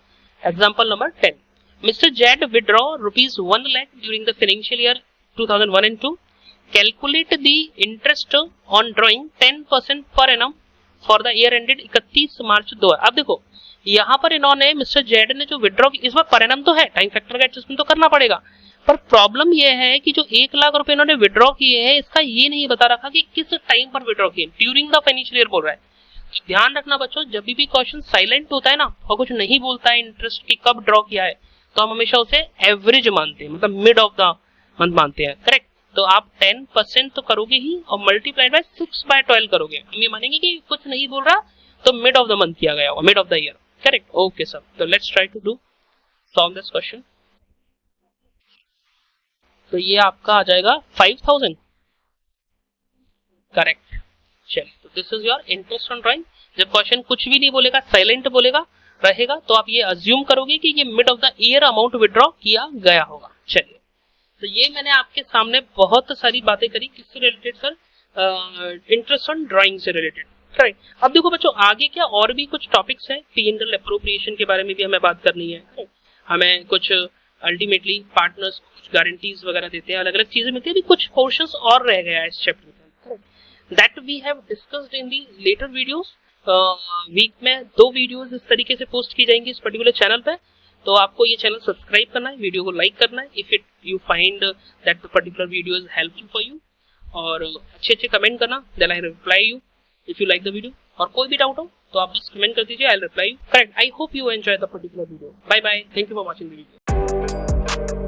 example number 10। Mister Z withdraw rupees 1 lakh during the financial year 2001 and 2। Calculate the interest on drawing 10% per annum for the year ended 31 मार्च 2000। अब देखो यहाँ पर इन्होंने मिस्टर जेड ने जो विड्रॉ की, इस बार पर एनम तो है, टाइम फैक्टर का एडजस्टमेंट तो करना पड़ेगा, पर प्रॉब्लम ये है कि जो 1 लाख रुपए इन्होंने विड्रॉ किए हैं, इसका ये नहीं बता रखा कि किस टाइम पर विड्रॉ किए, ड्यूरिंग द फाइनेंशियल ईयर बोल रहा है। ध्यान रखना बच्चों, जब भी क्वेश्चन साइलेंट होता है ना और कुछ नहीं बोलता है इंटरेस्ट की कब ड्रॉ किया है, तो हम हमेशा उसे एवरेज मानते हैं, मतलब मिड ऑफ द मंथ मानते हैं। करेक्ट। तो आप 10% तो करोगे ही और मल्टीप्लाइड बाय 6/12 करोगे। हम ये मानेंगे कि कुछ नहीं बोल रहा तो मिड ऑफ द मंथ किया गया होगा, mid of the year. Correct. Okay sir, तो let's try to do solve this question. तो ये आपका आ जाएगा 5000। करेक्ट। चलिए, तो this is your interest on drawing. जब क्वेश्चन कुछ भी नहीं बोलेगा, साइलेंट बोलेगा रहेगा, तो आप ये अज्यूम करोगे कि ये mid of the year amount withdraw किया गया होगा। चलिए, तो ये मैंने आपके सामने बहुत सारी बातें करी, किससे related sir? Interest on drawing से रिलेटेड। राइट। अब देखो बच्चों, आगे क्या और भी कुछ टॉपिक्स हैं, P&L अप्रोप्रिएशन के बारे में भी हमें बात करनी है। हमें कुछ अल्टीमेटली पार्टनर्स कुछ गारंटीज वगैरह देते हैं, अलग अलग चीजें मिलती है। अभी कुछ पोर्शंस और रह गया है इस चैप्टर में, that we have discussed in the later videos. Week में 2 वीडियोस इस तरीके से पोस्ट की जाएंगी इस पर्टिकुलर चैनल पे। तो आपको ये चैनल सब्सक्राइब करना है, वीडियो को लाइक करना है if it you find that the particular video is helpful for you, और अच्छे कमेंट करना, then I reply you if you like the video. और कोई भी डाउट हो तो आप बस कमेंट कर दीजिए, I will reply you. Correct. I hope you enjoy the particular video. Bye bye, thank you for watching the video.